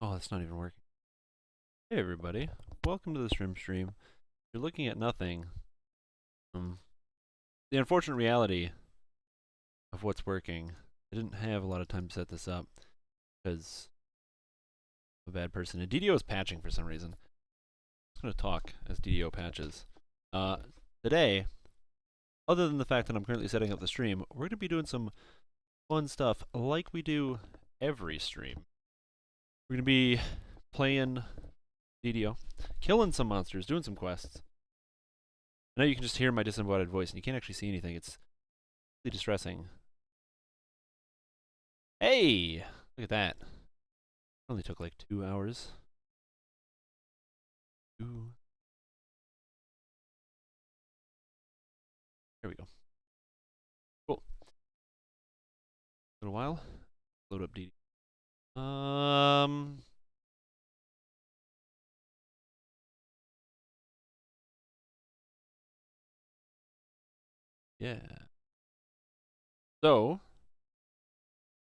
Oh, that's not even working. Hey everybody, welcome to the Strimstream. You're looking at nothing. Um, the unfortunate reality of what's working. I didn't have a lot of time to set this up because I'm a bad person. And DDO is patching for some reason. I'm just gonna talk as DDO patches. Uh, Today, other than the fact that I'm currently setting up the stream, we're gonna be doing some fun stuff like we do every stream. We're gonna be playing DDO, killing some monsters, doing some quests. I know you can just hear my disembodied voice and you can't actually see anything. It's really distressing. Hey! Look at that. It only took like 2 hours. Ooh. There we go. Cool. A little while. Load up DD. Yeah. So,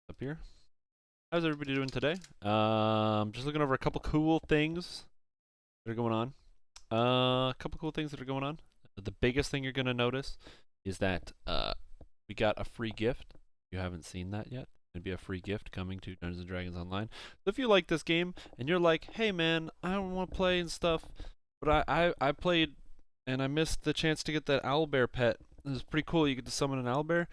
up here. How's everybody doing today? Just looking over a couple cool things that are going on. A couple cool things that are going on. The biggest thing you're gonna notice is that we got a free gift. If you haven't seen that yet, it's gonna be a free gift coming to Dungeons and Dragons Online. So if you like this game and you're like, hey man, I don't want to play and stuff, but I played and I missed the chance to get that owlbear pet. It was pretty cool. You get to summon an owlbear.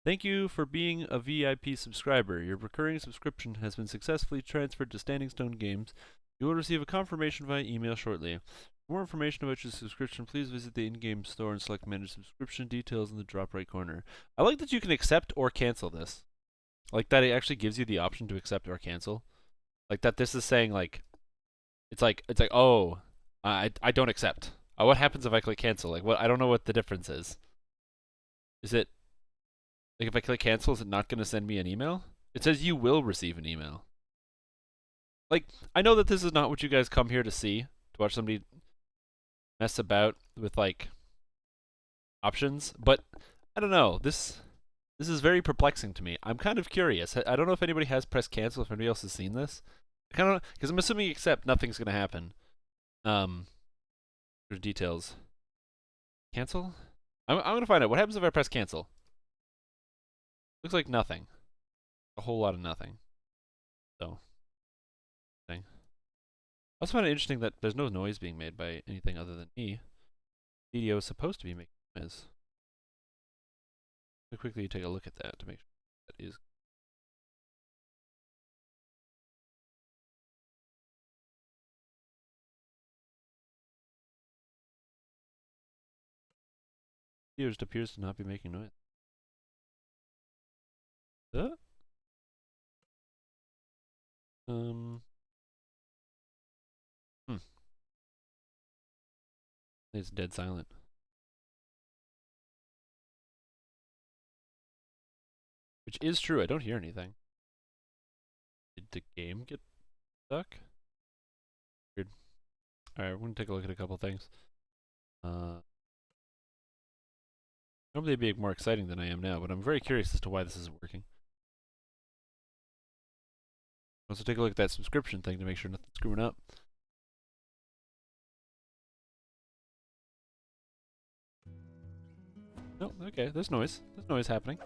Thank you for being a VIP subscriber. Your recurring subscription has been successfully transferred to Standing Stone Games. You will receive a confirmation via email shortly. For more information about your subscription, please visit the in-game store and select Manage Subscription Details in the top right corner. I like that you can accept or cancel this. Like that it actually gives you the option to accept or cancel. Like that this is saying like it's like oh, I don't accept. What happens if I click cancel? Like what I don't know what the difference is. Is it like if I click cancel, is it not going to send me an email? It says you will receive an email. Like, I know that this is not what you guys come here to see, to watch somebody mess about with, like, options, but I don't know. This is very perplexing to me. I'm kind of curious. I don't know if anybody has pressed cancel, if anybody else has seen this. I kind of, because I'm assuming accept, nothing's going to happen. There's details. Cancel? I'm going to find out. What happens if I press cancel? Looks like nothing. A whole lot of nothing. So, thing. I also find it interesting that there's no noise being made by anything other than me. Video is supposed to be making noise. So quickly take a look at that to make sure that is. Video just appears to not be making noise. Uh? Hmm. It's dead silent. Which is true, I don't hear anything. Did the game get stuck? Weird. Alright, we're gonna take a look at a couple things. Normally it'd be more exciting than I am now, but I'm very curious as to why this isn't working. Also take a look at that subscription thing to make sure nothing's screwing up. No, okay, there's noise. There's noise happening.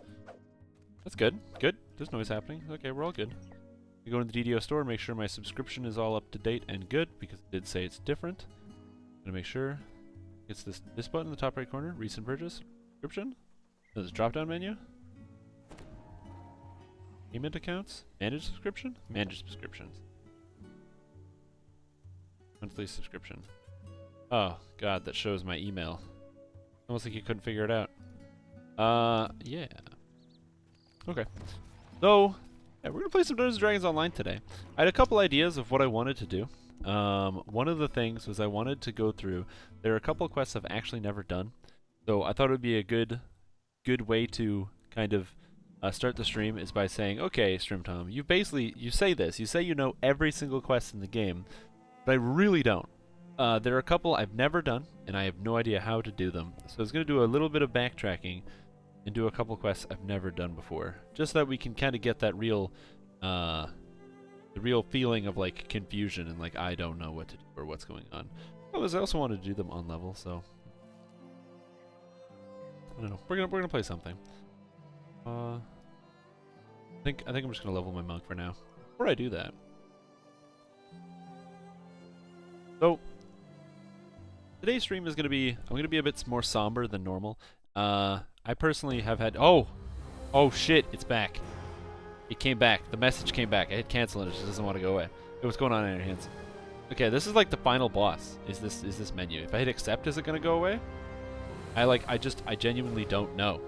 That's good. Good. There's noise happening. Okay, we're all good. I go to the DDO store, make sure my subscription is all up to date and good, because it did say it's different. I'm gonna make sure it's this button in the top right corner, recent purchase, subscription. There's a drop down menu. Payment accounts, manage subscription, manage subscriptions. Monthly subscription. Oh god, that shows my email. Almost like you couldn't figure it out. Yeah. Okay. So, yeah, we're gonna play some Dungeons & Dragons Online today. I had a couple ideas of what I wanted to do. One of the things was I wanted to go through. There are a couple of quests I've actually never done, so I thought it would be a good way to kind of start the stream is by saying, okay, Stream Tom, you say this. You say you know every single quest in the game, but I really don't. There are a couple I've never done, and I have no idea how to do them. So I was going to do a little bit of backtracking and do a couple quests I've never done before, just so that we can kind of get that real the real feeling of like confusion and like I don't know what to do or what's going on. Oh, I also wanted to do them on level, so I don't know. We're gonna play something. I think I'm just gonna level my monk for now. Before I do that, so today's stream is gonna be I'm gonna be a bit more somber than normal. I personally have had oh shit, it's back. It came back. The message came back. I hit cancel and it just doesn't want to go away. Hey, what's going on in your hands? Okay, this is like the final boss. Is this menu? If I hit accept, is it gonna go away? I genuinely don't know.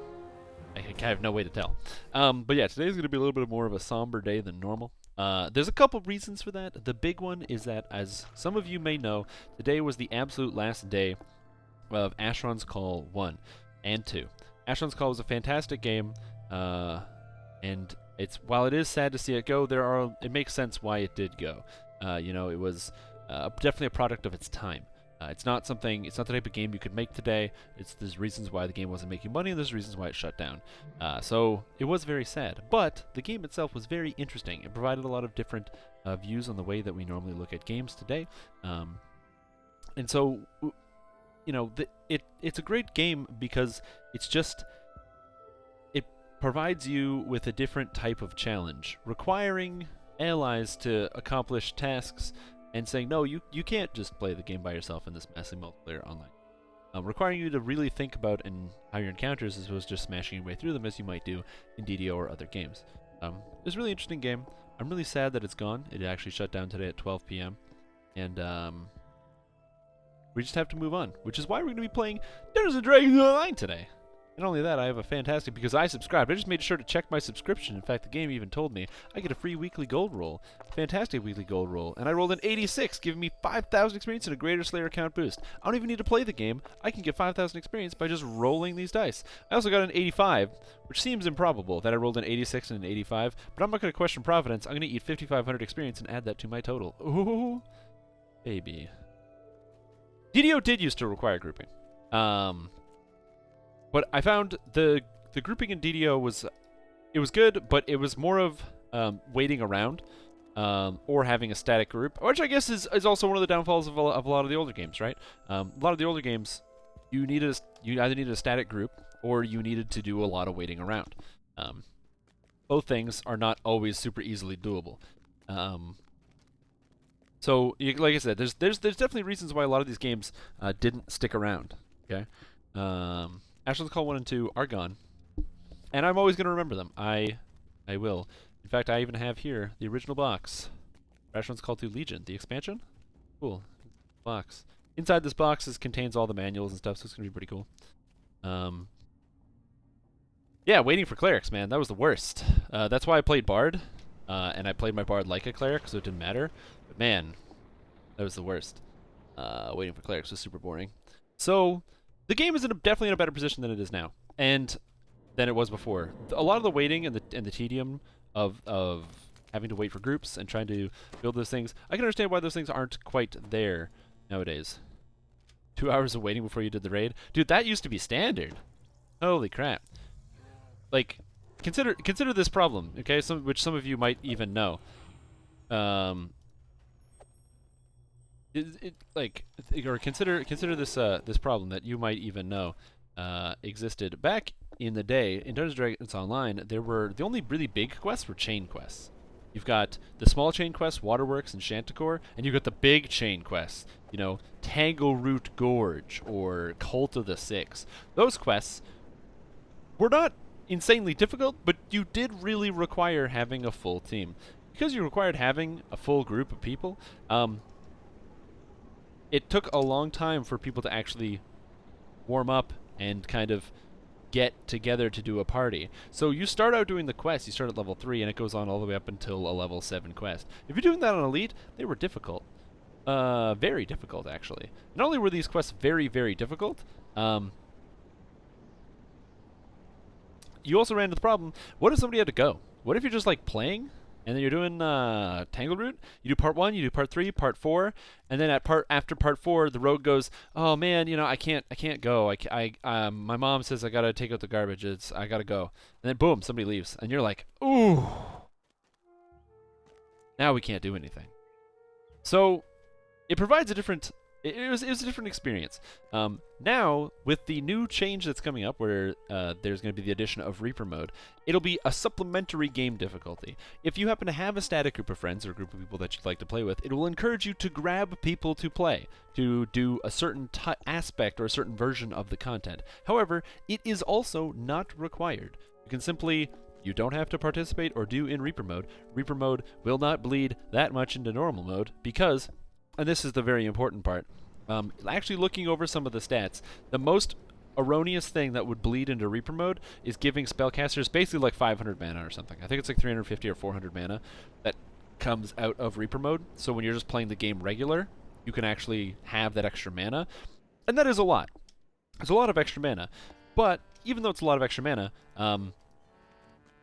I have no way to tell. But yeah, today's gonna be a little bit more of a somber day than normal. There's a couple reasons for that. The big one is that, as some of you may know, today was the absolute last day of Asheron's Call 1 and 2. Asheron's Call was a fantastic game, and while it is sad to see it go, it makes sense why it did go. It was definitely a product of its time. It's not the type of game you could make today. There's reasons why the game wasn't making money, and there's reasons why it shut down. So it was very sad. But the game itself was very interesting. It provided a lot of different views on the way that we normally look at games today. And so, it's a great game because it provides you with a different type of challenge, requiring allies to accomplish tasks and saying, no, you can't just play the game by yourself in this massive multiplayer online. Requiring you to really think about how your encounters as opposed to just smashing your way through them as you might do in DDO or other games. It's a really interesting game. I'm really sad that it's gone. It actually shut down today at 12 p.m. And we just have to move on, which is why we're going to be playing Dungeons & Dragons Online today. Not only that, I have a fantastic, because I subscribed. I just made sure to check my subscription. In fact, the game even told me I get a free weekly gold roll. Fantastic weekly gold roll. And I rolled an 86, giving me 5,000 experience and a greater Slayer count boost. I don't even need to play the game. I can get 5,000 experience by just rolling these dice. I also got an 85, which seems improbable that I rolled an 86 and an 85, but I'm not going to question Providence. I'm going to eat 5,500 experience and add that to my total. Ooh, baby. DDO did used to require grouping. But I found the grouping in DDO was good, but it was more of waiting around or having a static group, which I guess is also one of the downfalls of a lot of the older games, right? A lot of the older games, you either needed a static group or you needed to do a lot of waiting around. Both things are not always super easily doable. So, like I said, there's definitely reasons why a lot of these games didn't stick around. Okay. Asheron's Call 1 and 2 are gone, and I'm always going to remember them. I will. In fact, I even have here the original box. Asheron's Call 2 Legion, the expansion. Cool. Box. Inside this box contains all the manuals and stuff, so it's going to be pretty cool. Yeah, waiting for clerics, man. That was the worst. That's why I played Bard, and I played my Bard like a cleric, so it didn't matter. But man, that was the worst. Waiting for clerics was super boring. So the game is definitely in a better position than it is now, and than it was before. A lot of the waiting and the tedium of having to wait for groups and trying to build those things, I can understand why those things aren't quite there nowadays. 2 hours of waiting before you did the raid, dude. That used to be standard. Holy crap! Like, consider this problem, okay? Which some of you might even know. Consider this problem that you might even know existed back in the day in Dungeons & Dragons Online. The only really big quests were chain quests. You've got the small chain quests, Waterworks and Chanticleer, and you've got the big chain quests, Tangleroot Gorge or Cult of the Six. Those quests were not insanely difficult, but you did really require having a full team. Because you required having a full group of people, it took a long time for people to actually warm up and kind of get together to do a party. So you start out doing the quest, you start at level 3, and it goes on all the way up until a level 7 quest. If you're doing that on Elite, they were difficult. Very difficult, actually. Not only were these quests very, very difficult, you also ran into the problem, what if somebody had to go? What if you're just, like, playing, and then you're doing Tangleroot? You do part 1, you do part 3, part 4, and then after part 4, the rogue goes, oh man, I can't go. My mom says I gotta take out the garbage. I gotta go. And then boom, somebody leaves, and you're like, ooh. Now we can't do anything. So it provides a different. It was a different experience. Now, with the new change that's coming up, where there's going to be the addition of Reaper mode, it'll be a supplementary game difficulty. If you happen to have a static group of friends or a group of people that you'd like to play with, it will encourage you to grab people to play, to do a certain aspect or a certain version of the content. However, it is also not required. You can simply. You don't have to participate or do in Reaper mode. Reaper mode will not bleed that much into normal mode because, and this is the very important part, actually looking over some of the stats, the most erroneous thing that would bleed into Reaper mode is giving spellcasters basically like 500 mana or something. I think it's like 350 or 400 mana that comes out of Reaper mode. So when you're just playing the game regular, you can actually have that extra mana. And that is a lot. It's a lot of extra mana. But even though it's a lot of extra mana,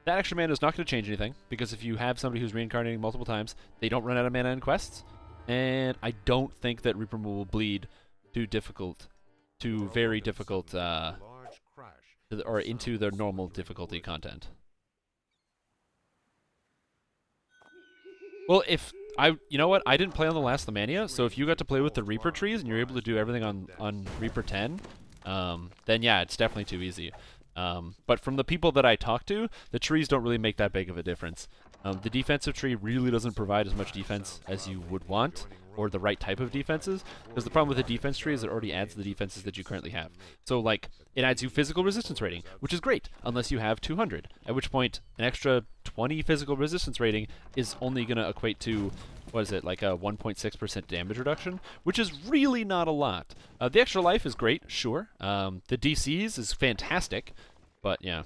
that extra mana is not going to change anything, because if you have somebody who's reincarnating multiple times, they don't run out of mana in quests. And I don't think that Reaper will bleed too difficult, to very difficult, or into the normal difficulty content. Well, you know what? I didn't play on the last Lemania, so if you got to play with the Reaper trees and you're able to do everything on Reaper 10, then yeah, it's definitely too easy. But from the people that I talk to, the trees don't really make that big of a difference. The defensive tree really doesn't provide as much defense as you would want, or the right type of defenses, because the problem with the defense tree is it already adds the defenses that you currently have. So, like, it adds you physical resistance rating, which is great, unless you have 200, at which point an extra 20 physical resistance rating is only going to equate to, what is it, like a 1.6% damage reduction, which is really not a lot. The extra life is great, sure. The DCs is fantastic, but yeah.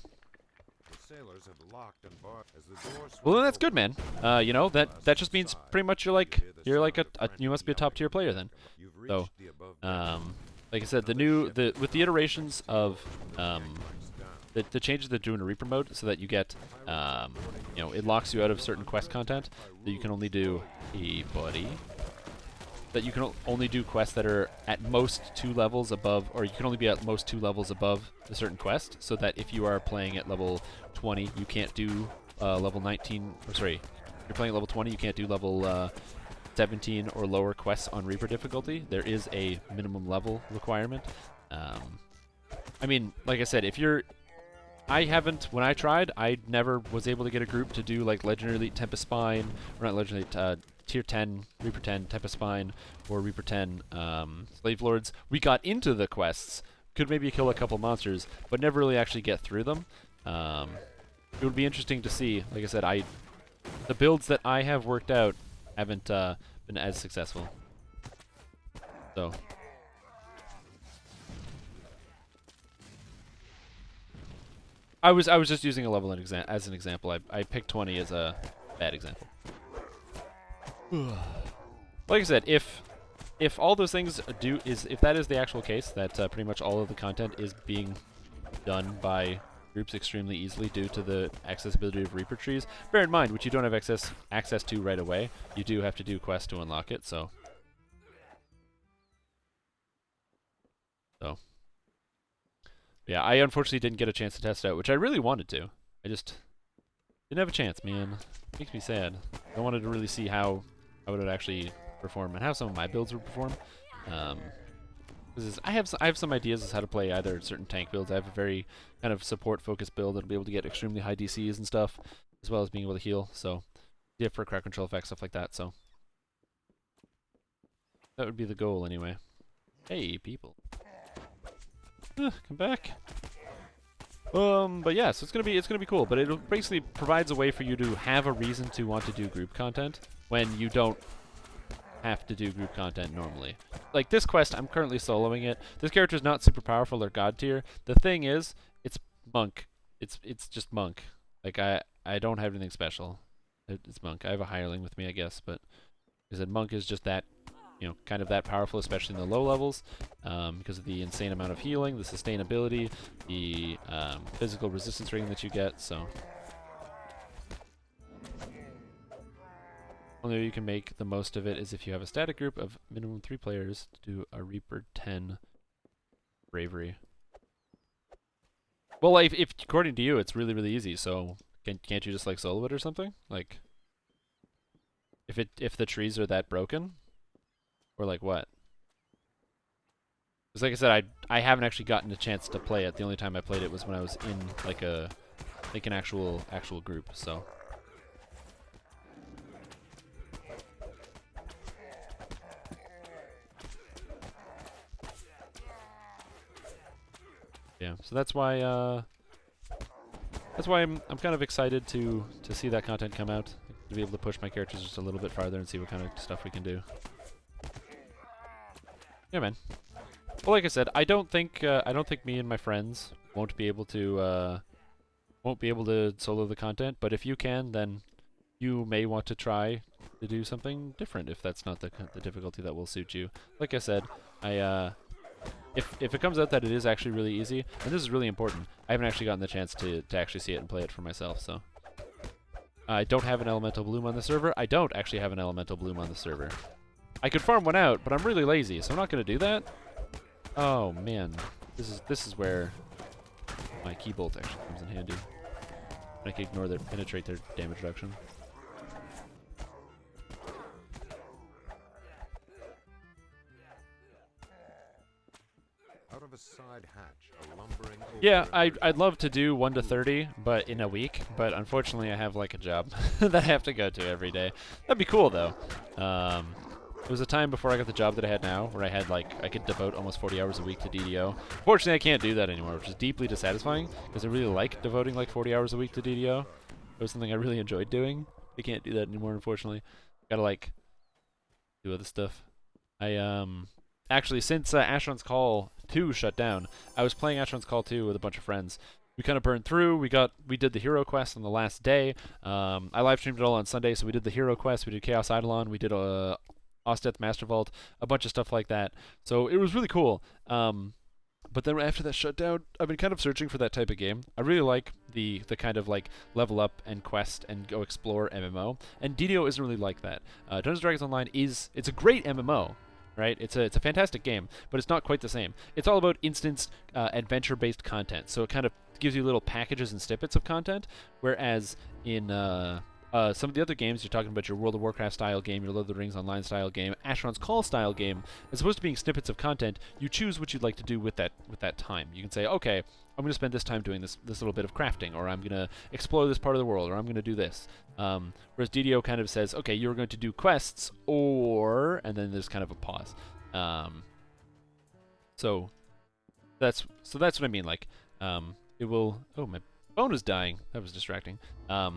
Well, then that's good, man. You know, that just means pretty much you're like you must be a top tier player then. So, like I said, with the iterations of the changes they're doing to Reaper mode, so that you get, you know, it locks you out of certain quest content that you can only do. That you can only do quests that are at most 2 levels above, or you can only be at most 2 levels above a certain quest, so that if you are playing at level 20, you can't do level 19, or sorry, if you're playing at level 20, you can't do level 17 or lower quests on Reaper difficulty. There is a minimum level requirement. I mean, like I said, when I tried, I never was able to get a group to do like Legendary Elite Tempest Spine, or not Legendary Elite, Tier 10, Reaper 10, Tempest Spine, or Reaper 10, Slave Lords. We got into the quests, could maybe kill a couple monsters, but never really actually get through them. It would be interesting to see. Like I said, the builds that I have worked out haven't been as successful. So. I was just using a level as an example. I picked 20 as a bad example. Like I said, if all those things if that is the actual case, that pretty much all of the content is being done by groups extremely easily due to the accessibility of Reaper trees. Bear in mind, which you don't have access to right away, you do have to do quests to unlock it. So yeah, I unfortunately didn't get a chance to test it out, which I really wanted to. I just didn't have a chance, man. It makes me sad. I wanted to really see how it would actually perform and how some of my builds would perform. I have some ideas as how to play either certain tank builds. I have a very kind of support-focused build that'll be able to get extremely high DCs and stuff, as well as being able to heal. So, yeah, for crowd control effects, stuff like that. So, that would be the goal anyway. Hey, people. Come back. But yeah, so it's gonna be cool. But it basically provides a way for you to have a reason to want to do group content when you don't have to do group content normally. Like this quest, I'm currently soloing it. This character's not super powerful or god tier. The thing is, it's monk. It's just monk. Like I don't have anything special. It's monk. I have a hireling with me, I guess, but I said monk is just that, you know, kind of that powerful, especially in the low levels, because of the insane amount of healing, the sustainability, the physical resistance rating that you get. So only way you can make the most of it is if you have a static group of minimum 3 players to do a Reaper 10 bravery. Well, if according to you, it's really, really easy. So can't you just like solo it or something? Like, If the trees are that broken, or like what? Because like I said, I haven't actually gotten a chance to play it. The only time I played it was when I was in like an actual group. So. Yeah, so that's why I'm kind of excited to see that content come out, to be able to push my characters just a little bit farther and see what kind of stuff we can do. Yeah, man. Well, like I said, I don't think me and my friends won't be able to solo the content, but if you can, then you may want to try to do something different if that's not the difficulty that will suit you. Like I said, if it comes out that it is actually really easy, and this is really important, I haven't actually gotten the chance to actually see it and play it for myself, so. I don't have an elemental bloom on the server. I don't actually have an elemental bloom on the server. I could farm one out, but I'm really lazy, so I'm not going to do that. Oh, man. This is where my key bolt actually comes in handy. I can penetrate their damage reduction. Out of a side hatch, a lumbering yeah, I'd love to do 1 to 30, but in a week. But unfortunately, I have like a job that I have to go to every day. That'd be cool though. There was a time before I got the job that I had now, where I could devote almost 40 hours a week to DDO. Fortunately, I can't do that anymore, which is deeply dissatisfying because I really like devoting like 40 hours a week to DDO. It was something I really enjoyed doing. I can't do that anymore, unfortunately. Gotta like do other stuff. Actually, since Asheron's Call 2 shut down, I was playing Asheron's Call 2 with a bunch of friends. We kind of burned through. We did the hero quest on the last day. I live streamed it all on Sunday, so we did the hero quest. We did Chaos Eidolon. We did Osteth Master Vault, a bunch of stuff like that. So it was really cool. But then after that shut down, I've been kind of searching for that type of game. I really like the kind of like level up and quest and go explore MMO. And DDO isn't really like that. Dungeons & Dragons Online it's a great MMO. Right? It's a fantastic game, but it's not quite the same. It's all about instance adventure-based content, so it kind of gives you little packages and snippets of content, whereas in some of the other games, you're talking about your World of Warcraft style game, your Lord of the Rings Online style game, Asheron's Call style game, as opposed to being snippets of content, you choose what you'd like to do with that time. You can say, okay, I'm going to spend this time doing this little bit of crafting, or I'm going to explore this part of the world, or I'm going to do this. Whereas DDO kind of says, okay, you're going to do quests, or, and then there's kind of a pause. So that's what I mean. Like, it will. Oh, my phone is dying. That was distracting. So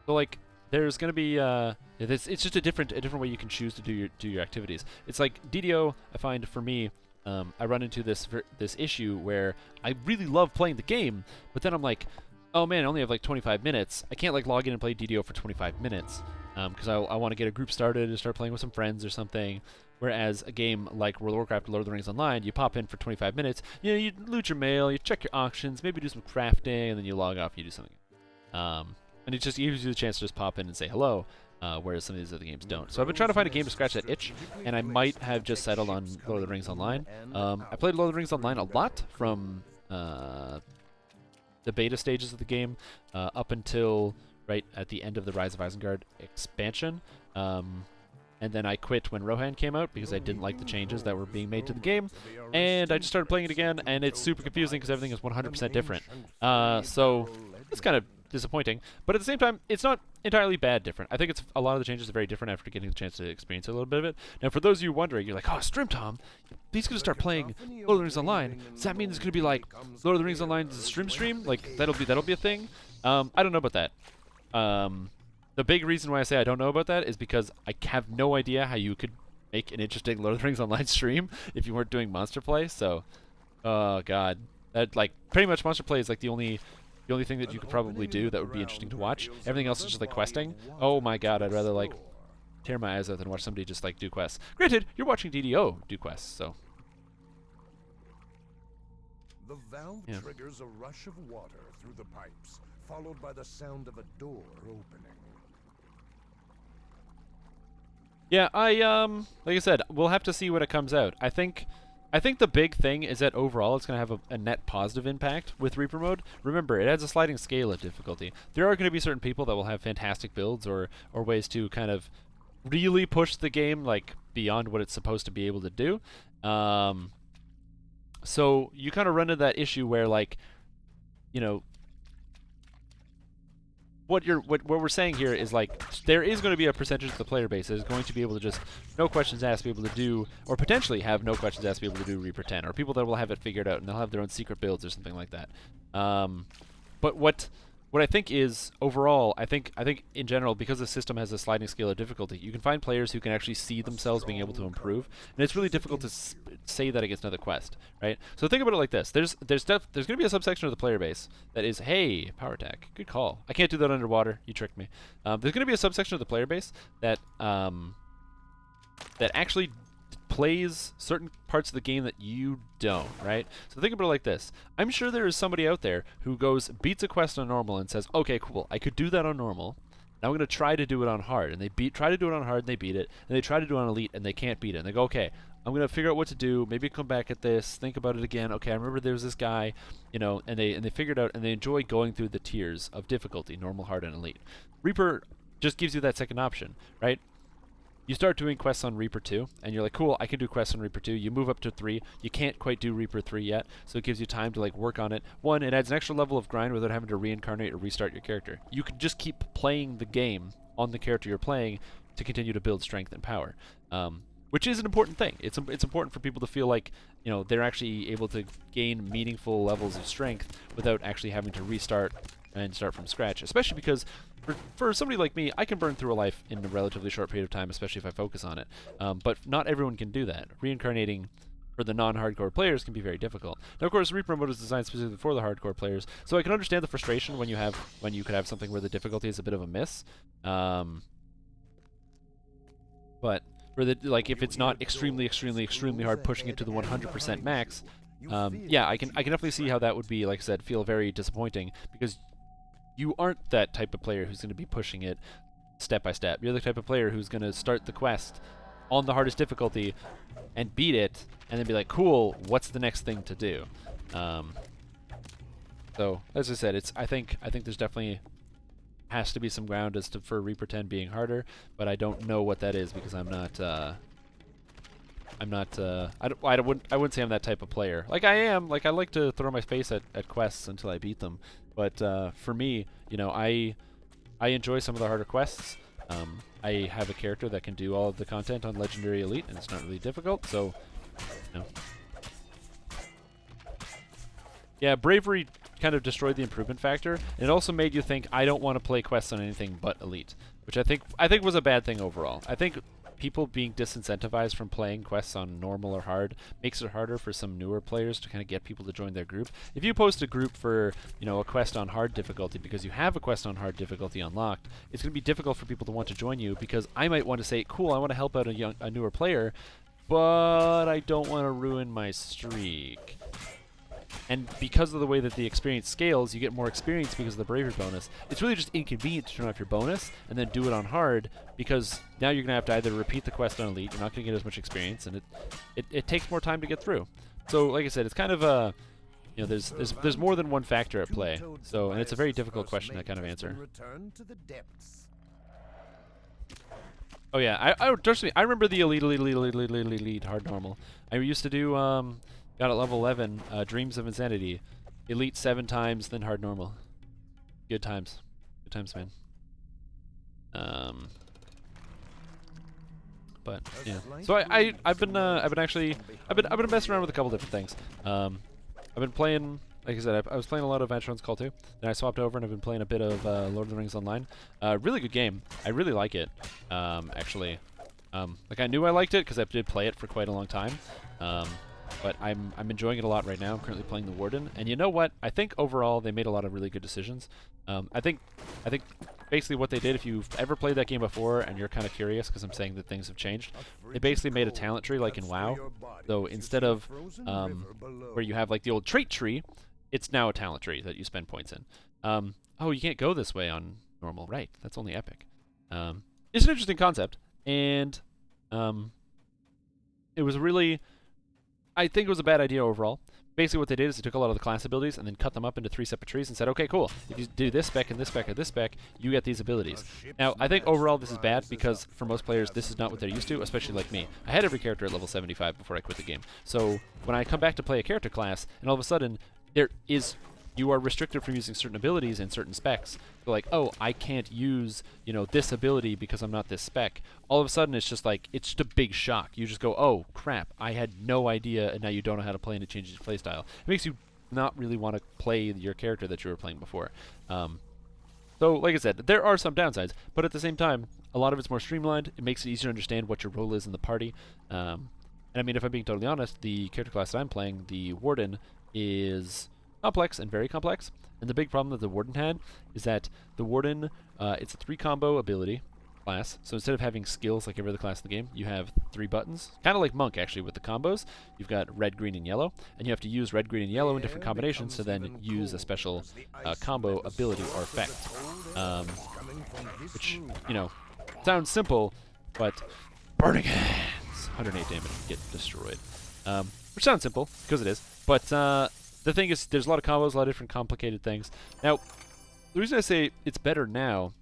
like, there's going to be it's just a different way you can choose to do your activities. It's like DDO. I find for me. I run into this issue where I really love playing the game, but then I'm like, oh man, I only have like 25 minutes. I can't like log in and play DDO for 25 minutes because I want to get a group started and start playing with some friends or something. Whereas a game like World of Warcraft or Lord of the Rings Online, you pop in for 25 minutes, you loot your mail, you check your auctions, maybe do some crafting, and then you log off and you do something. And it just gives you the chance to just pop in and say hello. Whereas some of these other games don't. So I've been trying to find a game to scratch that itch, and I might have just settled on Lord of the Rings Online. I played Lord of the Rings Online a lot from the beta stages of the game up until right at the end of the Rise of Isengard expansion. And then I quit when Rohan came out because I didn't like the changes that were being made to the game. And I just started playing it again, and it's super confusing because everything is 100% different. So it's kind of disappointing, but at the same time, it's not entirely bad different. I think it's a lot of the changes are very different after getting the chance to experience a little bit of it. Now, for those of you wondering, you're like, oh, Strimtom, he's going to start playing Lord of the Rings Online. Does that mean it's going to be like Lord of the Rings Online Strimstream? Like, that'll be a thing? I don't know about that. The big reason why I say I don't know about that is because I have no idea how you could make an interesting Lord of the Rings Online stream if you weren't doing Monster Play, so, oh, God. That, like, pretty much Monster Play is, like, the only thing that you could probably do that would be interesting to watch. Everything else is just like questing. Oh my god, I'd rather like tear my eyes out than watch somebody just like do quests. Granted, you're watching DDO do quests, so. The valve triggers a rush of water through the pipes, followed by the sound of a door opening. Yeah, like I said, we'll have to see when it comes out. I think the big thing is that overall it's going to have a net positive impact with Reaper mode. Remember, it adds a sliding scale of difficulty. There are going to be certain people that will have fantastic builds or ways to kind of really pushed the game like beyond what it's supposed to be able to do. So you kind of run into that issue where like, you know, what we're saying here is like there is going to be a percentage of the player base that is going to be able to just no questions asked be able to do, or potentially have no questions asked be able to do Reaper 10, or people that will have it figured out and they'll have their own secret builds or something like that. But what I think is overall, I think in general, because the system has a sliding scale of difficulty, you can find players who can actually see themselves being able to improve, and it's really difficult to say that against another quest, right? So think about it like this: there's going to be a subsection of the player base that is, hey, power attack, good call. I can't do that underwater. You tricked me. There's going to be a subsection of the player base that that actually plays certain parts of the game that you don't, right? So think about it like this. I'm sure there is somebody out there who beats a quest on normal and says, okay, cool, I could do that on normal. Now I'm going to try to do it on hard. And they try to do it on hard and they beat it. And they try to do it on elite and they can't beat it. And they go, okay, I'm going to figure out what to do. Maybe come back at this, think about it again. Okay, I remember there was this guy, you know, and they figure it out and they enjoy going through the tiers of difficulty, normal, hard, and elite. Reaper just gives you that second option, right? You start doing quests on Reaper 2, and you're like, cool, I can do quests on Reaper 2. You move up to 3. You can't quite do Reaper 3 yet, so it gives you time to like work on it. One, it adds an extra level of grind without having to reincarnate or restart your character. You can just keep playing the game on the character you're playing to continue to build strength and power, which is an important thing. It's important for people to feel like, you know, they're actually able to gain meaningful levels of strength without actually having to restart and start from scratch, especially because for somebody like me, I can burn through a life in a relatively short period of time, especially if I focus on it. But not everyone can do that. Reincarnating for the non-hardcore players can be very difficult. Now, of course, Reaper mode is designed specifically for the hardcore players, so I can understand the frustration when you could have something where the difficulty is a bit of a miss. But for the if it's not extremely hard, pushing it to the 100% max, yeah, I can definitely see how that would be, like I said, feel very disappointing, because you aren't that type of player who's going to be pushing it step by step. You're the type of player who's going to start the quest on the hardest difficulty and beat it, and then be like, cool, what's the next thing to do? So, as I said, I think there's definitely has to be some ground for Reaper 10 being harder, but I don't know what that is because I wouldn't say I'm that type of player. Like I am, like I like to throw my face at quests until I beat them. But for me, you know, I enjoy some of the harder quests. I have a character that can do all of the content on Legendary Elite, and it's not really difficult, so, you know. Yeah, Bravery kind of destroyed the improvement factor, and it also made you think, I don't want to play quests on anything but Elite, which I think was a bad thing overall. I think people being disincentivized from playing quests on normal or hard makes it harder for some newer players to kind of get people to join their group. If you post a group for, you know, a quest on hard difficulty because you have a quest on hard difficulty unlocked, it's going to be difficult for people to want to join you, because I might want to say, cool, I want to help out a newer player, but I don't want to ruin my streak. And because of the way that the experience scales, you get more experience because of the bravery bonus. It's really just inconvenient to turn off your bonus and then do it on hard, because now you're going to have to either repeat the quest on elite, you're not going to get as much experience, and it takes more time to get through. So, like I said, it's kind of a, you know, there's more than one factor at play. So, and it's a very difficult question to kind of answer. Oh yeah, trust me, I remember the elite hard normal. I used to do got at level 11, Dreams of Insanity. Elite 7 times, then hard normal. Good times. Good times, man. But yeah. So I've been messing around with a couple different things. I've been playing, like I said, I was playing a lot of Adventure Call 2. Then I swapped over and I've been playing a bit of Lord of the Rings Online. Really good game. I really like it, actually. Like I knew I liked it because I did play it for quite a long time. But I'm enjoying it a lot right now. I'm currently playing the Warden, and you know what? I think overall they made a lot of really good decisions. I think basically what they did, if you've ever played that game before and you're kind of curious, because I'm saying that things have changed, they basically made a talent tree like in WoW. So instead of where you have like the old trait tree, it's now a talent tree that you spend points in. Oh, you can't go this way on normal, right? That's only epic. It's an interesting concept, and it was really. I think it was a bad idea overall, basically what they did is they took a lot of the class abilities and then cut them up into 3 separate trees and said, okay, cool, if you do this spec and this spec and this spec, you get these abilities. Now, I think overall this is bad because for most players this is not what they're used to, especially like me. I had every character at level 75 before I quit the game. So when I come back to play a character class and all of a sudden you are restricted from using certain abilities and certain specs. So like, oh, I can't use, you know, this ability because I'm not this spec. All of a sudden, it's just like, it's just a big shock. You just go, oh, crap, I had no idea, and now you don't know how to play, and it changes your play style. It makes you not really want to play your character that you were playing before. So, like I said, there are some downsides, but at the same time, a lot of it's more streamlined. It makes it easier to understand what your role is in the party. And I mean, if I'm being totally honest, the character class that I'm playing, the Warden, is complex and very complex. And the big problem that the Warden had is that the Warden, it's a 3-combo ability class. So instead of having skills like every other class in the game, you have 3 buttons. Kind of like Monk, actually, with the combos. You've got red, green, and yellow. And you have to use red, green, and yellow in different combinations to then use a special combo ability or effect. Which, you know, sounds simple, but Burning Hands! 108 damage, get destroyed. Which sounds simple, because it is. But the thing is, there's a lot of combos, a lot of different complicated things. Now, the reason I say it's better now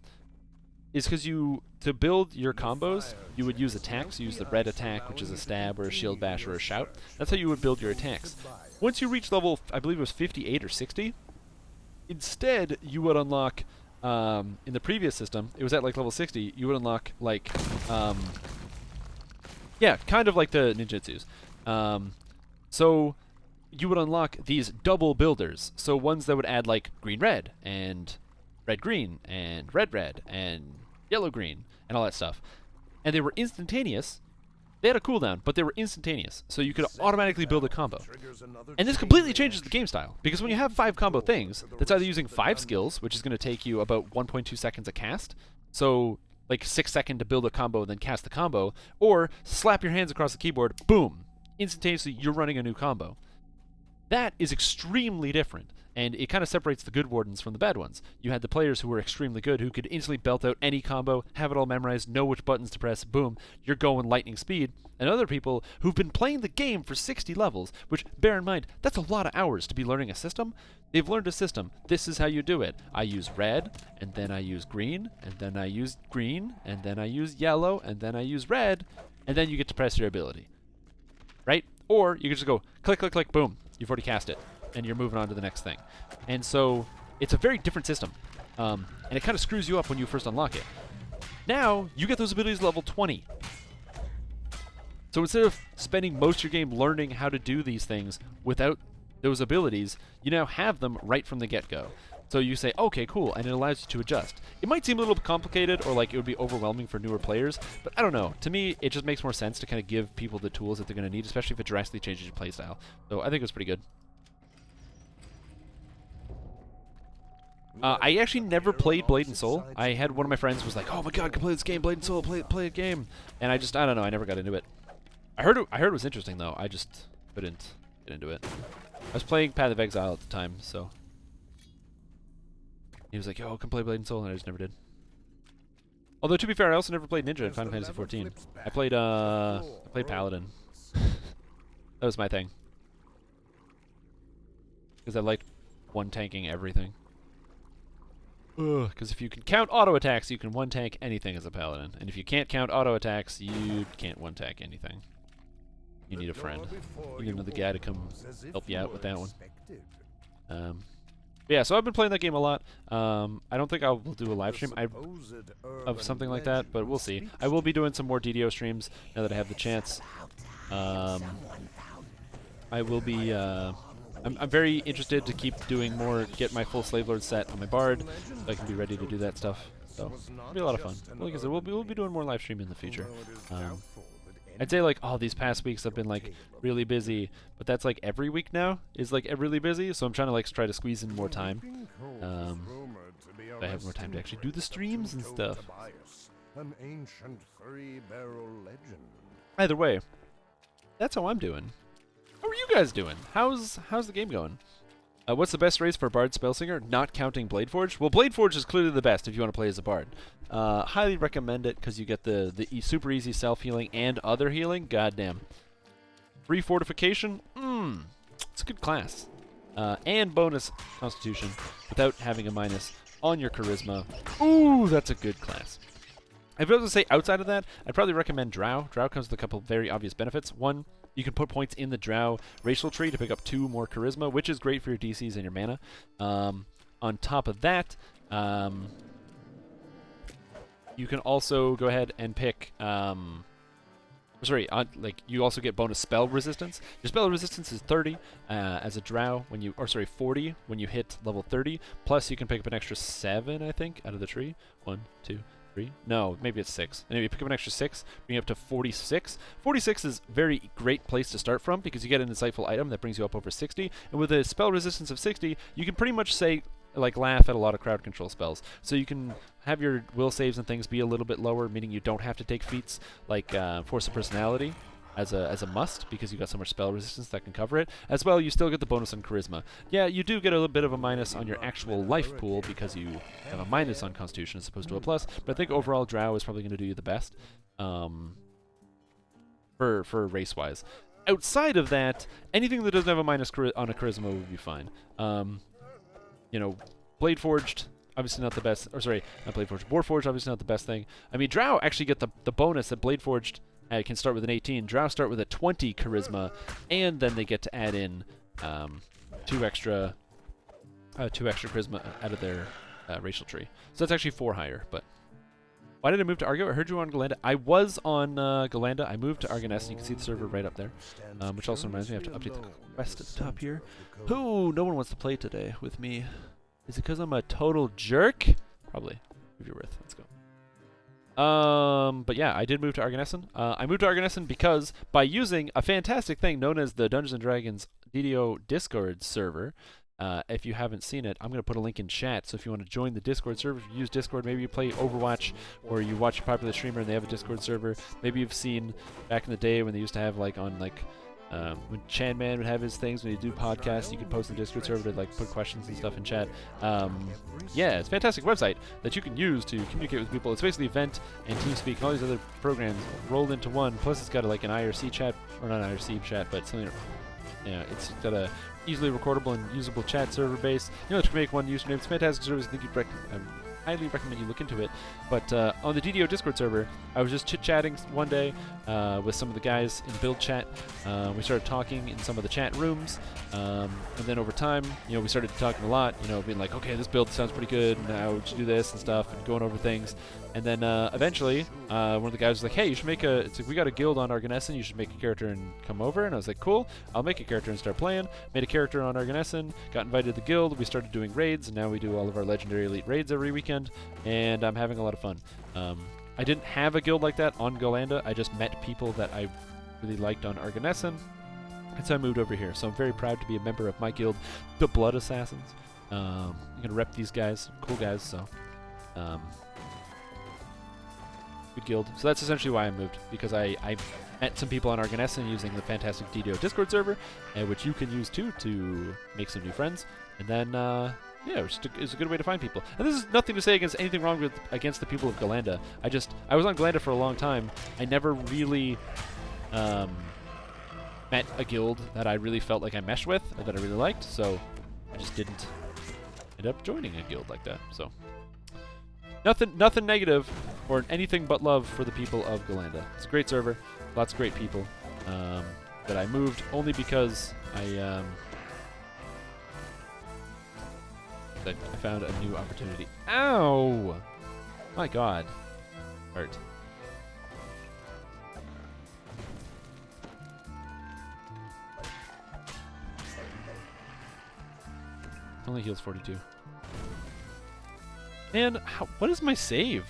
is because to build your combos, you would use attacks. You use the red attack, which is a stab or a shield bash or a shout. That's how you would build your attacks. Once you reach level, I believe it was 58 or 60, instead you would unlock, in the previous system, it was at like level 60, you would unlock like, yeah, kind of like the ninjutsus. So you would unlock these double builders. So ones that would add like green-red and red-green and red-red and yellow-green and all that stuff. And they were instantaneous. They had a cooldown, but they were instantaneous. So you could automatically build a combo. And this completely changes the game style. Because when you have 5 combo things, that's either using 5 skills, which is going to take you about 1.2 seconds a cast. So like 6 seconds to build a combo and then cast the combo. Or slap your hands across the keyboard, boom. Instantaneously, you're running a new combo. That is extremely different, and it kind of separates the good Wardens from the bad ones. You had the players who were extremely good, who could instantly belt out any combo, have it all memorized, know which buttons to press, boom, you're going lightning speed. And other people who've been playing the game for 60 levels, which, bear in mind, that's a lot of hours to be learning a system. They've learned a system. This is how you do it. I use red, and then I use green, and then I use green, and then I use yellow, and then I use red, and then you get to press your ability. Right? Or you can just go click, click, click, boom. You've already cast it, and you're moving on to the next thing. And so it's a very different system, and it kind of screws you up when you first unlock it. Now, you get those abilities level 20. So instead of spending most of your game learning how to do these things without those abilities, you now have them right from the get-go. So you say, okay, cool, and it allows you to adjust. It might seem a little complicated or like it would be overwhelming for newer players, but I don't know. To me, it just makes more sense to kind of give people the tools that they're going to need, especially if it drastically changes your playstyle. So I think it was pretty good. I actually never played Blade and Soul. I had one of my friends was like, oh my god, I can play this game, Blade and Soul, play a game. And I don't know, I never got into it. I heard it was interesting, though. I just couldn't get into it. I was playing Path of Exile at the time, so... He was like, yo, I can play Blade and Soul, and I just never did. Although, to be fair, I also never played Ninja in Final Fantasy XIV. I played Paladin. That was my thing. Because I liked one-tanking everything. Because if you can count auto-attacks, you can one-tank anything as a Paladin. And if you can't count auto-attacks, you can't one-tank anything. You need a friend. You need another guy to come help you out with that one. Yeah, so I've been playing that game a lot. I don't think I will do a live stream of something like that, but we'll see. I will be doing some more DDO streams now that I have the chance. I will be... I'm very interested to keep doing more, get my full Slave Lord set on my Bard, so I can be ready to do that stuff. So, it'll be a lot of fun. Like I said, we'll be doing more live streaming in the future. I'd say like, oh, these past weeks I've been like really busy, but that's like every week now is like really busy, so I'm trying to like try to squeeze in more time. I have more time to actually do the streams and stuff. Either way, that's how I'm doing. How are you guys doing? How's the game going? What's the best race for Bard Spellsinger? Not counting Bladeforge? Well, Bladeforge is clearly the best if you want to play as a Bard. Highly recommend it because you get the super easy self-healing and other healing. Goddamn. Free fortification? It's a good class. And bonus Constitution without having a minus on your Charisma. Ooh, that's a good class. If I was to say outside of that, I'd probably recommend Drow. Drow comes with a couple very obvious benefits. One, you can put points in the Drow racial tree to pick up 2 more Charisma, which is great for your DCs and your mana. On top of that, you can also go ahead and pick... you also get bonus spell resistance. Your spell resistance is 30 as a Drow when you... 40 when you hit level 30. Plus, you can pick up an extra 7, I think, out of the tree. 1, 2... 3? No, maybe it's 6. Anyway, you pick up an extra 6, bring you up to 46. 46 is a very great place to start from because you get an insightful item that brings you up over 60. And with a spell resistance of 60, you can pretty much say, laugh at a lot of crowd control spells. So you can have your will saves and things be a little bit lower, meaning you don't have to take feats like Force of Personality as a must because you got so much spell resistance that can cover it. As well, you still get the bonus on Charisma. Yeah, you do get a little bit of a minus on your actual life pool because you have a minus on Constitution as opposed to a plus, but I think overall Drow is probably going to do you the best for race-wise. Outside of that, anything that doesn't have a minus on a Charisma would be fine. Blade Forged, obviously not the best, not Blade Forged, Warforged, obviously not the best thing. I mean, Drow actually get the bonus that Blade Forged can start with an 18. Drow start with a 20 Charisma, and then they get to add in 2 extra Charisma out of their racial tree. So that's actually 4 higher, but... Why did I move to Argo? I heard you were on Galanda. I was on Galanda. I moved to Argoness, and you can see the server right up there. Which also reminds me I have to update the quest at the top here. Ooh, no one wants to play today with me. Is it because I'm a total jerk? Probably. If you're worth. Let's go. But yeah, I did move to Argonessen. I moved to Argonessen because by using a fantastic thing known as the Dungeons & Dragons DDO Discord server, if you haven't seen it, I'm going to put a link in chat, so if you want to join the Discord server, if you use Discord, maybe you play Overwatch, or you watch a popular streamer and they have a Discord server, maybe you've seen back in the day when they used to have, when Chan Man would have his things, when you do podcasts, you could post in the Discord server to put questions and stuff in chat. Yeah, it's a fantastic website that you can use to communicate with people. It's basically Vent and TeamSpeak and all these other programs rolled into one. Plus, it's got an IRC chat, or not an IRC chat, but something. Yeah, it's got a easily recordable and usable chat server base. You know, to make one username. It's a fantastic service. I think you'd highly recommend you look into it. But on the DDO Discord server, I was just chit-chatting one day with some of the guys in build chat. We started talking in some of the chat rooms, and then over time, we started talking a lot. Being like, okay, this build sounds pretty good, and how would you do this and stuff, and going over things. And then eventually, one of the guys was like, hey, you should make we got a guild on Argonessen, you should make a character and come over. And I was like, cool, I'll make a character and start playing. Made a character on Argonessen, got invited to the guild, we started doing raids, and now we do all of our Legendary Elite raids every weekend, and I'm having a lot of fun. I didn't have a guild like that on Galanda, I just met people that I really liked on Argonessen, and so I moved over here. So I'm very proud to be a member of my guild, the Blood Assassins. I'm going to rep these guys, cool guys, so... good guild. So that's essentially why I moved, because I met some people on Argonessen using the fantastic DDO Discord server, which you can use too to make some new friends. And then, yeah, it's a good way to find people. And this is nothing to say against anything wrong against the people of Galanda. I was on Galanda for a long time. I never really met a guild that I really felt like I meshed with, or that I really liked, so I just didn't end up joining a guild like that, so... Nothing negative, or anything but love for the people of Galanda. It's a great server, lots of great people. But I moved only because I found a new opportunity. Ow! My God, hurt. Only heals 42. And what is my save?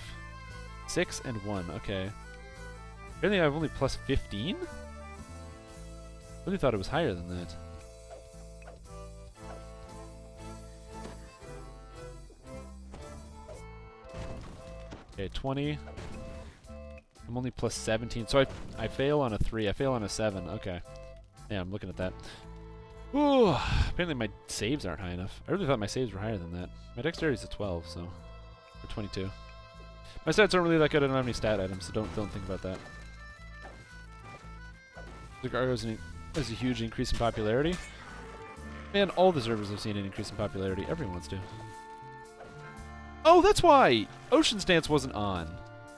6 and 1, okay. Apparently I have only plus 15? I really thought it was higher than that. Okay, 20. I'm only plus 17, so I fail on a 3. I fail on a 7, okay. Yeah, I'm looking at that. Ooh, apparently my saves aren't high enough. I really thought my saves were higher than that. My dexterity is a 12, so... or 22. My stats aren't really that good. I don't have any stat items, so don't think about that. The Argo has a huge increase in popularity. Man, all the servers have seen an increase in popularity. Everyone wants to. Oh, that's why Ocean's Dance wasn't on.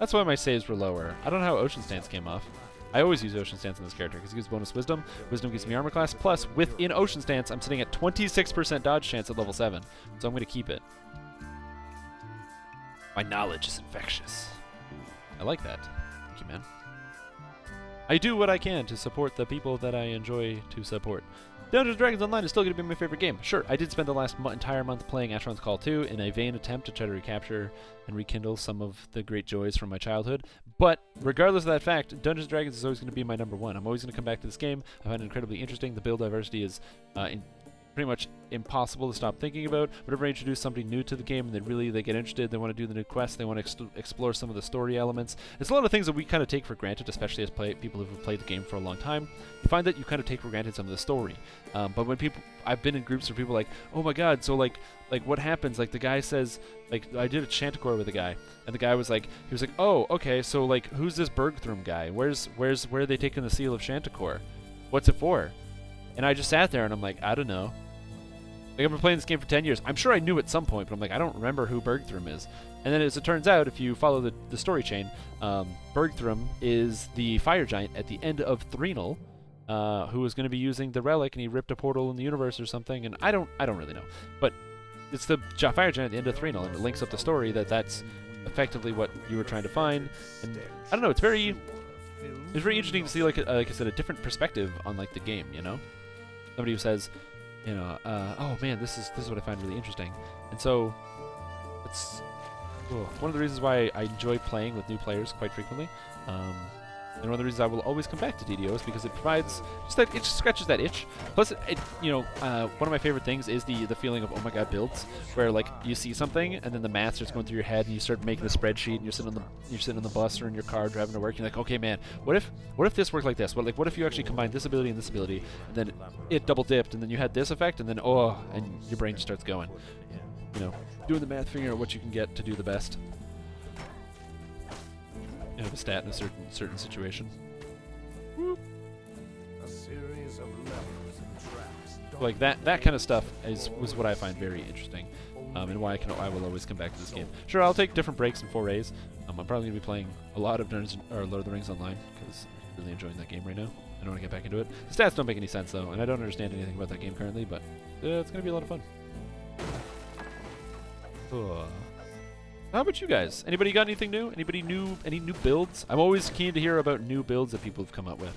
That's why my saves were lower. I don't know how Ocean's Dance came off. I always use Ocean's Dance in this character because it gives bonus wisdom. Wisdom gives me armor class. Plus, within Ocean's Dance, I'm sitting at 26% dodge chance at level 7. So I'm going to keep it. My knowledge is infectious. I like that. Thank you, man. I do what I can to support the people that I enjoy to support. Dungeons & Dragons Online is still going to be my favorite game. Sure, I did spend the last entire month playing Asheron's Call 2 in a vain attempt to try to recapture and rekindle some of the great joys from my childhood. But regardless of that fact, Dungeons & Dragons is always going to be my number one. I'm always going to come back to this game. I find it incredibly interesting. The build diversity is pretty much impossible to stop thinking about. Whenever I introduce somebody new to the game and they get interested, they want to do the new quests, they want to explore some of the story elements. It's a lot of things that we kind of take for granted, especially as people who've played the game for a long time. You find that you kind of take for granted some of the story. But when I've been in groups where people are like, oh my god, so like what happens? Like the guy says, like I did a Chanticleer with a guy, and the guy was like, oh, okay, so like who's this Bergthrum guy? Where are they taking the seal of Chanticleer? What's it for? And I just sat there and I'm like, I don't know. Like, I've been playing this game for 10 years. I'm sure I knew at some point, but I'm like, I don't remember who Bergthrum is. And then as it turns out, if you follow the story chain, Bergthrum is the fire giant at the end of Threnal, who was going to be using the relic, and he ripped a portal in the universe or something, and I don't really know. But it's the fire giant at the end of Threnal, and it links up the story that's effectively what you were trying to find. And I don't know, it's very interesting to see, like I said, a different perspective on like the game, you know? Somebody who says, you know, oh man, this is what I find really interesting. And so it's one of the reasons why I enjoy playing with new players quite frequently. And one of the reasons I will always come back to DDO is because it provides it just scratches that itch. Plus, one of my favorite things is the feeling of, oh my god, builds, where like you see something and then the math starts going through your head and you start making the spreadsheet and you're sitting on the bus or in your car driving to work and you're like, okay man, what if this worked like this? What if you actually combined this ability and this ability, and then it double dipped and then you had this effect, and then and your brain starts going, you know, doing the math, figuring out what you can get to do the best. You know, the stat in a certain situation. A series of levers and traps. Like that kind of stuff was what I find very interesting, and why I will always come back to this game. Sure, I'll take different breaks and forays. I'm probably gonna be playing a lot of Lord of the Rings Online because I'm really enjoying that game right now. I don't want to get back into it. The stats don't make any sense though, and I don't understand anything about that game currently. But it's gonna be a lot of fun. How about you guys? Anybody got anything new? Any new builds? I'm always keen to hear about new builds that people have come up with.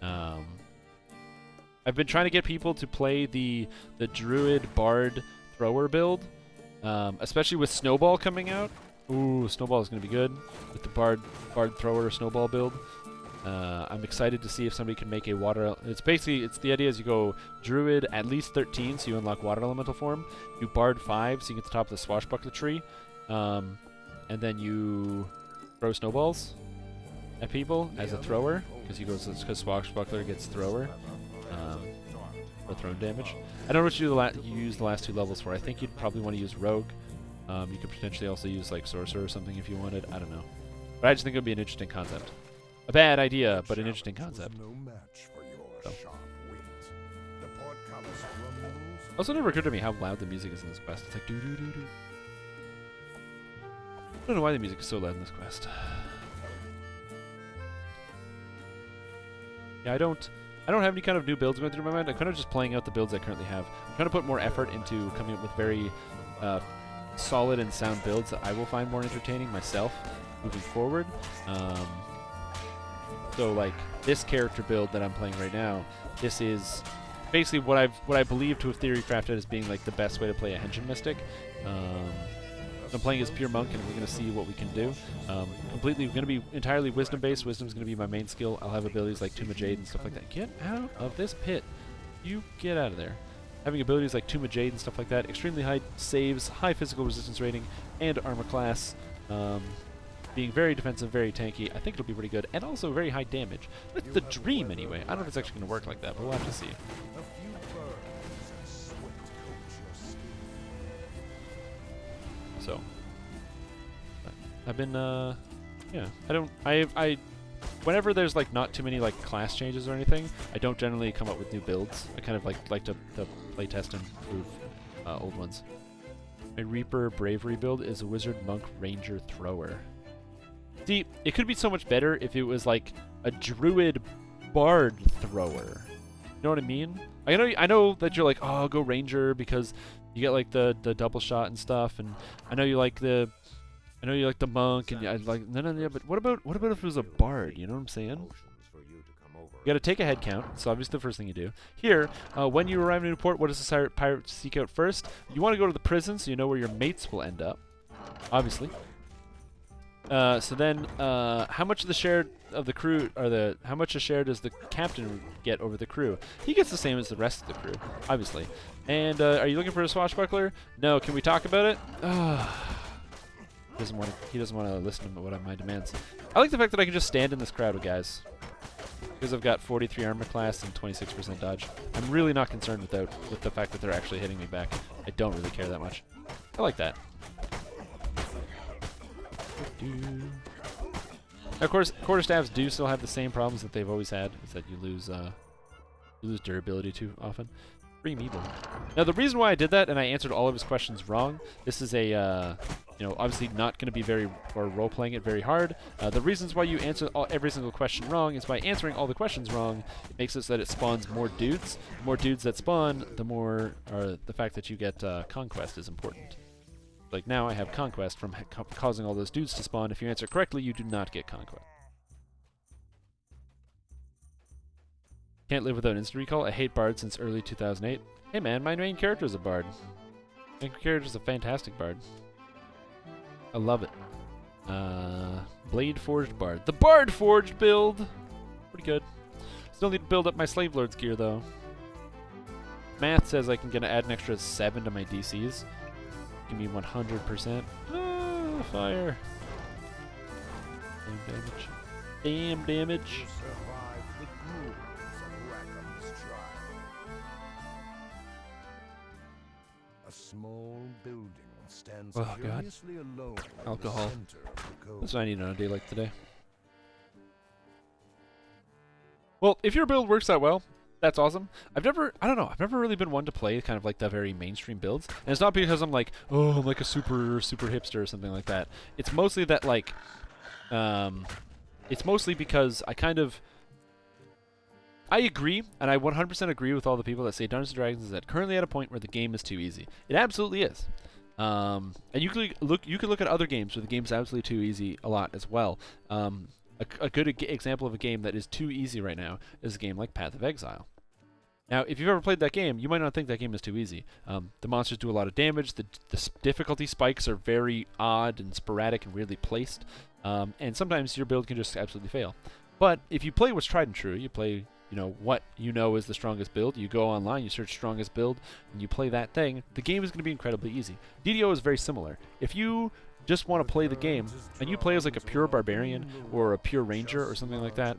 I've been trying to get people to play the Druid Bard Thrower build, especially with Snowball coming out. Ooh, Snowball is going to be good with the Bard Thrower Snowball build. I'm excited to see if somebody can make a water... It's the idea is you go Druid at least 13, so you unlock Water Elemental form. You Bard 5, so you get to the top of the Swashbuckler tree. And then you throw snowballs at people as a thrower, because Swashbuckler gets thrower, or thrown damage. I don't know what you use the last 2 levels for. I think you'd probably want to use Rogue. You could potentially also use like Sorcerer or something if you wanted. I don't know. But I just think it would be an interesting concept. A bad idea, but an interesting concept. So. Also, never occurred to me how loud the music is in this quest. It's like doo doo doo doo. I don't know why the music is so loud in this quest. Yeah, I don't have any kind of new builds going through my mind. I'm kind of just playing out the builds I currently have. I'm trying to put more effort into coming up with very solid and sound builds that I will find more entertaining myself moving forward. So like this character build that I'm playing right now, this is basically what I believe to have theory crafted as being like the best way to play a Henshin Mystic. I'm playing as pure monk, and we're going to see what we can do. Completely going to be entirely wisdom based. Wisdom's going to be my main skill. I'll have abilities like Tomb of Jade and stuff like that. Get out of this pit. You get out of there. Having abilities like Tomb of Jade and stuff like that. Extremely high saves, high physical resistance rating, and armor class. Being very defensive, very tanky. I think it'll be pretty good, and also very high damage. That's the dream, anyway. I don't know if it's actually going to work like that, but we'll have to see. So, I've been, yeah, whenever there's like not too many like class changes or anything, I don't generally come up with new builds. I kind of like to playtest and improve old ones. My Reaper Bravery build is a Wizard Monk Ranger Thrower. See, it could be so much better if it was like a Druid Bard Thrower. You know what I mean? I know that you're like, oh, I'll go Ranger because you get like the double shot and stuff, and I know you like the monk, and I like no. But what about if it was a bard? You know what I'm saying? You got to take a head count. It's obviously the first thing you do. Here, when you arrive in a port, what does the pirate seek out first? You want to go to the prison so you know where your mates will end up. Obviously. So then, how much of the share of the crew how much a share does the captain get over the crew? He gets the same as the rest of the crew, obviously. And are you looking for a swashbuckler? No. Can we talk about it? He doesn't want to listen to what are my demands. I like the fact that I can just stand in this crowd of guys because I've got 43 armor class and 26% dodge. I'm really not concerned with the fact that they're actually hitting me back. I don't really care that much. I like that. Now, of course, quarterstaffs do still have the same problems that they've always had, is that you lose durability too often. Free Meeble. Now, the reason why I did that, and I answered all of his questions wrong, this is a, obviously not going to be role-playing it very hard. The reasons why you answer every single question wrong is by answering all the questions wrong, it makes it so that it spawns more dudes. The more dudes that spawn, the fact that you get Conquest is important. Like now I have Conquest from causing all those dudes to spawn. If you answer correctly, you do not get Conquest. Can't live without instant recall. I hate bards since early 2008. Hey man, my main character is a bard. My main character is a fantastic bard. I love it. Blade Forged Bard. The Bard Forged build! Pretty good. Still need to build up my Slave Lord's gear though. Math says I can add an extra 7 to my DCs. Give me 100%. Ah, fire. Damn damage. Damn damage. A small building stands oh god. alone. Alcohol. That's what I need on a day like today. Well, if your build works that well, that's awesome. I've never really been one to play kind of like the very mainstream builds. And it's not because I'm like, oh, I'm like a super hipster or something like that. It's mostly that like, it's mostly because I agree, and I 100% agree with all the people that say Dungeons & Dragons is currently at a point where the game is too easy. It absolutely is. And you can look at other games where the game's absolutely too easy a lot as well. A good example of a game that is too easy right now is a game like Path of Exile. Now, if you've ever played that game, you might not think that game is too easy. The monsters do a lot of damage, the difficulty spikes are very odd and sporadic and weirdly placed, and sometimes your build can just absolutely fail. But if you play what's tried and true, you play what you know is the strongest build, you go online, you search strongest build, and you play that thing, the game is going to be incredibly easy. DDO is very similar. If you just want to play the game, and you play as like a pure barbarian or a pure ranger or something like that,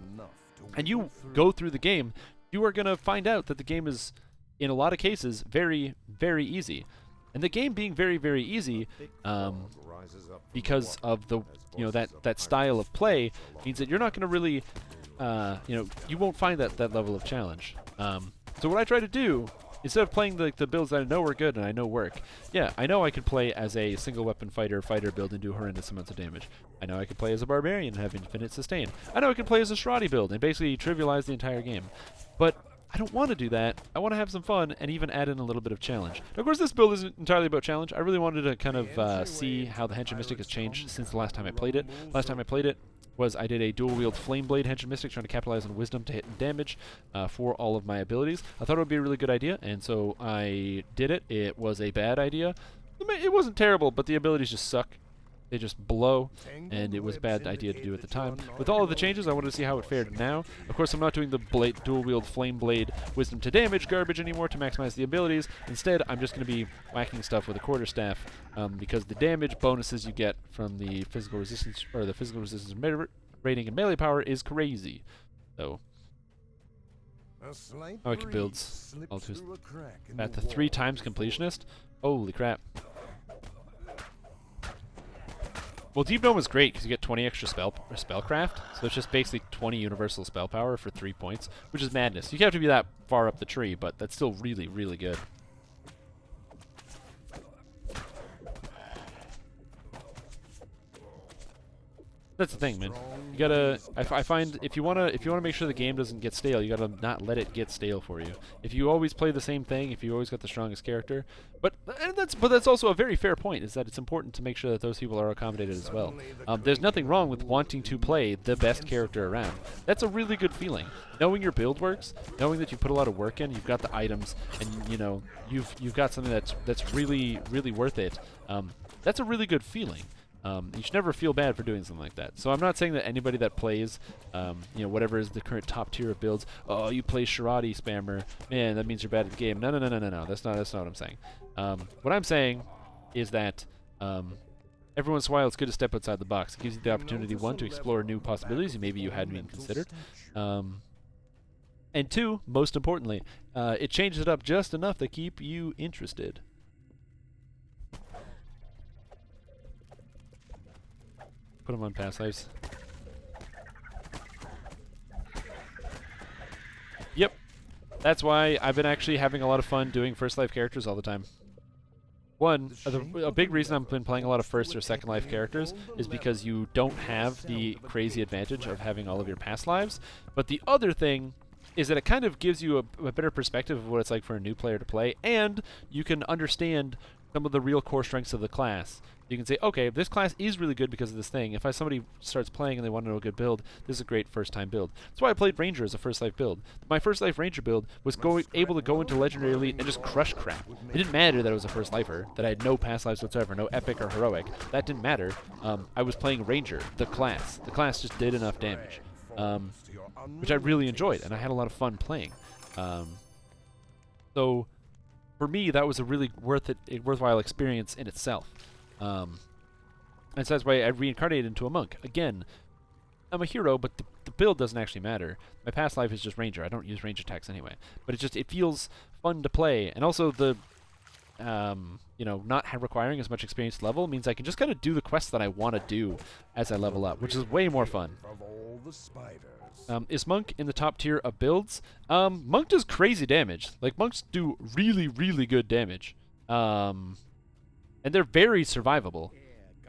and you go through the game, you are going to find out that the game is, in a lot of cases, very, very easy. And the game being very, very easy, because of the that style of play, means that you're not going to really, you won't find that level of challenge. So what I try to do, instead of playing the builds that I know are good and I know work, yeah, I know I could play as a single weapon fighter build and do horrendous amounts of damage. I know I could play as a barbarian and have infinite sustain. I know I could play as a Shradi build and basically trivialize the entire game. But I don't want to do that. I want to have some fun and even add in a little bit of challenge. Now, of course, this build isn't entirely about challenge. I really wanted to kind of see how the Henchman Mystic has changed since the last time I played it. Last time I played it was I did a dual-wield Flame Blade Henchman Mystic trying to capitalize on Wisdom to hit and damage for all of my abilities. I thought it would be a really good idea, and so I did it. It was a bad idea. It wasn't terrible, but the abilities just suck. They just blow, and it was a bad idea to do at the time. With all of the changes, I wanted to see how it fared now. Of course, I'm not doing the dual-wield Flame Blade Wisdom to damage garbage anymore to maximize the abilities. Instead, I'm just going to be whacking stuff with a quarterstaff because the damage bonuses you get from the physical resistance rating and melee power is crazy. So, I can build at the 3 times completionist. Holy crap. Well, Deep Gnome is great because you get 20 extra spellcraft, so it's just basically 20 universal spell power for 3 points, which is madness. You have to be that far up the tree, but that's still really, really good. That's the thing, man. You gotta. I find if you wanna make sure the game doesn't get stale, you gotta not let it get stale for you. If you always play the same thing, if you always got the strongest character, but that's also a very fair point. Is that it's important to make sure that those people are accommodated as well. There's nothing wrong with wanting to play the best character around. That's a really good feeling. Knowing your build works, knowing that you put a lot of work in, you've got the items, and you know you've got something that's really worth it. That's a really good feeling. You should never feel bad for doing something like that. So I'm not saying that anybody that plays, you know, whatever is the current top tier of builds, oh, you play Shirati spammer, man, that means you're bad at the game. No. That's not what I'm saying. What I'm saying is that every once in a while it's good to step outside the box. It gives you the opportunity, one, to explore new possibilities maybe you hadn't even considered. And two, most importantly, it changes it up just enough to keep you interested. Put them on past lives. Yep. That's why I've been actually having a lot of fun doing first life characters all the time. One, a big reason I've been playing a lot of first or second life characters is because you don't have the crazy advantage of having all of your past lives. But the other thing is that it kind of gives you a better perspective of what it's like for a new player to play, and you can understand some of the real core strengths of the class. You can say, okay, this class is really good because of this thing. If somebody starts playing and they want to know a good build, this is a great first-time build. That's why I played Ranger as a first-life build. My first-life Ranger build was able to go into Legendary Elite and just crush crap. It didn't matter that I was a first-lifer, that I had no past lives whatsoever, no epic or heroic. That didn't matter. I was playing Ranger, the class. The class just did enough damage, which I really enjoyed, and I had a lot of fun playing. So, for me, that was a really worthwhile experience in itself. And so that's why I reincarnated into a monk. Again, I'm a hero, but the build doesn't actually matter. My past life is just Ranger. I don't use range attacks anyway. But it feels fun to play. And also the, you know, not requiring as much experience level means I can just kind of do the quests that I want to do as I level up, which is way more fun. Is Monk in the top tier of builds? Monk does crazy damage. Like, monks do really good damage. And they're very survivable.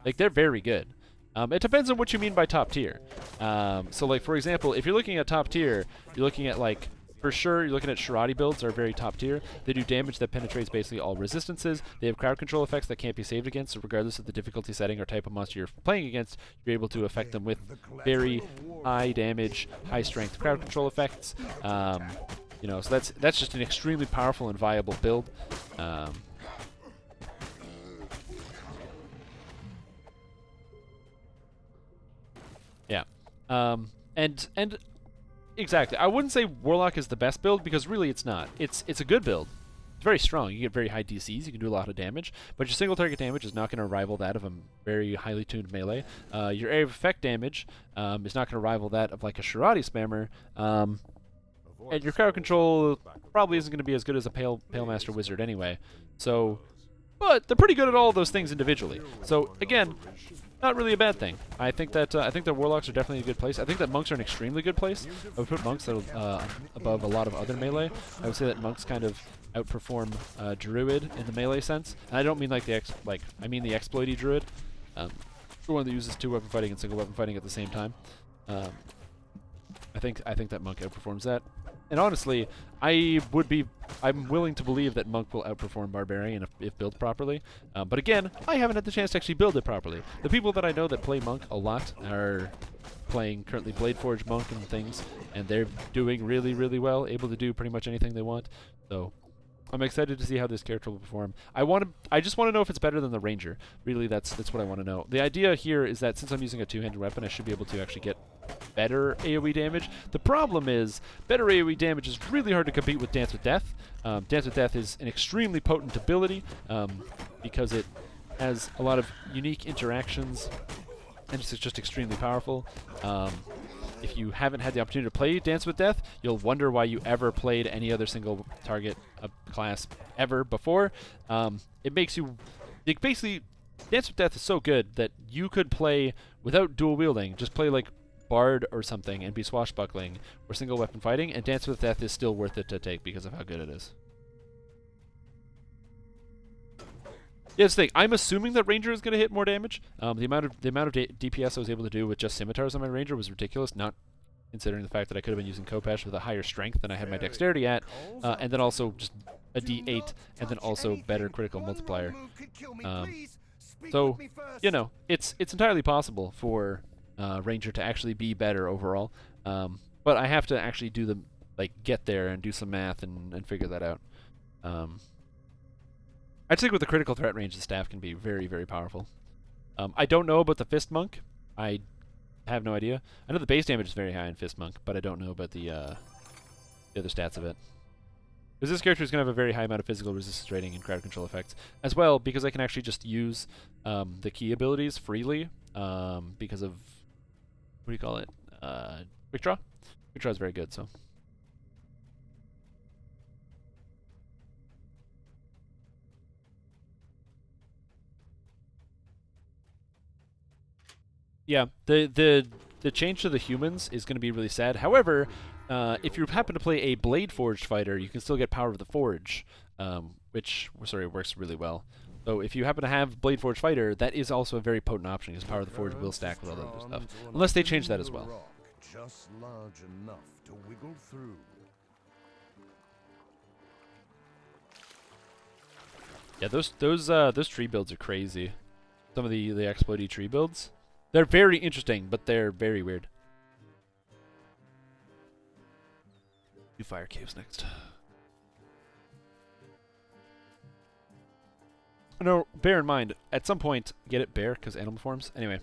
Like, they're very good. It depends on what you mean by top tier. So, like, for example, if you're looking at top tier, you're looking at, like, for sure, you're looking at Shirati builds are very top tier. They do damage that penetrates basically all resistances. They have crowd control effects that can't be saved against, so regardless of the difficulty setting or type of monster you're playing against, you're able to affect them with very high damage, high strength crowd control effects. You know, so that's just an extremely powerful and viable build. Yeah. And exactly. I wouldn't say Warlock is the best build because really it's not. It's a good build. It's very strong. You get very high DCs. You can do a lot of damage, but your single target damage is not going to rival that of a very highly tuned melee. Your area of effect damage is not going to rival that of like a Shirati spammer. And your crowd control probably isn't going to be as good as a Pale Master Wizard anyway. So, but they're pretty good at all of those things individually. So again, not really a bad thing. I think that warlocks are definitely a good place. I think that monks are an extremely good place. I would put monks above a lot of other melee. I would say that monks kind of outperform druid in the melee sense. And I don't mean like I mean the exploity druid, the one that uses 2-weapon fighting and single weapon fighting at the same time. I think that monk outperforms that. And honestly, I'm willing to believe that monk will outperform barbarian if built properly. But again, I haven't had the chance to actually build it properly. The people that I know that play monk a lot are playing currently Bladeforge monk and things, and they're doing really well, able to do pretty much anything they want. So I'm excited to see how this character will perform. I just want to know if it's better than the Ranger. Really, that's what I want to know. The idea here is that since I'm using a two-handed weapon, I should be able to actually get better AoE damage. The problem is, better AoE damage is really hard to compete with Dance with Death. Dance with Death is an extremely potent ability because it has a lot of unique interactions, and it's just extremely powerful. If you haven't had the opportunity to play Dance with Death, you'll wonder why you ever played any other single target class ever before. It makes you... basically, Dance with Death is so good that you could play without dual wielding, just play like Bard or something and be swashbuckling or single weapon fighting, and Dance with Death is still worth it to take because of how good it is. Yeah, it's the thing. I'm assuming that Ranger is going to hit more damage. The amount of DPS I was able to do with just scimitars on my Ranger was ridiculous. Not considering the fact that I could have been using Khopesh with a higher strength than I had my dexterity at, and then also just a D8, and then also better critical multiplier. So, you know, it's entirely possible for Ranger to actually be better overall, but I have to actually do the get there and do some math and figure that out. I think with the critical threat range, the staff can be very, very powerful. I don't know about the Fist Monk. I have no idea. I know the base damage is very high in Fist Monk, but I don't know about the other stats of it. Because this character is going to have a very high amount of physical resistance rating and crowd control effects. As well, because I can actually just use the key abilities freely because of, what do you call it? Quick Draw? Quick Draw is very good, so. Yeah, the change to the humans is going to be really sad. However, if you happen to play a Blade Forged fighter, you can still get Power of the Forge, which works really well. So if you happen to have Blade Forged fighter, that is also a very potent option because Power of the Forge will stack with all that other stuff, unless they change that as well. Just large enough to wiggle through. Yeah, those tree builds are crazy. Some of the exploity tree builds. They're very interesting, but they're very weird. Do fire caves next. No, bear in mind, at some point, get it, bear, because animal forms? Anyway,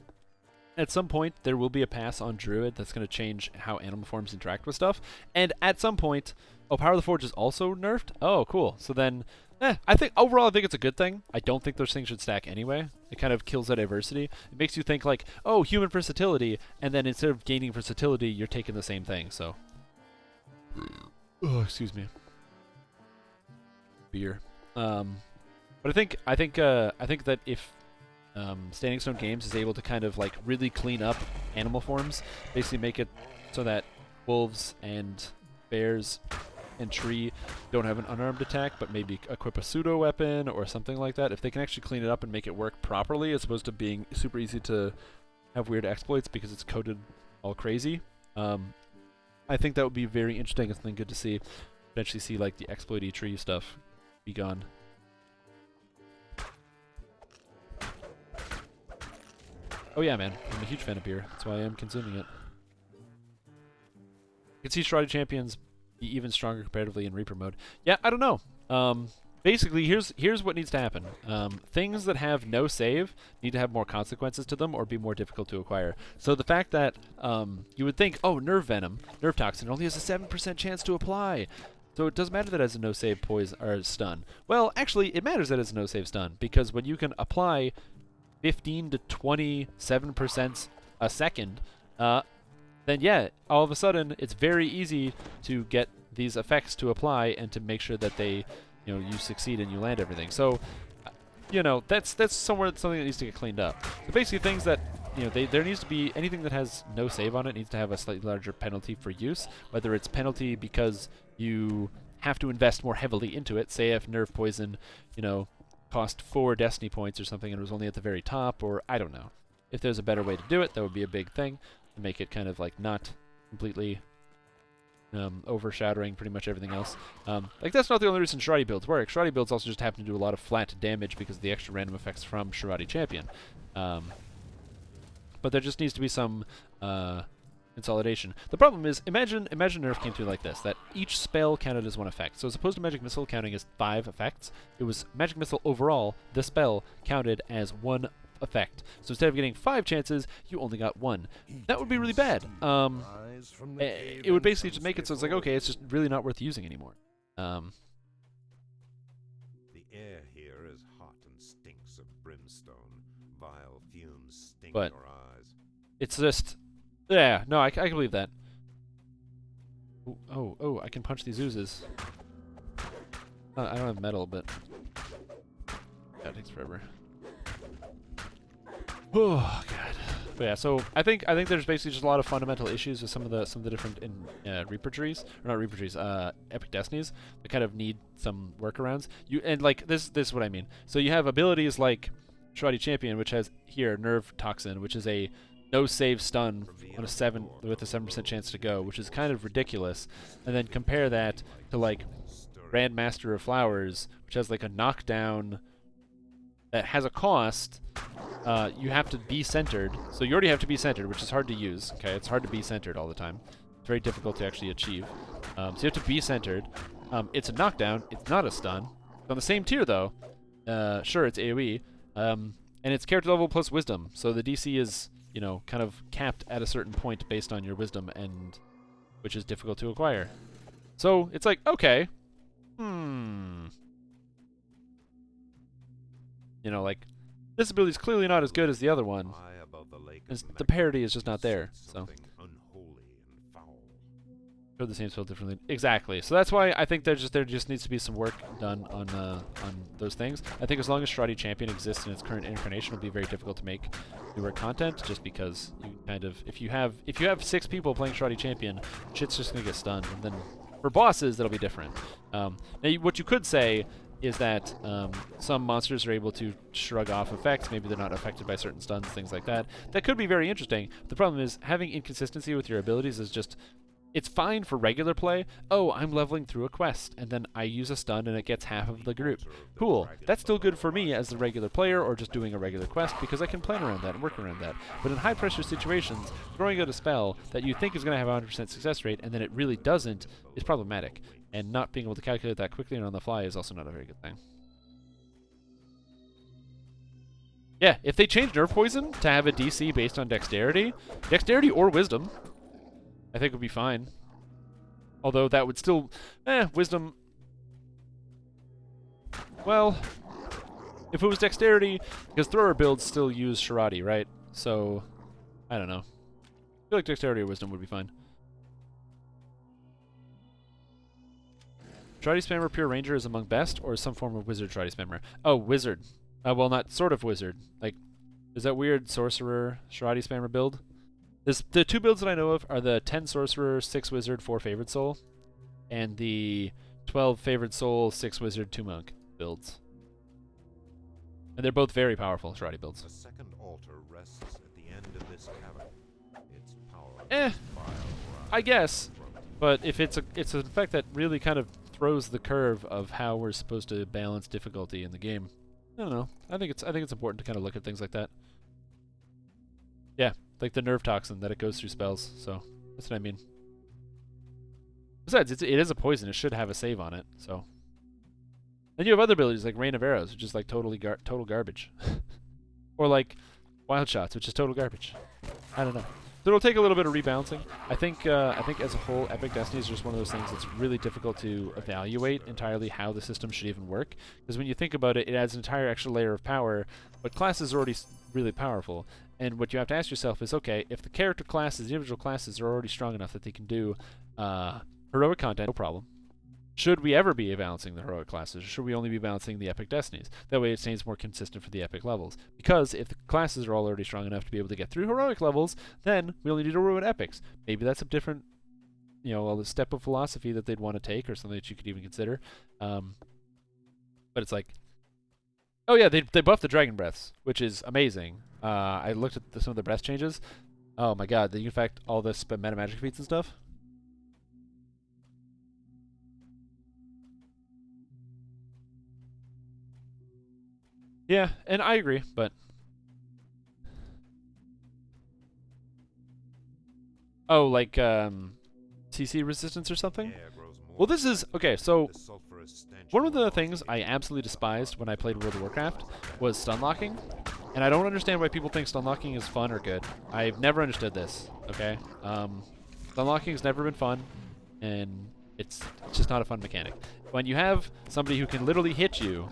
at some point, there will be a pass on Druid that's going to change how animal forms interact with stuff. And at some point, Power of the Forge is also nerfed? Oh, cool. So then, I think, overall, I think it's a good thing. I don't think those things should stack anyway. It kind of kills the diversity. It makes you think like, oh, human versatility, and then instead of gaining versatility, you're taking the same thing, so. Oh, excuse me. Beer. But I think that if Standing Stone Games is able to kind of like really clean up animal forms, basically make it so that wolves and bears and tree don't have an unarmed attack, but maybe equip a pseudo weapon or something like that. If they can actually clean it up and make it work properly, as opposed to being super easy to have weird exploits because it's coded all crazy, I think that would be very interesting and something good to see. Eventually see like the exploity tree stuff be gone. Oh yeah, man. I'm a huge fan of beer. That's why I am consuming it. You can see Shrouded Champions be even stronger comparatively in Reaper mode. Yeah, I don't know. Basically, here's what needs to happen. Things that have no save need to have more consequences to them or be more difficult to acquire. So the fact that you would think, oh, Nerve Venom, Nerve Toxin only has a 7% chance to apply. So it doesn't matter that it has a no-save poison or stun. Well, actually, it matters that it's a no-save stun, because when you can apply 15 to 27% a second, then yeah, all of a sudden it's very easy to get these effects to apply and to make sure that they, you succeed and you land everything. So, that's something that needs to get cleaned up. So basically, things that there needs to be anything that has no save on it needs to have a slightly larger penalty for use. Whether it's penalty because you have to invest more heavily into it. Say if Nerve Poison, cost 4 Destiny points or something and it was only at the very top, or I don't know. If there's a better way to do it, that would be a big thing to make it kind of like not completely overshadowing pretty much everything else. That's not the only reason Shirati builds work. Shirati builds also just happen to do a lot of flat damage because of the extra random effects from Shirati Champion. But there just needs to be some consolidation. The problem is, imagine Nerf came through like this, that each spell counted as one effect. So as opposed to Magic Missile counting as 5 effects, it was Magic Missile overall, the spell counted as 1 effect. So instead of getting 5 chances, you only got 1. That would be really bad. It would basically just make it so it's like, okay, it's just really not worth using anymore. The air here is hot and stinks of brimstone. Vile fumes sting your eyes. It's just... Yeah, no, I can believe that. Oh, I can punch these oozes. I don't have metal, but... That takes forever. Oh, God. But yeah, so I think there's basically just a lot of fundamental issues with some of the different Reaper trees, or not Reaper trees, Epic Destinies that kind of need some workarounds. And like this is what I mean. So you have abilities like Shoddy Champion, which has here Nerve Toxin, which is a no save stun on a 7% chance to go, which is kind of ridiculous. And then compare that to like Grandmaster of Flowers, which has like a knockdown that has a cost. You have to be centered, so you already have to be centered, which is hard to use. Okay, it's hard to be centered all the time. It's very difficult to actually achieve. So you have to be centered. It's a knockdown. It's not a stun. It's on the same tier though. Sure, it's AOE, and it's character level plus wisdom. So the DC is, you know, kind of capped at a certain point based on your wisdom, and which is difficult to acquire. So it's like, okay, you know, like. This ability is clearly not as good as the other one. The parity is just not there. So show the same spell differently. Exactly. So that's why I think there just needs to be some work done on those things. I think as long as Shoddy Champion exists in its current incarnation, it'll be very difficult to make newer content. Just because you kind of if you have 6 people playing Shoddy Champion, shit's just gonna get stunned. And then for bosses, that'll be different. Now, what you could say is that some monsters are able to shrug off effects. Maybe they're not affected by certain stuns, things like that. That could be very interesting. The problem is having inconsistency with your abilities is just... It's fine for regular play. Oh, I'm leveling through a quest, and then I use a stun and it gets half of the group. Cool. That's still good for me as the regular player or just doing a regular quest because I can plan around that and work around that. But in high-pressure situations, throwing out a spell that you think is going to have a 100% success rate and then it really doesn't is problematic. And not being able to calculate that quickly and on the fly is also not a very good thing. Yeah, if they change Nerve Poison to have a DC based on Dexterity or Wisdom, I think would be fine. Although that would still... Wisdom... Well, if it was Dexterity, because thrower builds still use Sharadi, right? So, I don't know. I feel like Dexterity or Wisdom would be fine. Sharadi Spammer Pure Ranger is among best, or some form of Wizard Sharadi Spammer? Oh, Wizard. Well, not sort of Wizard. Like, there's that weird Sorcerer Sharadi Spammer build. The 2 builds that I know of are the 10 Sorcerer, 6 Wizard, 4 Favored Soul, and the 12 Favored Soul, 6 Wizard, 2 Monk builds. And they're both very powerful Sharadi builds. The second altar rests at the end of this cavern. Its power I guess. But if it's an effect that really kind of throws the curve of how we're supposed to balance difficulty in the game, I don't know. I think it's important to kind of look at things like that. Yeah, like the Nerve Toxin, that it goes through spells, so that's what I mean. Besides, it is a poison. It should have a save on it, so. Then you have other abilities like Rain of Arrows, which is like total garbage. Or like Wild Shots, which is total garbage. I don't know. So it'll take a little bit of rebalancing. I think as a whole, Epic Destiny is just one of those things that's really difficult to evaluate entirely how the system should even work. Because when you think about it, it adds an entire extra layer of power, but classes are already really powerful. And what you have to ask yourself is, okay, if the character classes, the individual classes are already strong enough that they can do heroic content, no problem. Should we ever be balancing the heroic classes, or should we only be balancing the epic destinies? That way it stays more consistent for the epic levels. Because if the classes are all already strong enough to be able to get through heroic levels, then we only need to ruin epics. Maybe that's a different, you know, a step of philosophy that they'd want to take, or something that you could even consider. But it's like, oh yeah, they buffed the dragon breaths, which is amazing. I looked at some of the breath changes. Oh my god, they affect all this meta magic feats and stuff. Yeah, and I agree, but... Oh, like, CC resistance or something? Well, this is... Okay, so... One of the things I absolutely despised when I played World of Warcraft was stun locking. And I don't understand why people think stun locking is fun or good. I've never understood this, okay? Stun locking has never been fun, and it's just not a fun mechanic. When you have somebody who can literally hit you,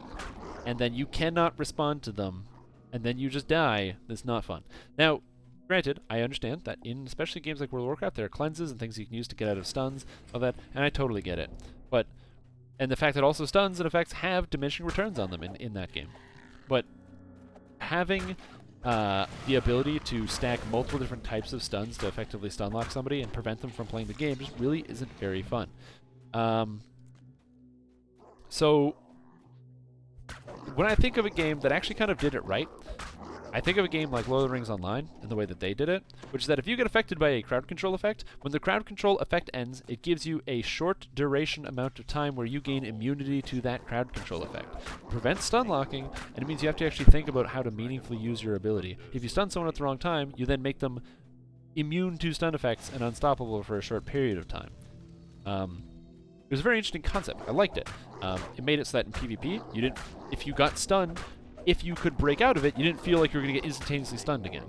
and then you cannot respond to them, and then you just die, that's not fun. Now, granted, I understand that in especially games like World of Warcraft, there are cleanses and things you can use to get out of stuns, all that, and I totally get it. But, and the fact that also stuns and effects have diminishing returns on them in that game. But having the ability to stack multiple different types of stuns to effectively stun lock somebody and prevent them from playing the game just really isn't very fun. So when I think of a game that actually kind of did it right, I think of a game like Lord of the Rings Online and the way that they did it, which is that if you get affected by a crowd control effect, when the crowd control effect ends, it gives you a short duration amount of time where you gain immunity to that crowd control effect. It prevents stun locking, and it means you have to actually think about how to meaningfully use your ability. If you stun someone at the wrong time, you then make them immune to stun effects and unstoppable for a short period of time. It was a very interesting concept. I liked it. It made it so that in PvP, you didn't, if you got stunned, if you could break out of it, you didn't feel like you were going to get instantaneously stunned again,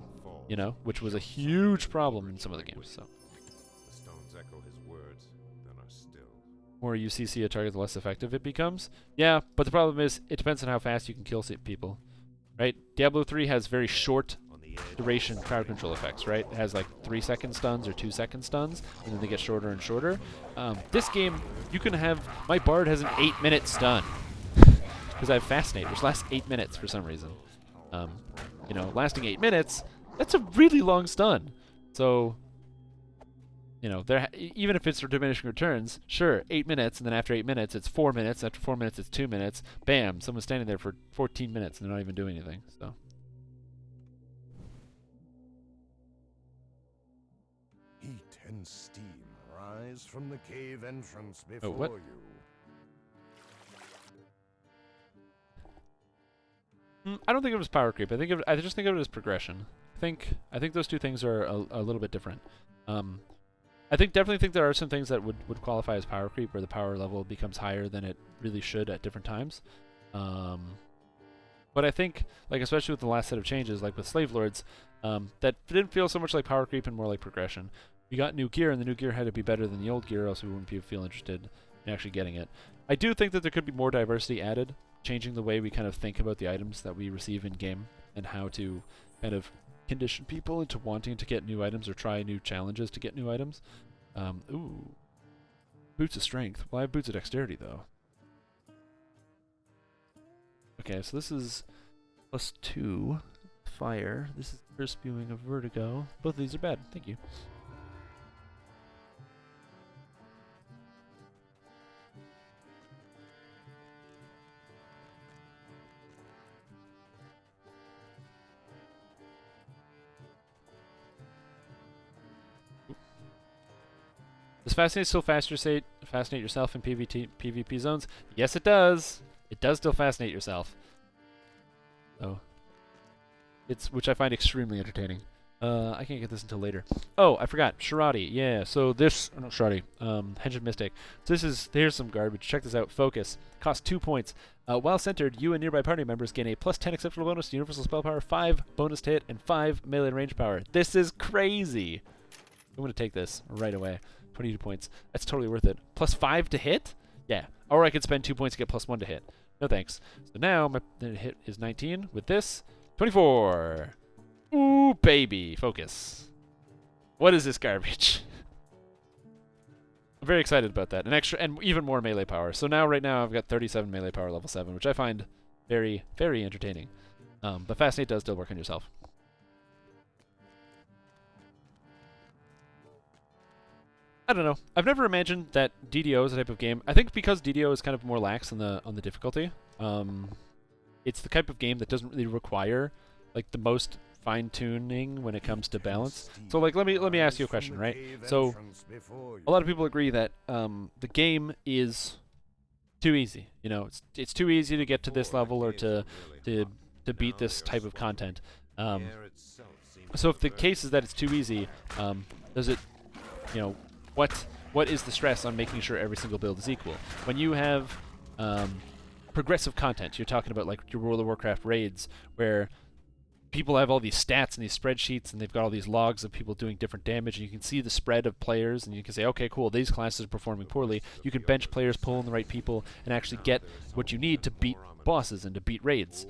you know, which was a huge problem in some of the games. So, The stones echo his words, then are still. more you CC a target, the less effective it becomes. Yeah, but the problem is, it depends on how fast you can kill people, right? Diablo 3 has very short duration crowd control effects, right? It has like 3-second stuns or 2-second stuns, and then they get shorter and shorter. This game, you can have, my Bard has an 8-minute stun. Because I have Fascinate, which lasts 8 minutes for some reason. You know, lasting 8 minutes, that's a really long stun. So, you know, even if it's for diminishing returns, sure, 8 minutes, and then after 8 minutes, it's 4 minutes, after 4 minutes, it's 2 minutes. Bam, someone's standing there for 14 minutes, and they're not even doing anything, so. Heat and steam rise from the cave entrance before what? you. I don't think of it as power creep. I just think of it as progression. I think those two things are a little bit different. I definitely think there are some things that would qualify as power creep, where the power level becomes higher than it really should at different times. But I think, like especially with the last set of changes, like with Slave Lords, that didn't feel so much like power creep and more like progression. We got new gear, and the new gear had to be better than the old gear, or else we wouldn't feel interested in actually getting it. I do think that there could be more diversity added, changing the way we kind of think about the items that we receive in game and how to kind of condition people into wanting to get new items or try new challenges to get new items. Ooh. Boots of strength. Well, I have boots of dexterity, though. Okay, so this is +2 fire. This is first spewing of vertigo. Both of these are bad. Thank you. Does Fascinate still fascinate yourself in PvP zones? Yes, it does. It does still fascinate yourself. Oh. Which I find extremely entertaining. I can't get this until later. Oh, I forgot. Shirati. Yeah, so this... Oh, no, Shirati. Henshin Mystic. So here's some garbage. Check this out. Focus. Costs 2 points. While centered, you and nearby party members gain a +10 acceptable bonus to universal spell power, 5 bonus to hit, and 5 melee range power. This is crazy. I'm going to take this right away. 22 points. That's totally worth it. +5 to hit? Yeah. Or I could spend 2 points to get +1 to hit. No thanks. So now my hit is 19. With this, 24. Ooh, baby. Focus. What is this garbage? I'm very excited about that. An extra, and even more melee power. So now, right now, I've got 37 melee power level 7, which I find very, very entertaining. But Fascinate does still work on yourself. I don't know. I've never imagined that DDO is a type of game. I think because DDO is kind of more lax on the difficulty. It's the type of game that doesn't really require like the most fine-tuning when it comes to balance. So like let me ask you a question, right? So a lot of people agree that the game is too easy. You know, it's too easy to get to this level or to beat this type of content. So if the case is that it's too easy, does it, you know, what is the stress on making sure every single build is equal? When you have progressive content, you're talking about like your World of Warcraft raids, where people have all these stats and these spreadsheets, and they've got all these logs of people doing different damage, and you can see the spread of players, and you can say, okay, cool, these classes are performing poorly. You can bench players, pull in the right people, and actually get what you need to beat bosses and to beat raids.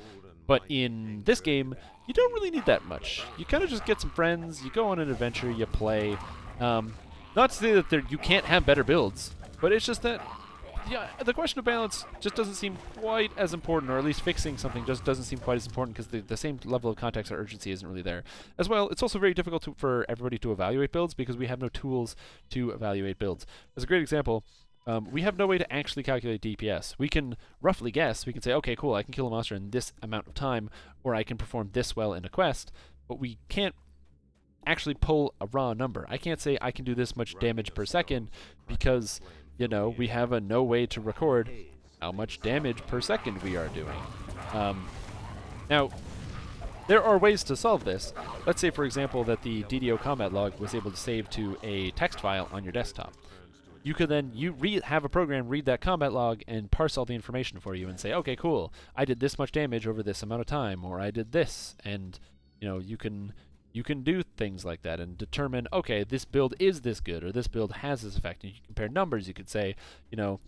But in this game, you don't really need that much. You kind of just get some friends, you go on an adventure, you play. Not to say that you can't have better builds, but it's just that yeah, the question of balance just doesn't seem quite as important, or at least fixing something just doesn't seem quite as important because the same level of context or urgency isn't really there. As well, it's also very difficult for everybody to evaluate builds because we have no tools to evaluate builds. As a great example, we have no way to actually calculate DPS. We can roughly guess. We can say, okay, cool, I can kill a monster in this amount of time, or I can perform this well in a quest, but we can't actually pull a raw number. I can't say I can do this much damage per second because, you know, we have no way to record how much damage per second we are doing. Now, there are ways to solve this. Let's say, for example, that the DDO combat log was able to save to a text file on your desktop. You could then have a program read that combat log and parse all the information for you and say, okay, cool, I did this much damage over this amount of time, or I did this, and you know, you can do things like that and determine, okay, this build is this good, or this build has this effect. And you can compare numbers. You could say, you know,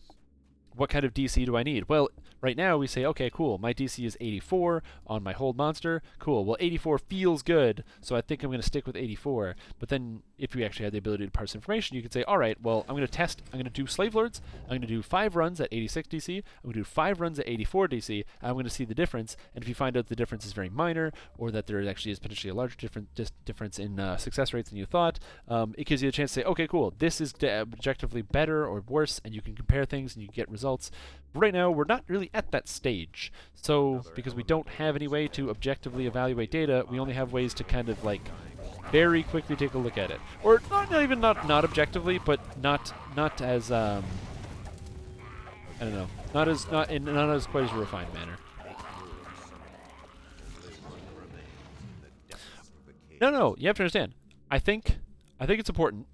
what kind of DC do I need? Well, right now we say, okay, cool, my DC is 84 on my hold monster. Cool, well, 84 feels good, so I think I'm going to stick with 84. But then if you actually have the ability to parse information, you could say, all right, well, I'm going to test, I'm going to do Slave Lords, I'm going to do 5 runs at 86 DC, I'm going to do 5 runs at 84 DC, I'm going to see the difference, and if you find out the difference is very minor, or that there actually is potentially a larger difference in success rates than you thought, it gives you a chance to say, okay, cool, this is objectively better or worse, and you can compare things and you can get results. Right now, we're not really at that stage. So, because we don't have any way to objectively evaluate data, we only have ways to kind of like very quickly take a look at it, or not objectively, but not as I don't know, not as quite as a refined manner. No, you have to understand. I think it's important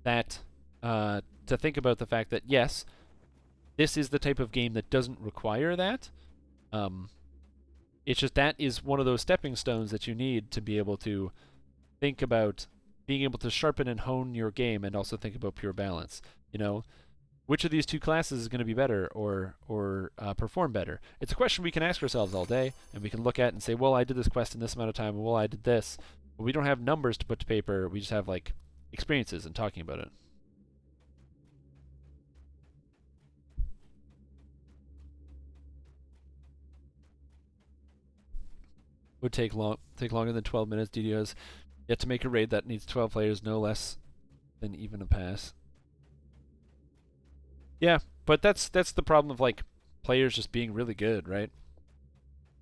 that to think about the fact that yes, this is the type of game that doesn't require that. It's just that is one of those stepping stones that you need to be able to think about being able to sharpen and hone your game, and also think about pure balance. You know, which of these two classes is going to be better or perform better? It's a question we can ask ourselves all day, and we can look at and say, well, I did this quest in this amount of time, well, I did this. But we don't have numbers to put to paper. We just have like experiences and talking about it. Would take longer than 12 minutes. DDOs yet to make a raid that needs 12 players, no less than even a pass. Yeah, but that's the problem of like players just being really good, right?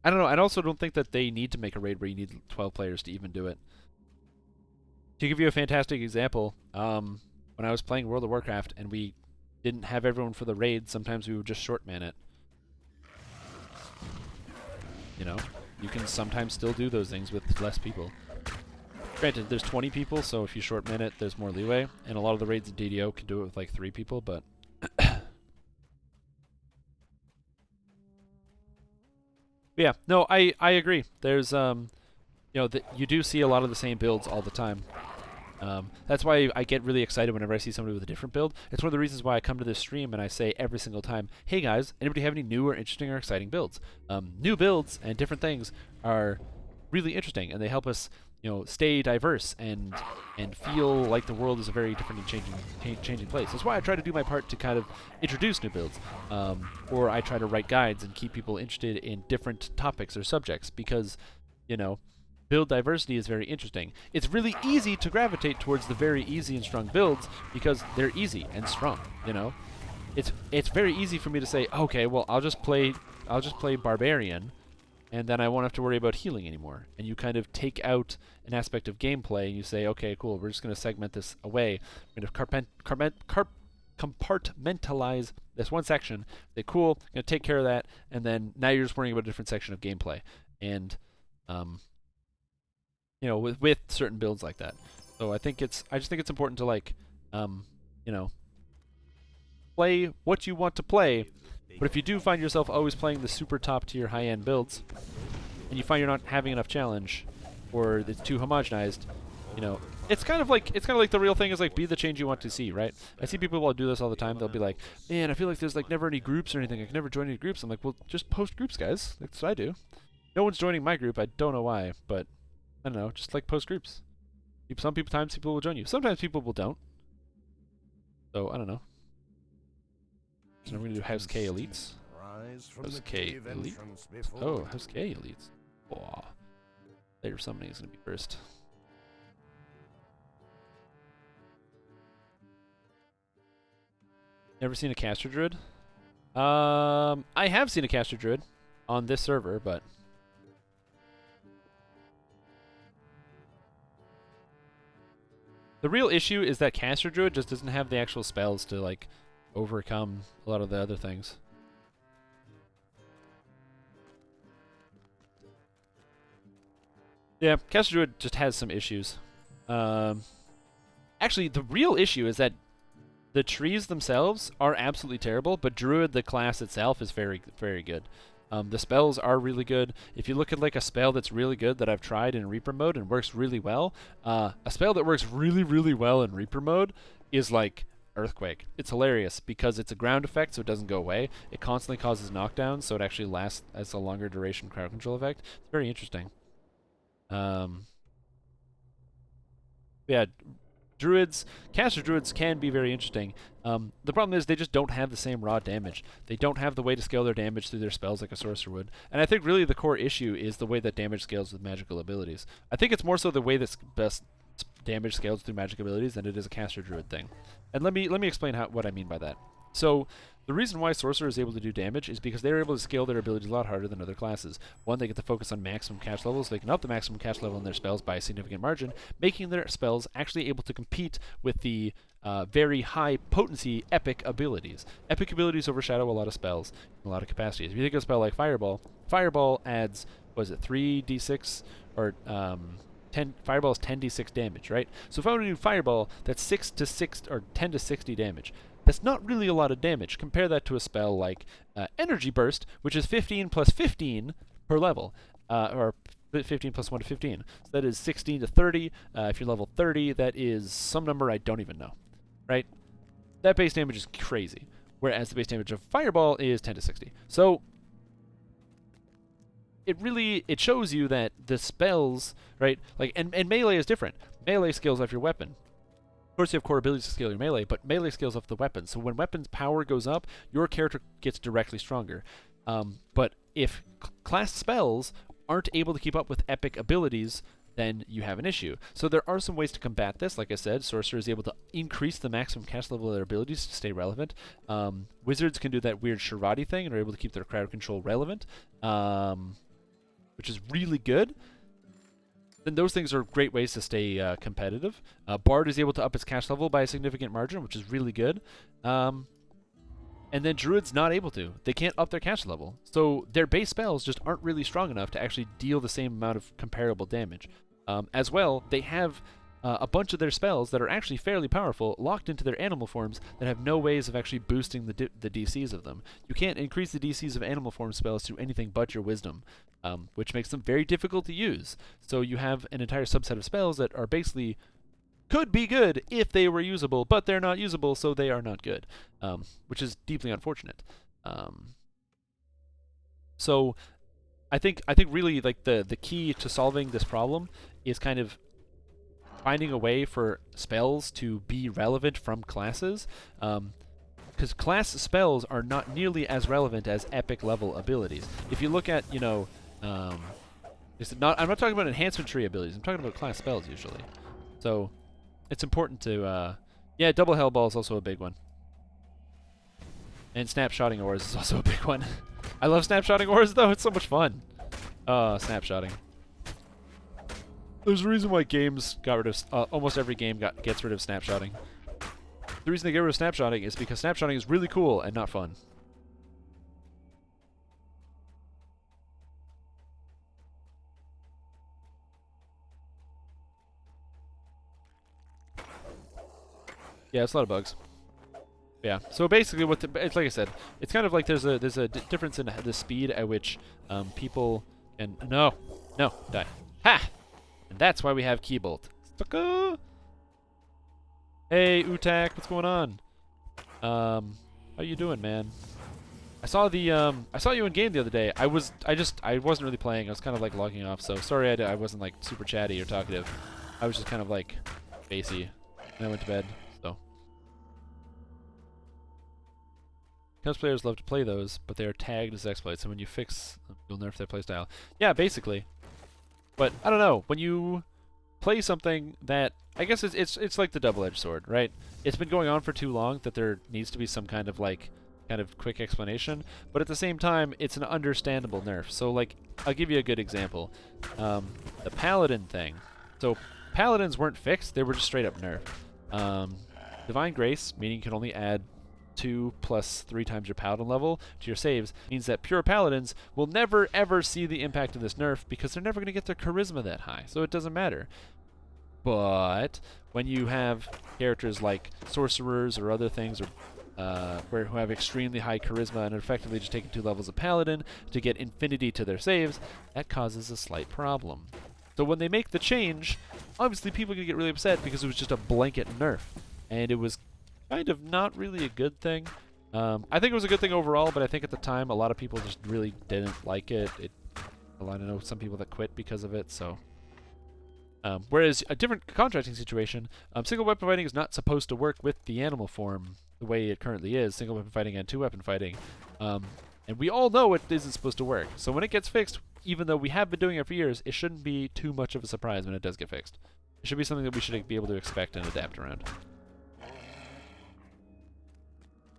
I don't know. I also don't think that they need to make a raid where you need 12 players to even do it. To give you a fantastic example, when I was playing World of Warcraft and we didn't have everyone for the raid, sometimes we would just short man it. You know? You can sometimes still do those things with less people. Granted, there's 20 people, so if you short man it, there's more leeway. And a lot of the raids at DDO can do it with like 3 people, but... yeah, no, I agree. There's, you know, you do see a lot of the same builds all the time. That's why I get really excited whenever I see somebody with a different build. It's one of the reasons why I come to this stream and I say every single time, hey guys, anybody have any new or interesting or exciting builds? New builds and different things are really interesting, and they help us, you know, stay diverse and feel like the world is a very different and changing place. That's why I try to do my part to kind of introduce new builds, or I try to write guides and keep people interested in different topics or subjects, because, you know, build diversity is very interesting. It's really easy to gravitate towards the very easy and strong builds because they're easy and strong, you know? It's very easy for me to say, okay, well, I'll just play Barbarian, and then I won't have to worry about healing anymore. And you kind of take out an aspect of gameplay and you say, okay, cool, we're just going to segment this away. We're going to compartmentalize this one section. Say, cool, going to take care of that, and then now you're just worrying about a different section of gameplay. And you know, with certain builds like that. So I just think it's important to like, you know, play what you want to play. But if you do find yourself always playing the super top tier high end builds, and you find you're not having enough challenge, or it's too homogenized, you know, it's kind of like the real thing is like be the change you want to see, right? I see people who do this all the time. They'll be like, man, I feel like there's like never any groups or anything. I can never join any groups. I'm like, well, just post groups, guys. That's what I do. No one's joining my group. I don't know why, but I don't know, just like post groups. Sometimes people will join you. Sometimes people will don't. So, I don't know. So we're gonna do House K Elites. Rise from House the K cave Elite. entrance before Oh, you. House K Elites. Wow. Later summoning is gonna be first. Never seen a caster druid? I have seen a caster druid on this server, but the real issue is that caster druid just doesn't have the actual spells to like overcome a lot of the other things. Yeah, caster druid just has some issues. Actually, the real issue is that the trees themselves are absolutely terrible, but druid, the class itself, is very, very good. The spells are really good. If you look at like a spell that's really good that I've tried in Reaper mode and works really well, a spell that works really, really well in Reaper mode is like Earthquake. It's hilarious because it's a ground effect, so it doesn't go away. It constantly causes knockdowns, so it actually lasts as a longer duration crowd control effect. It's very interesting. Yeah, caster druids can be very interesting. The problem is they just don't have the same raw damage. They don't have the way to scale their damage through their spells like a sorcerer would. And I think really the core issue is the way that damage scales with magical abilities. I think it's more so the way that best damage scales through magic abilities than it is a caster druid thing. And let me explain what I mean by that. So the reason why sorcerer is able to do damage is because they're able to scale their abilities a lot harder than other classes. One, they get to focus on maximum cash levels, so they can up the maximum cash level in their spells by a significant margin, making their spells actually able to compete with the very high potency epic abilities. Epic abilities overshadow a lot of spells in a lot of capacities. If you think of a spell like Fireball, Fireball adds, was it 3d6 or 10? Fireball is 10d6 damage, right? So if I were to do Fireball, that's 6 to 6 or 10 to 60 damage. That's not really a lot of damage. Compare that to a spell like Energy Burst, which is 15 plus 15 per level, or 15 plus 1 to 15. So that is 16 to 30. If you're level 30, that is some number I don't even know, right? That base damage is crazy, whereas the base damage of Fireball is 10 to 60. So it shows you that the spells, right, like, and melee is different. Melee scales off your weapon. Of course, you have core abilities to scale your melee, but melee scales off the weapon. So when weapon's power goes up, your character gets directly stronger. But if class spells aren't able to keep up with epic abilities, then you have an issue. So there are some ways to combat this. Like I said, Sorcerer is able to increase the maximum cast level of their abilities to stay relevant. Wizards can do that weird Sharadi thing and are able to keep their crowd control relevant, which is really good. Then those things are great ways to stay competitive. Bard is able to up its cast level by a significant margin, which is really good. And then Druid's not able to. They can't up their cast level. So their base spells just aren't really strong enough to actually deal the same amount of comparable damage. As well, they have a bunch of their spells that are actually fairly powerful locked into their animal forms that have no ways of actually boosting the DCs of them. You can't increase the DCs of animal form spells through anything but your wisdom, which makes them very difficult to use. So you have an entire subset of spells that are basically could be good if they were usable, but they're not usable, so they are not good, which is deeply unfortunate. So I think really like the key to solving this problem is kind of finding a way for spells to be relevant from classes, because class spells are not nearly as relevant as epic level abilities. If you look at, you know, I'm not talking about enhancement tree abilities. I'm talking about class spells usually. So it's important to, yeah, double hell ball is also a big one, and snapshotting ores is also a big one. I love snapshotting ores though; it's so much fun. Snapshotting. There's a reason why games got rid of almost every game gets rid of snapshotting. The reason they get rid of snapshotting is because snapshotting is really cool and not fun. Yeah, it's a lot of bugs. Yeah. So basically, it's like I said, it's kind of like there's a difference in the speed at which people can no die. Ha! And that's why we have Keybolt. Sucker! Hey, Utak, what's going on? How you doing, man? I saw you in game the other day. I wasn't really playing. I was kind of like logging off. So sorry, I wasn't like super chatty or talkative. I was just kind of like spacey, and I went to bed. So Cosplayers love to play those, but they are tagged as exploits, and when you fix, you'll nerf their playstyle. Yeah, basically. But I don't know. When you play something that I guess it's like the double-edged sword, right? It's been going on for too long that there needs to be some kind of quick explanation, but at the same time, it's an understandable nerf. So like, I'll give you a good example. The paladin thing. So paladins weren't fixed; they were just straight up nerfed. Divine Grace, meaning you can only add 2 plus 3 times your paladin level to your saves, means that pure paladins will never ever see the impact of this nerf because they're never going to get their charisma that high, so it doesn't matter. But when you have characters like sorcerers or other things, or who have extremely high charisma and effectively just taking 2 levels of paladin to get infinity to their saves, that causes a slight problem. So when they make the change, obviously people are going to get really upset because it was just a blanket nerf, and it was kind of not really a good thing. I think it was a good thing overall, but I think at the time a lot of people just really didn't like it. I know some people that quit because of it, so... whereas a different contracting situation, single weapon fighting is not supposed to work with the animal form the way it currently is, single weapon fighting and 2-weapon fighting. And we all know it isn't supposed to work. So when it gets fixed, even though we have been doing it for years, it shouldn't be too much of a surprise when it does get fixed. It should be something that we should be able to expect and adapt around.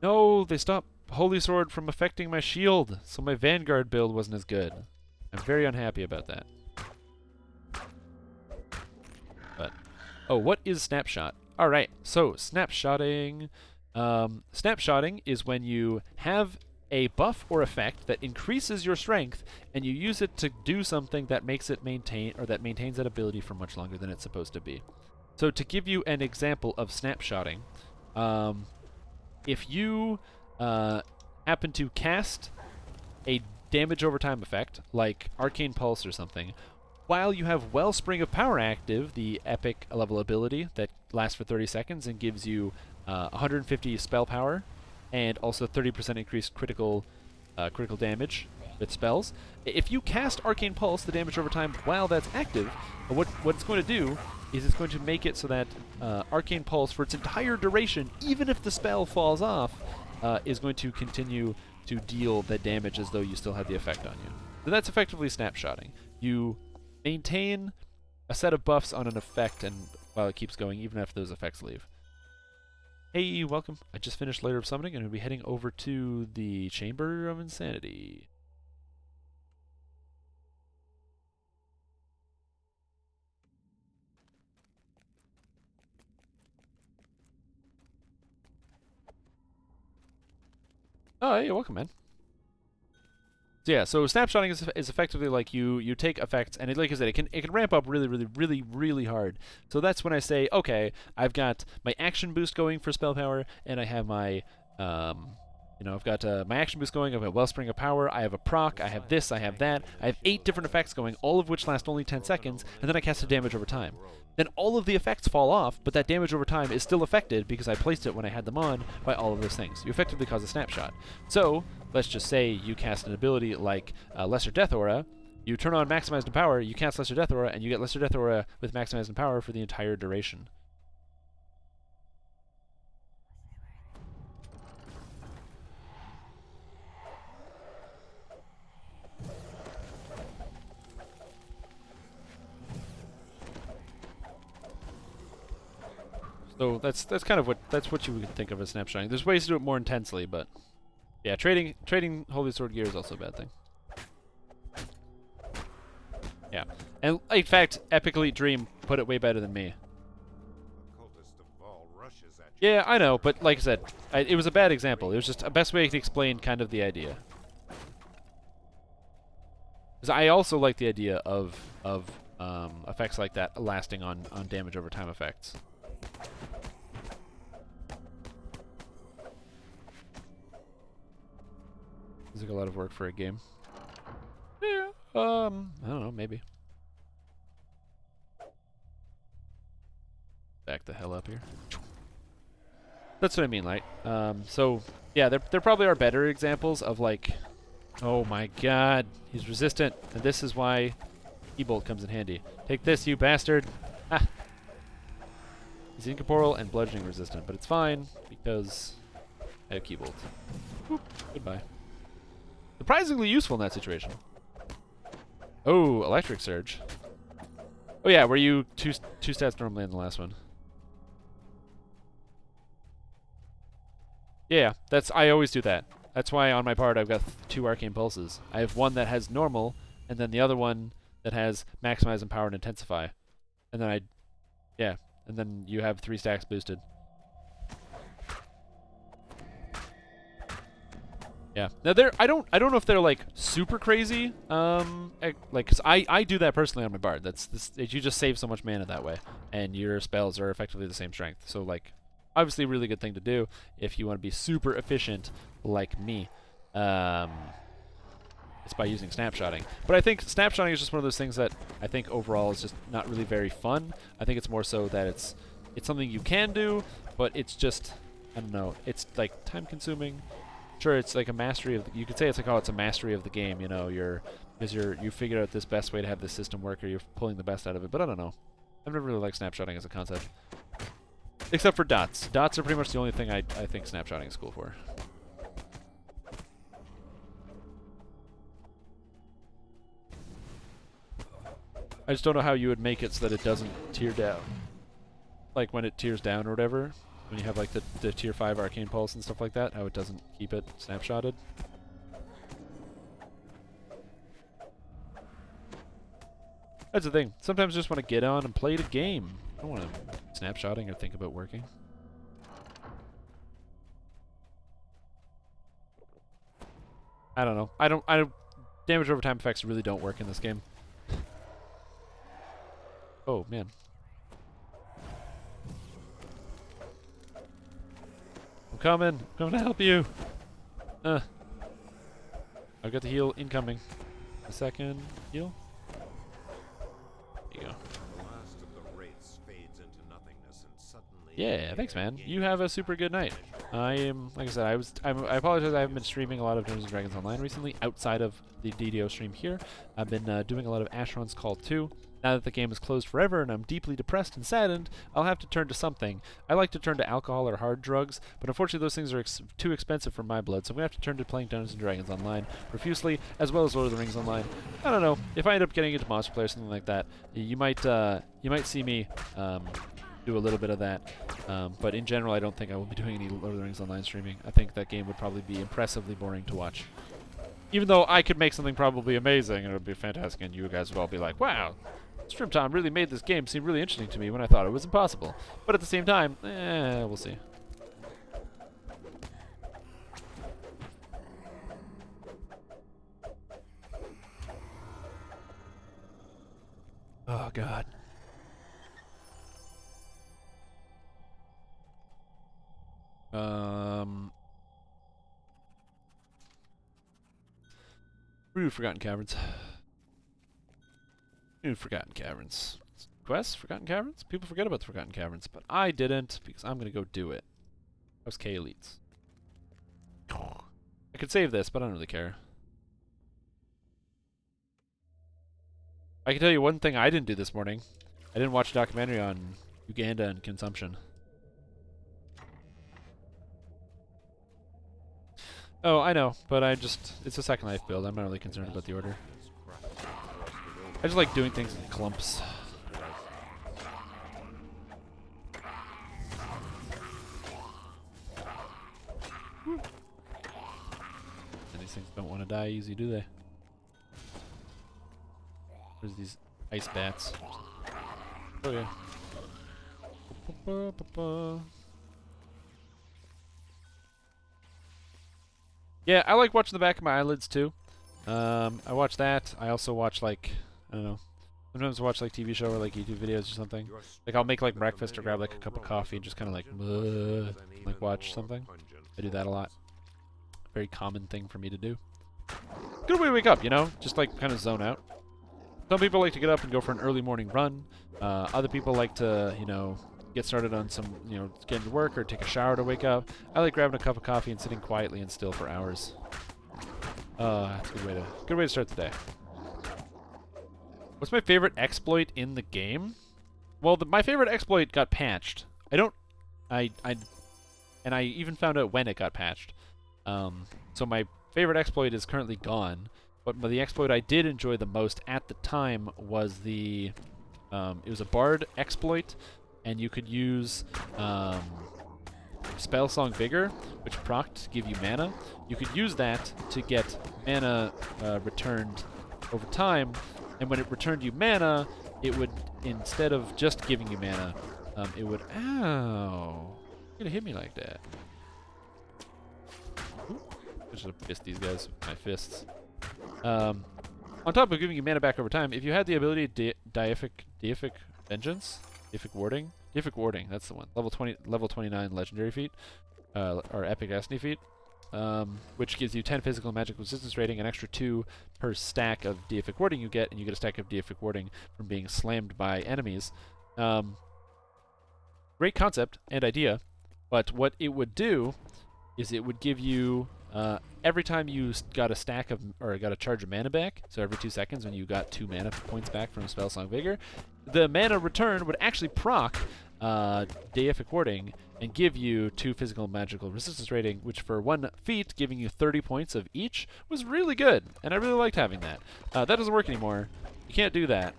No, they stopped Holy Sword from affecting my shield, so my Vanguard build wasn't as good. I'm very unhappy about that. But, oh, what is Snapshot? Alright, so snapshotting. Snapshotting is when you have a buff or effect that increases your strength, and you use it to do something that makes it maintain, or that maintains that ability for much longer than it's supposed to be. So to give you an example of snapshotting, if you happen to cast a damage over time effect, like Arcane Pulse or something, while you have Wellspring of Power active, the epic level ability that lasts for 30 seconds and gives you 150 spell power, and also 30% increased critical damage with spells. If you cast Arcane Pulse, the damage over time, while that's active, what it's going to do is it's going to make it so that Arcane Pulse, for its entire duration, even if the spell falls off, is going to continue to deal that damage as though you still had the effect on you. So that's effectively snapshotting. You maintain a set of buffs on an effect and while it keeps going, even after those effects leave. Hey, welcome. I just finished Lair of Summoning and we'll be heading over to the Chamber of Insanity. Oh, hey, welcome, man. So yeah, so snapshotting is effectively like you take effects, and like I said, it can ramp up really hard. So that's when I say, okay, I've got my action boost going for spell power, and I have my I've got my action boost going, I've got Wellspring of Power, I have a proc, I have this, I have that. I have 8 different effects going, all of which last only 10 seconds, and then I cast a damage over time. Then all of the effects fall off, but that damage over time is still affected because I placed it when I had them on by all of those things. You effectively cause a snapshot. So, let's just say you cast an ability like Lesser Death Aura, you turn on Maximized in Power, you cast Lesser Death Aura, and you get Lesser Death Aura with Maximized in Power for the entire duration. So that's kind of what you would think of as snapshotting. There's ways to do it more intensely, but yeah, trading Holy Sword gear is also a bad thing. Yeah, and in fact, Epic Elite Dream put it way better than me. Yeah, I know, but like I said, it was a bad example. It was just a best way to explain kind of the idea. Because I also like the idea of effects like that lasting on damage over time effects. Seems like a lot of work for a game. Yeah, I don't know, maybe. Back the hell up here. That's what I mean, like. So, yeah, there probably are better examples of, like, oh my god, he's resistant, and this is why E-Bolt comes in handy. Take this, you bastard! Ah! He's incorporeal and bludgeoning resistant, but it's fine, because I have Keybolt. Whoop. Goodbye. Surprisingly useful in that situation. Oh, electric surge. Oh yeah, were you two stats normally in the last one? Yeah, I always do that. That's why on my part I've got 2 arcane pulses. I have one that has normal, and then the other one that has maximize, empower, and intensify. And then yeah, and then you have 3 stacks boosted. Yeah. Now I don't know if they're like super crazy. Like, 'cause I do that personally on my bard. You just save so much mana that way, and your spells are effectively the same strength. So like, obviously a really good thing to do if you want to be super efficient like me. It's by using snapshotting. But I think snapshotting is just one of those things that I think overall is just not really very fun. I think it's more so that it's something you can do, but it's just, I don't know, it's like time consuming. Sure, it's like a mastery of you could say it's like, oh, it's a mastery of the game, you know, because you figured out this best way to have this system work, or you're pulling the best out of it. But I don't know. I've never really liked snapshotting as a concept. Except for dots. Dots are pretty much the only thing I think snapshotting is cool for. I just don't know how you would make it so that it doesn't tear down. Like when it tears down or whatever, when you have like the tier 5 arcane pulse and stuff like that, how it doesn't keep it snapshotted. That's the thing. Sometimes I just want to get on and play the game. I don't want to snapshotting or think about working. I don't know. I don't damage over time effects really don't work in this game. Oh man. I'm coming to help you. I've got the heal incoming. A second heal. There you go. Yeah, thanks, man. You have a super good night. Like I said, I apologize. I haven't been streaming a lot of Dungeons & Dragons Online recently, outside of the DDO stream here. I've been doing a lot of Asheron's Call 2. Now that the game is closed forever and I'm deeply depressed and saddened, I'll have to turn to something. I like to turn to alcohol or hard drugs, but unfortunately those things are too expensive for my blood, so I'm going to have to turn to playing Dungeons & Dragons Online profusely, as well as Lord of the Rings Online. I don't know. If I end up getting into Monster Play or something like that, you might see me do a little bit of that. But in general, I don't think I will be doing any Lord of the Rings Online streaming. I think that game would probably be impressively boring to watch. Even though I could make something probably amazing, and it would be fantastic, and you guys would all be like, wow, Strimstream really made this game seem really interesting to me when I thought it was impossible. But at the same time, we'll see. Oh, God. Ooh, Forgotten Caverns. Ooh, Forgotten Caverns. Quests? Forgotten Caverns? People forget about the Forgotten Caverns, but I didn't, because I'm gonna go do it. How's K Elites? I could save this, but I don't really care. I can tell you one thing I didn't do this morning. I didn't watch a documentary on Uganda and consumption. Oh, I know, but it's a Second Life build. I'm not really concerned about the order. I just like doing things in clumps. And these things don't want to die easy, do they? There's these ice bats. Oh yeah. Yeah, I like watching the back of my eyelids too. I watch that. I also watch like, I don't know. Sometimes I watch like TV show or like YouTube videos or something. Like I'll make like breakfast or grab like a cup of coffee and just kind of like watch something. I do that a lot. Very common thing for me to do. Good way to wake up, you know? Just like kind of zone out. Some people like to get up and go for an early morning run. Other people like to, you know, get started on some, you know, get into work or take a shower to wake up. I like grabbing a cup of coffee and sitting quietly and still for hours. That's a good way to start the day. What's my favorite exploit in the game? Well, my favorite exploit got patched. And I even found out when it got patched. So my favorite exploit is currently gone, but the exploit I did enjoy the most at the time was the it was a bard exploit, and you could use Spell Song Vigor, which procced to give you mana. You could use that to get mana returned over time, and when it returned you mana, it would, instead of just giving you mana, it would... Ow! You're gonna hit me like that. Ooh, I should have fist these guys with my fists. On top of giving you mana back over time, if you had the ability Deific Vengeance, Deific Warding, that's the one. Level 29 legendary feat, or epic destiny feat, which gives you 10 physical and magic resistance rating, an extra 2 per stack of Deific Warding you get, and you get a stack of Deific Warding from being slammed by enemies. Great concept and idea, but what it would do is it would give you every time you got a stack of, or got a charge of mana back, so every 2 seconds when you got 2 mana points back from Spell Song Vigor, the mana return would actually proc Deific Warding and give you 2 physical and magical resistance rating, which for 1 feat, giving you 30 points of each, was really good, and I really liked having that. That doesn't work anymore. You can't do that.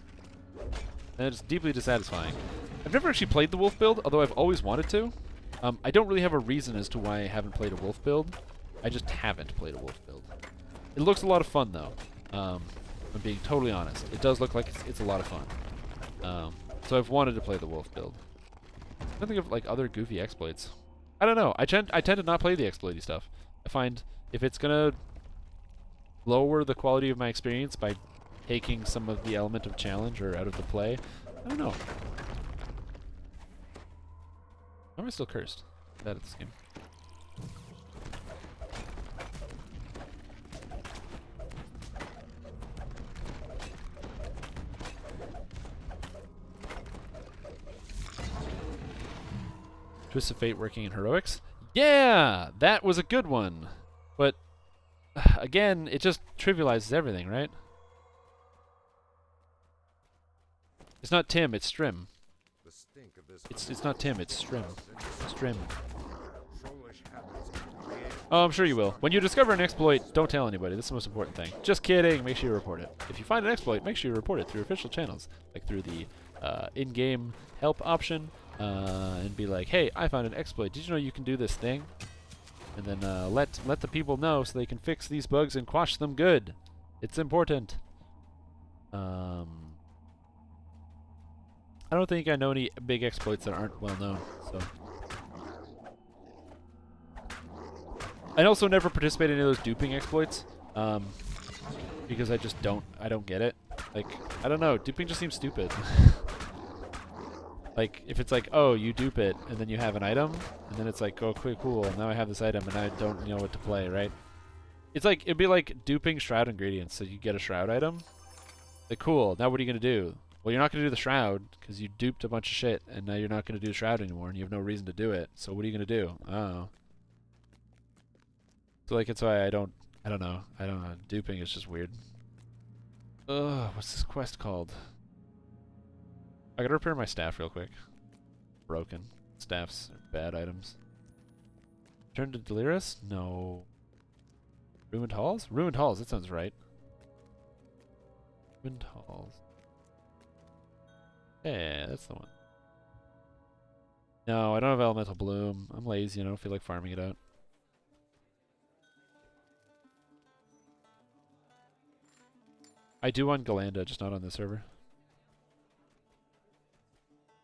And it's deeply dissatisfying. I've never actually played the wolf build, although I've always wanted to. I don't really have a reason as to why I haven't played a wolf build. I just haven't played a wolf build. It looks a lot of fun, though. I'm being totally honest. It does look like it's a lot of fun. So I've wanted to play the wolf build. I don't think of like other goofy exploits. I don't know. I tend to not play the exploity stuff. I find if it's gonna lower the quality of my experience by taking some of the element of challenge or out of the play, I don't know. Why am I still cursed? Bad at this game. Twist of Fate working in heroics? Yeah! That was a good one! But, again, it just trivializes everything, right? It's not Tim, it's Strim. It's not Tim, it's Strim. Strim. Oh, I'm sure you will. When you discover an exploit, don't tell anybody. That's the most important thing. Just kidding. Make sure you report it. If you find an exploit, make sure you report it through official channels, like through the in-game help option, and be like, "Hey, I found an exploit. Did you know you can do this thing?" And then let the people know so they can fix these bugs and quash them good. It's important. I don't think I know any big exploits that aren't well known. So. I also never participate in any of those duping exploits, because I don't get it. Like, I don't know, duping just seems stupid. Like, if it's like, oh, you dupe it, and then you have an item, and then it's like, oh, cool, now I have this item, and I don't know what to play, right? It's like, it'd be like duping Shroud ingredients, so you get a Shroud item. Like, cool, now what are you going to do? Well, you're not going to do the Shroud, because you duped a bunch of shit, and now you're not going to do the Shroud anymore, and you have no reason to do it. So what are you going to do? Oh. So, like, it's why I don't know. Duping is just weird. Ugh, what's this quest called? I gotta repair my staff real quick. Broken. Staffs are bad items. Turn to Delirious? No. Ruined Halls? Ruined Halls, that sounds right. Ruined Halls. Yeah, that's the one. No, I don't have Elemental Bloom. I'm lazy and I don't feel like farming it out. I do on Galanda, just not on this server.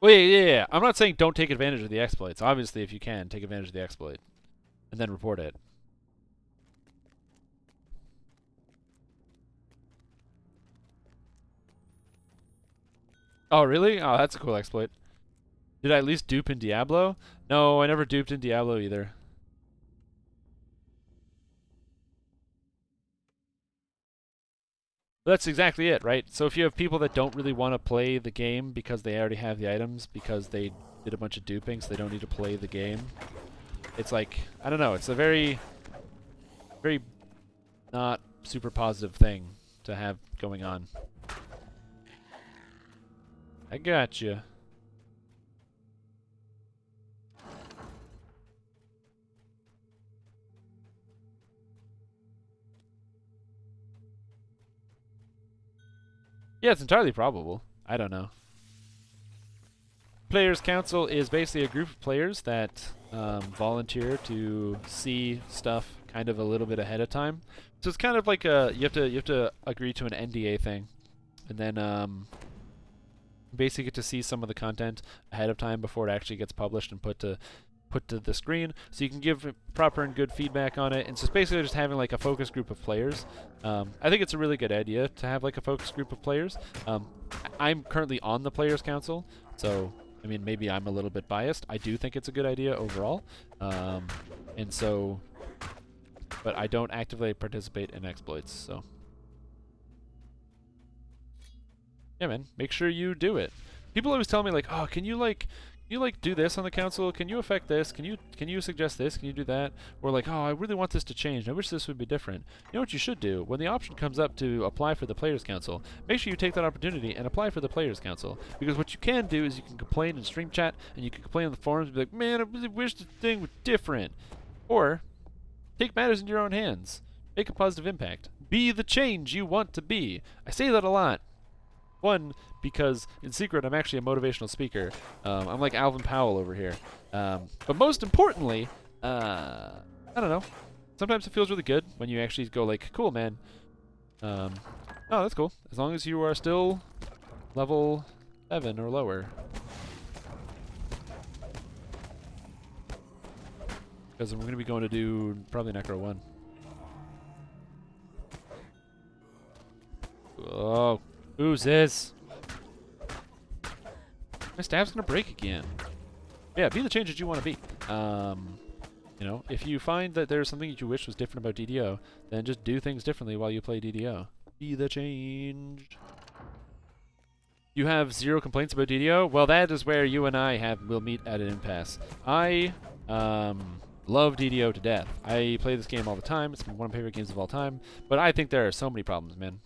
Well, yeah. I'm not saying don't take advantage of the exploits. Obviously, if you can, take advantage of the exploit. And then report it. Oh, really? Oh, that's a cool exploit. Did I at least dupe in Diablo? No, I never duped in Diablo either. That's exactly it, right? So if you have people that don't really want to play the game because they already have the items, because they did a bunch of duping, so they don't need to play the game, it's like, I don't know, it's a very not super positive thing to have going on. I gotcha. Yeah, it's entirely probable. I don't know. Players Council is basically a group of players that volunteer to see stuff kind of a little bit ahead of time. So it's kind of like you have to agree to an NDA thing, and then basically get to see some of the content ahead of time before it actually gets published and put to the screen, so you can give proper and good feedback on it. And so it's basically just having like a focus group of players. I think it's a really good idea to have like a focus group of players. I'm currently on the Players Council, so I mean maybe I'm a little bit biased. I do think it's a good idea overall, and so, but I don't actively participate in exploits. So yeah, man, make sure you do it. People always tell me like, oh, can you do this on the council? Can you affect this? Can you suggest this? Can you do that? Or like, oh, I really want this to change. I wish this would be different. You know what you should do? When the option comes up to apply for the Players Council, make sure you take that opportunity and apply for the Players Council. Because what you can do is you can complain in stream chat, and you can complain on the forums and be like, man, I really wish the thing was different. Or take matters into your own hands. Make a positive impact. Be the change you want to be. I say that a lot. One, because in secret I'm actually a motivational speaker. I'm like Alvin Powell over here. But most importantly, I don't know. Sometimes it feels really good when you actually go like, cool, man. Oh, that's cool. As long as you are still level 7 or lower. Because I'm going to be going to do probably Necro 1. Oh. Who's this? My staff's gonna break again. Yeah, be the change that you want to be. You know, if you find that there's something that you wish was different about DDO, then just do things differently while you play DDO. Be the change. You have 0 complaints about DDO? Well, that is where you and I will meet at an impasse. I love DDO to death. I play this game all the time. It's one of my favorite games of all time. But I think there are so many problems, man.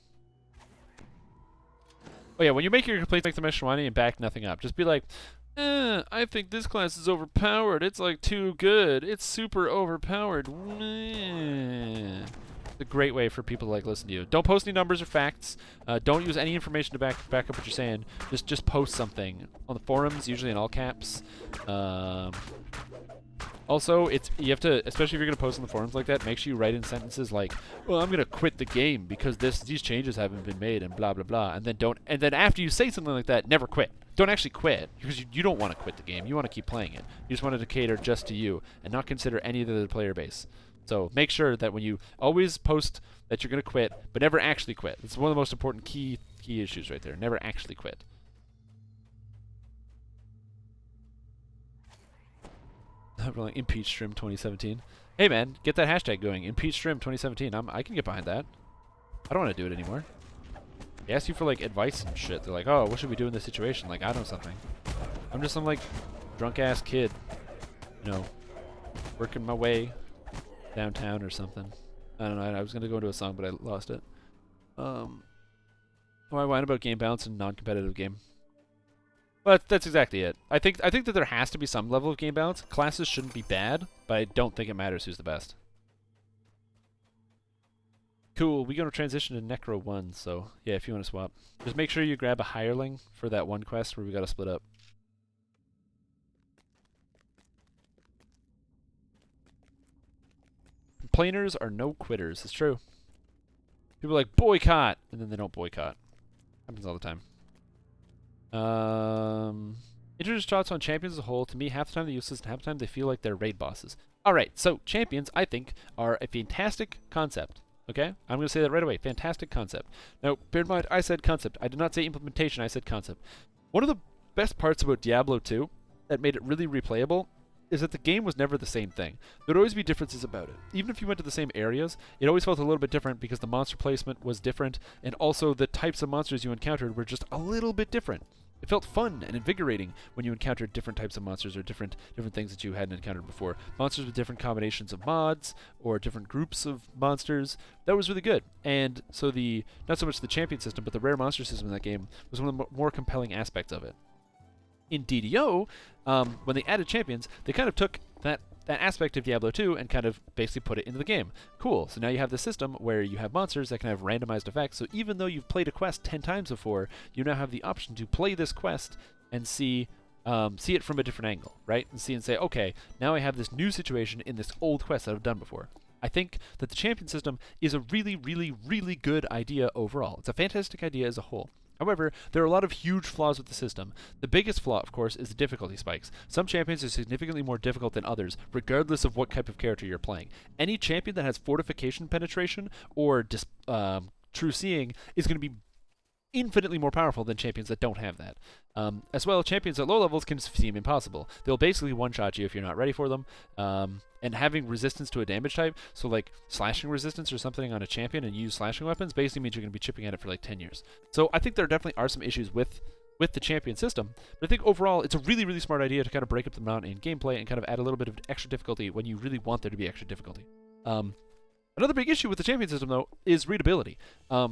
Oh yeah, when you make your complaints, make them extra money and back nothing up. Just be like, I think this class is overpowered. It's like too good. It's super overpowered. It's a great way for people to like listen to you. Don't post any numbers or facts. Don't use any information to back up what you're saying. Just post something on the forums, usually in all caps. Also, you have to, especially if you're gonna post on the forums like that, make sure you write in sentences like, "Well, I'm gonna quit the game because these changes haven't been made," and blah blah blah. And then after you say something like that, never quit. Don't actually quit, because you don't want to quit the game. You want to keep playing it. You just want it to cater just to you and not consider any of the player base. So make sure that when you always post that you're gonna quit, but never actually quit. It's one of the most important key issues right there. Never actually quit. Impeach Strim 2017. Hey man, get that hashtag going. Impeach Strim 2017. I can get behind that. I don't want to do it anymore. They ask you for like advice and shit. They're like, oh, what should we do in this situation? Like, I know something. I'm just some like drunk ass kid, you know, working my way downtown or something. I don't know. I was gonna go into a song, but I lost it. I whine about game balance and non-competitive game. But that's exactly it. I think that there has to be some level of game balance. Classes shouldn't be bad, but I don't think it matters who's the best. Cool, we're going to transition to Necro 1, so yeah, if you want to swap. Just make sure you grab a hireling for that one quest where we got to split up. Complainers are no quitters. It's true. People are like, boycott! And then they don't boycott. Happens all the time. Introduce thoughts on champions as a whole. To me, half the time they're useless and half the time they feel like they're raid bosses. Alright, so champions, I think, are a fantastic concept. Okay? I'm going to say that right away. Fantastic concept. Now, bear in mind, I said concept. I did not say implementation, I said concept. One of the best parts about Diablo 2 that made it really replayable is that the game was never the same thing. There'd always be differences about it. Even if you went to the same areas, it always felt a little bit different because the monster placement was different, and also the types of monsters you encountered were just a little bit different. It felt fun and invigorating when you encountered different types of monsters or different things that you hadn't encountered before. Monsters with different combinations of mods or different groups of monsters. That was really good. And so not so much the champion system, but the rare monster system in that game was one of the more compelling aspects of it. In DDO, when they added champions, they kind of took that that aspect of Diablo 2 and kind of basically put it into the game. Cool. So now you have this system where you have monsters that can have randomized effects. So even though you've played a quest 10 times before, you now have the option to play this quest and see it from a different angle, right? And say, okay, now I have this new situation in this old quest that I've done before. I think that the champion system is a really, really, really good idea overall. It's a fantastic idea as a whole. However, there are a lot of huge flaws with the system. The biggest flaw, of course, is the difficulty spikes. Some champions are significantly more difficult than others, regardless of what type of character you're playing. Any champion that has fortification penetration or true seeing is going to be infinitely more powerful than champions that don't have that. As well, champions at low levels can seem impossible. They'll basically one-shot you if you're not ready for them. And having resistance to a damage type, so like slashing resistance or something on a champion and use slashing weapons, basically means you're going to be chipping at it for like 10 years. So I think there definitely are some issues with the champion system, but I think overall it's a really, really smart idea to kind of break up the amount in gameplay and kind of add a little bit of extra difficulty when you really want there to be extra difficulty. Another big issue with the champion system, though, is readability. I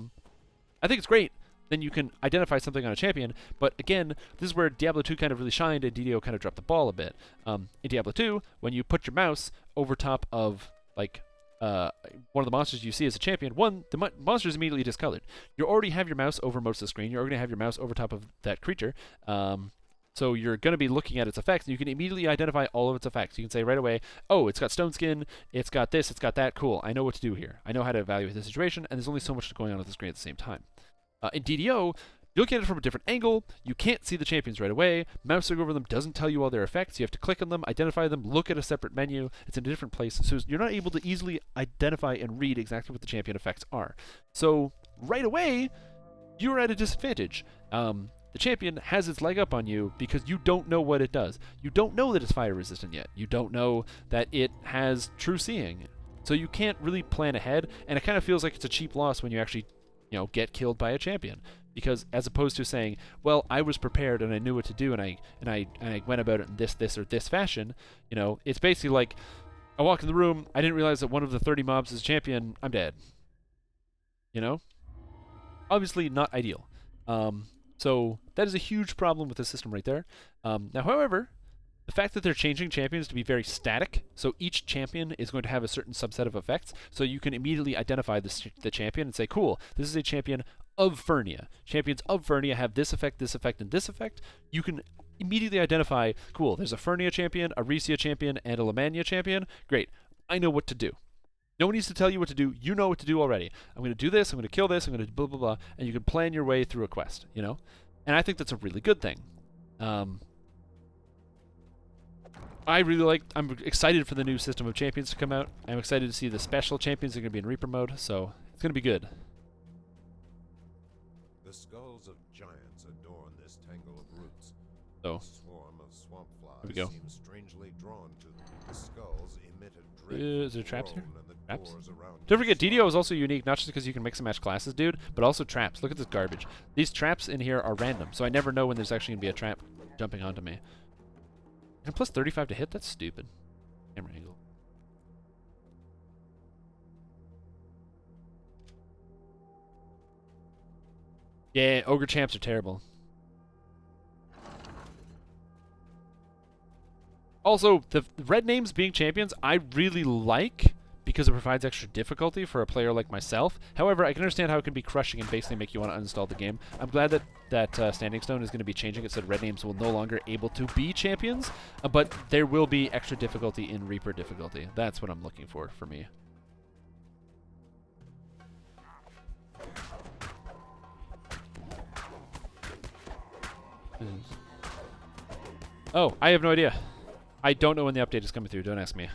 think it's great. Then you can identify something on a champion, but again, this is where Diablo 2 kind of really shined and DDO kind of dropped the ball a bit. In Diablo 2, when you put your mouse over top of, like, one of the monsters you see as a champion, the monster is immediately discolored. You already have your mouse over most of the screen, you're already going to have your mouse over top of that creature, so you're going to be looking at its effects, and you can immediately identify all of its effects. You can say right away, oh, it's got stone skin, it's got this, it's got that, cool, I know what to do here. I know how to evaluate the situation, and there's only so much going on the screen at the same time. In DDO, you're looking at it from a different angle. You can't see the champions right away. Mousing over them doesn't tell you all their effects. You have to click on them, identify them, look at a separate menu. It's in a different place, so you're not able to easily identify and read exactly what the champion effects are. So right away, you're at a disadvantage. The champion has its leg up on you because you don't know what it does. You don't know that it's fire resistant yet. You don't know that it has true seeing. So you can't really plan ahead, and it kind of feels like it's a cheap loss when you actually get killed by a champion, because as opposed to saying, well, I was prepared and I knew what to do and I went about it in this or this fashion, it's basically like I walk in the room, I didn't realize that one of the 30 mobs is a champion, I'm dead. Obviously not ideal. So that is a huge problem with the system right there. Now, however, the fact that they're changing champions to be very static, so each champion is going to have a certain subset of effects, so you can immediately identify the champion and say, cool, this is a champion of Fernia. Champions of Fernia have this effect, and this effect. You can immediately identify, cool, there's a Fernia champion, a Risia champion, and a Lamania champion. Great, I know what to do. No one needs to tell you what to do. You know what to do already. I'm going to do this, I'm going to kill this, I'm going to blah, blah, blah, and you can plan your way through a quest, And I think that's a really good thing. I'm excited for the new system of champions to come out. I'm excited to see the special champions that are going to be in Reaper mode, so it's going to be good. The skulls of giants adorn this tangle of roots. So, A swarm of swamp flies here we go. seems strangely drawn to them. The skulls emit a Is there traps here? groan, and the Traps? doors around Don't forget, you DDO is also unique, not just because you can mix and match classes, dude, but also traps. Look at this garbage. These traps in here are random, so I never know when there's actually going to be a trap jumping onto me. And plus 35 to hit? That's stupid. Camera angle. Yeah, ogre champs are terrible. Also, the red names being champions, I really like because it provides extra difficulty for a player like myself. However, I can understand how it can be crushing and basically make you want to uninstall the game. I'm glad that Standing Stone is going to be changing it so that red names will no longer able to be champions, but there will be extra difficulty in Reaper difficulty. That's what I'm looking for me. Oh, I have no idea. I don't know when the update is coming through. Don't ask me.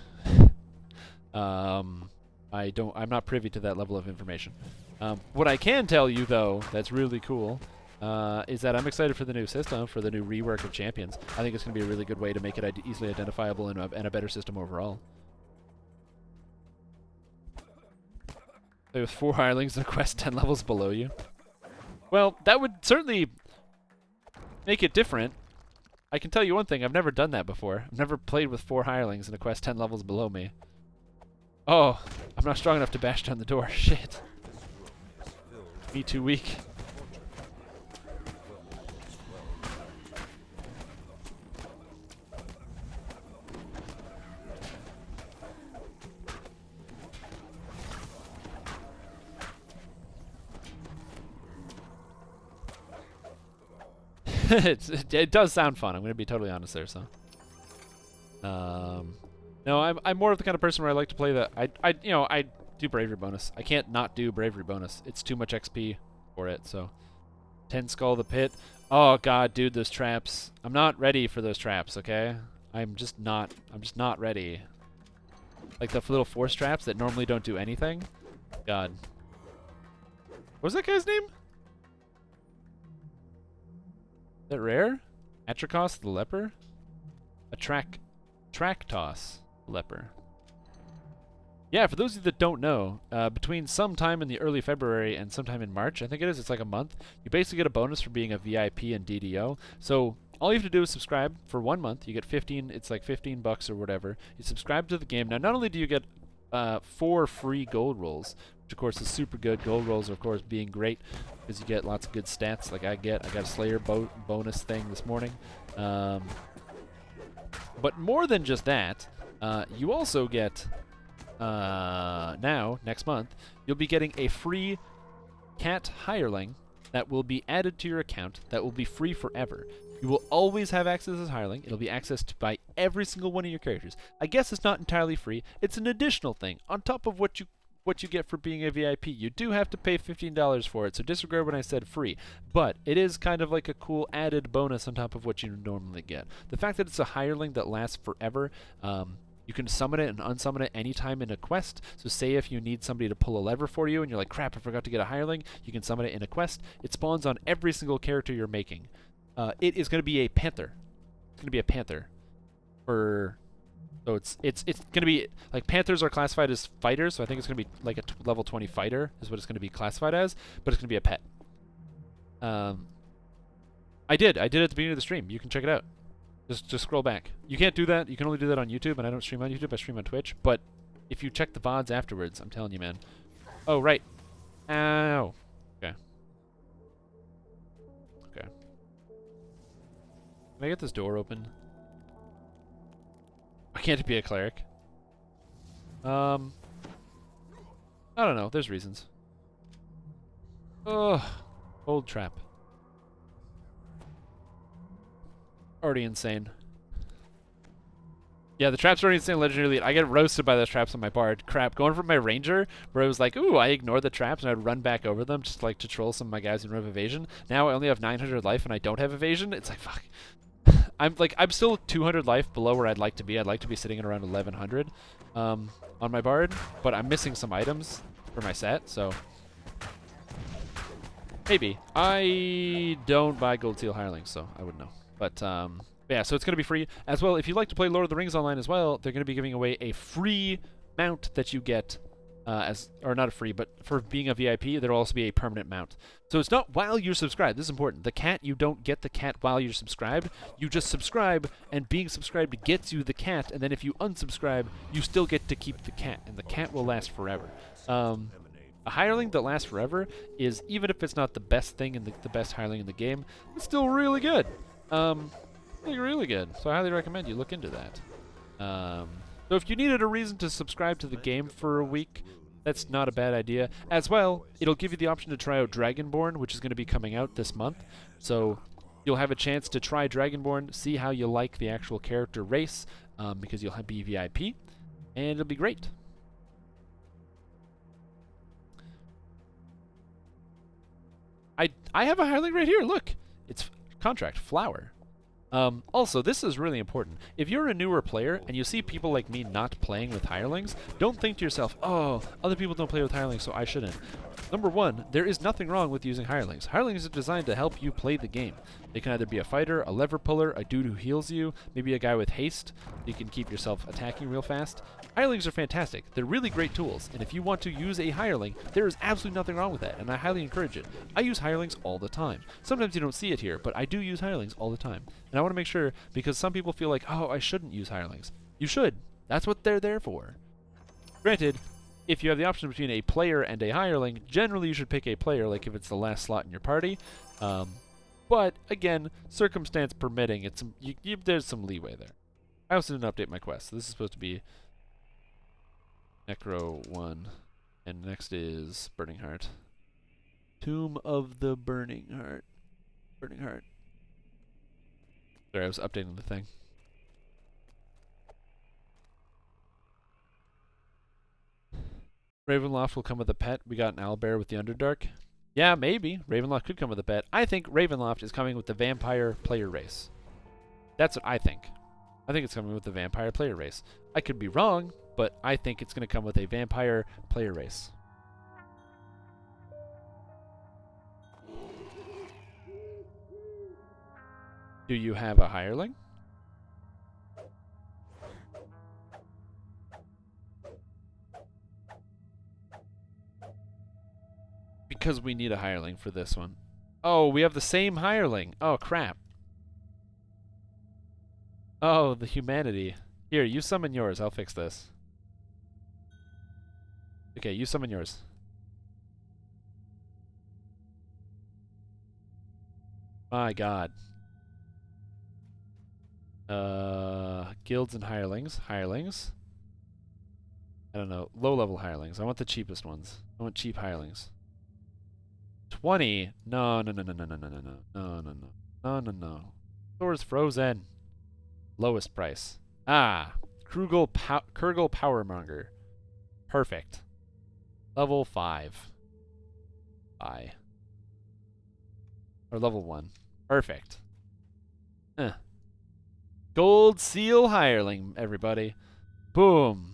I'm not privy to that level of information. What I can tell you, though, that's really cool, is that I'm excited for the new system, for the new rework of champions. I think it's going to be a really good way to make it easily identifiable and a better system overall. Play with 4 hirelings and a quest 10 levels below you. Well, that would certainly make it different. I can tell you one thing, I've never done that before. I've never played with 4 hirelings and a quest 10 levels below me. Oh, I'm not strong enough to bash down the door. Shit. Me too weak. it does sound fun. I'm gonna be totally honest there. So, no, I'm more of the kind of person where I like to play the I do bravery bonus. I can't not do bravery bonus. It's too much XP for it. So, 10 skull the pit. Oh god, dude, those traps. I'm not ready for those traps. Okay, I'm just not ready. Like the little force traps that normally don't do anything. God. What was that guy's name? Is that rare? Atrikos the leper? Traktos the leper. Yeah, for those of you that don't know, between sometime in the early February and sometime in March, I think it is, it's like a month, you basically get a bonus for being a VIP and DDO. So all you have to do is subscribe for 1 month. You get 15, it's like 15 bucks or whatever. You subscribe to the game. Now, not only do you get 4 free gold rolls, which of course is super good. Gold rolls are of course being great because you get lots of good stats like I got a Slayer bonus thing this morning. But more than just that, you also get now, next month, you'll be getting a free cat hireling that will be added to your account that will be free forever. You will always have access as hireling. It'll be accessed by every single one of your characters. I guess it's not entirely free. It's an additional thing on top of what you get for being a VIP. You do have to pay $15 for it, so disregard when I said free. But it is kind of like a cool added bonus on top of what you normally get. The fact that it's a hireling that lasts forever, you can summon it and unsummon it anytime in a quest. So say if you need somebody to pull a lever for you and you're like, crap, I forgot to get a hireling, you can summon it in a quest. It spawns on every single character you're making. It is going to be a panther. It's going to be a panther. So it's going to be, like, panthers are classified as fighters, so I think it's going to be like a level 20 fighter is what it's going to be classified as, but it's going to be a pet. I did it at the beginning of the stream. You can check it out. Just scroll back. You can't do that. You can only do that on YouTube, and I don't stream on YouTube. I stream on Twitch. But if you check the VODs afterwards, I'm telling you, man. Oh, right. Ow. Okay. Okay. Can I get this door open? I can't be a cleric. I don't know. There's reasons. Ugh. Old trap. Already insane. Yeah, the traps are already insane. Legendary Elite. I get roasted by those traps on my bard. Crap. Going from my ranger, where it was like, ooh, I ignore the traps and I'd run back over them just like to troll some of my guys who don't have evasion. Now I only have 900 life and I don't have evasion. It's like, fuck. I'm still 200 life below where I'd like to be. I'd like to be sitting at around 1100 on my bard, but I'm missing some items for my set, so maybe. I don't buy gold seal hirelings, so I wouldn't know. But yeah, so it's going to be free as well. If you'd like to play Lord of the Rings online as well, they're going to be giving away a free mount that you get or not a free, but for being a VIP, there'll also be a permanent mount. So it's not while you're subscribed. This is important. The cat, you don't get the cat while you're subscribed. You just subscribe, and being subscribed gets you the cat, and then if you unsubscribe, you still get to keep the cat, and the cat will last forever. A hireling that lasts forever is, even if it's not the best thing in the best hireling in the game, it's still really good. Really good. So I highly recommend you look into that. So if you needed a reason to subscribe to the game for a week, that's not a bad idea. As well, it'll give you the option to try out Dragonborn, which is going to be coming out this month. So you'll have a chance to try Dragonborn, see how you like the actual character race, because you'll be VIP, and it'll be great. I have a hireling right here. Look, it's contract flower. Also, this is really important. If you're a newer player and you see people like me not playing with hirelings, don't think to yourself, oh, other people don't play with hirelings, so I shouldn't. Number one, there is nothing wrong with using hirelings. Hirelings are designed to help you play the game. They can either be a fighter, a lever puller, a dude who heals you, maybe a guy with haste. You can keep yourself attacking real fast. Hirelings are fantastic. They're really great tools, and if you want to use a hireling, there is absolutely nothing wrong with that, and I highly encourage it. I use hirelings all the time. Sometimes you don't see it here, but I do use hirelings all the time. And I want to make sure, because some people feel like, oh, I shouldn't use hirelings. You should. That's what they're there for. Granted, if you have the option between a player and a hireling, generally you should pick a player, like if it's the last slot in your party. But, again, circumstance permitting, there's some leeway there. I also didn't update my quest. So this is supposed to be Necro 1. And next is Burning Heart. Tomb of the Burning Heart. Burning Heart. Sorry, I was updating the thing. Ravenloft will come with a pet. We got an owlbear with the Underdark. Yeah, maybe. Ravenloft could come with a pet. I think Ravenloft is coming with the vampire player race. That's what I think. I think it's coming with the vampire player race. I could be wrong, but I think it's going to come with a vampire player race. Do you have a hireling? Because we need a hireling for this one. Oh, we have the same hireling. Oh, crap. Oh, the humanity. Here, you summon yours. I'll fix this. Okay, you summon yours. My god. Guilds and hirelings. Hirelings. I don't know. Low-level hirelings. I want the cheapest ones. I want cheap hirelings. 20? No, no, no, no, no, no, no, no, no, no, no, no, no, no, no. Store's frozen. Lowest price. Ah, Kurgle Powermonger. Perfect. Level 5. Or level 1. Perfect. Gold Seal Hireling, everybody. Boom.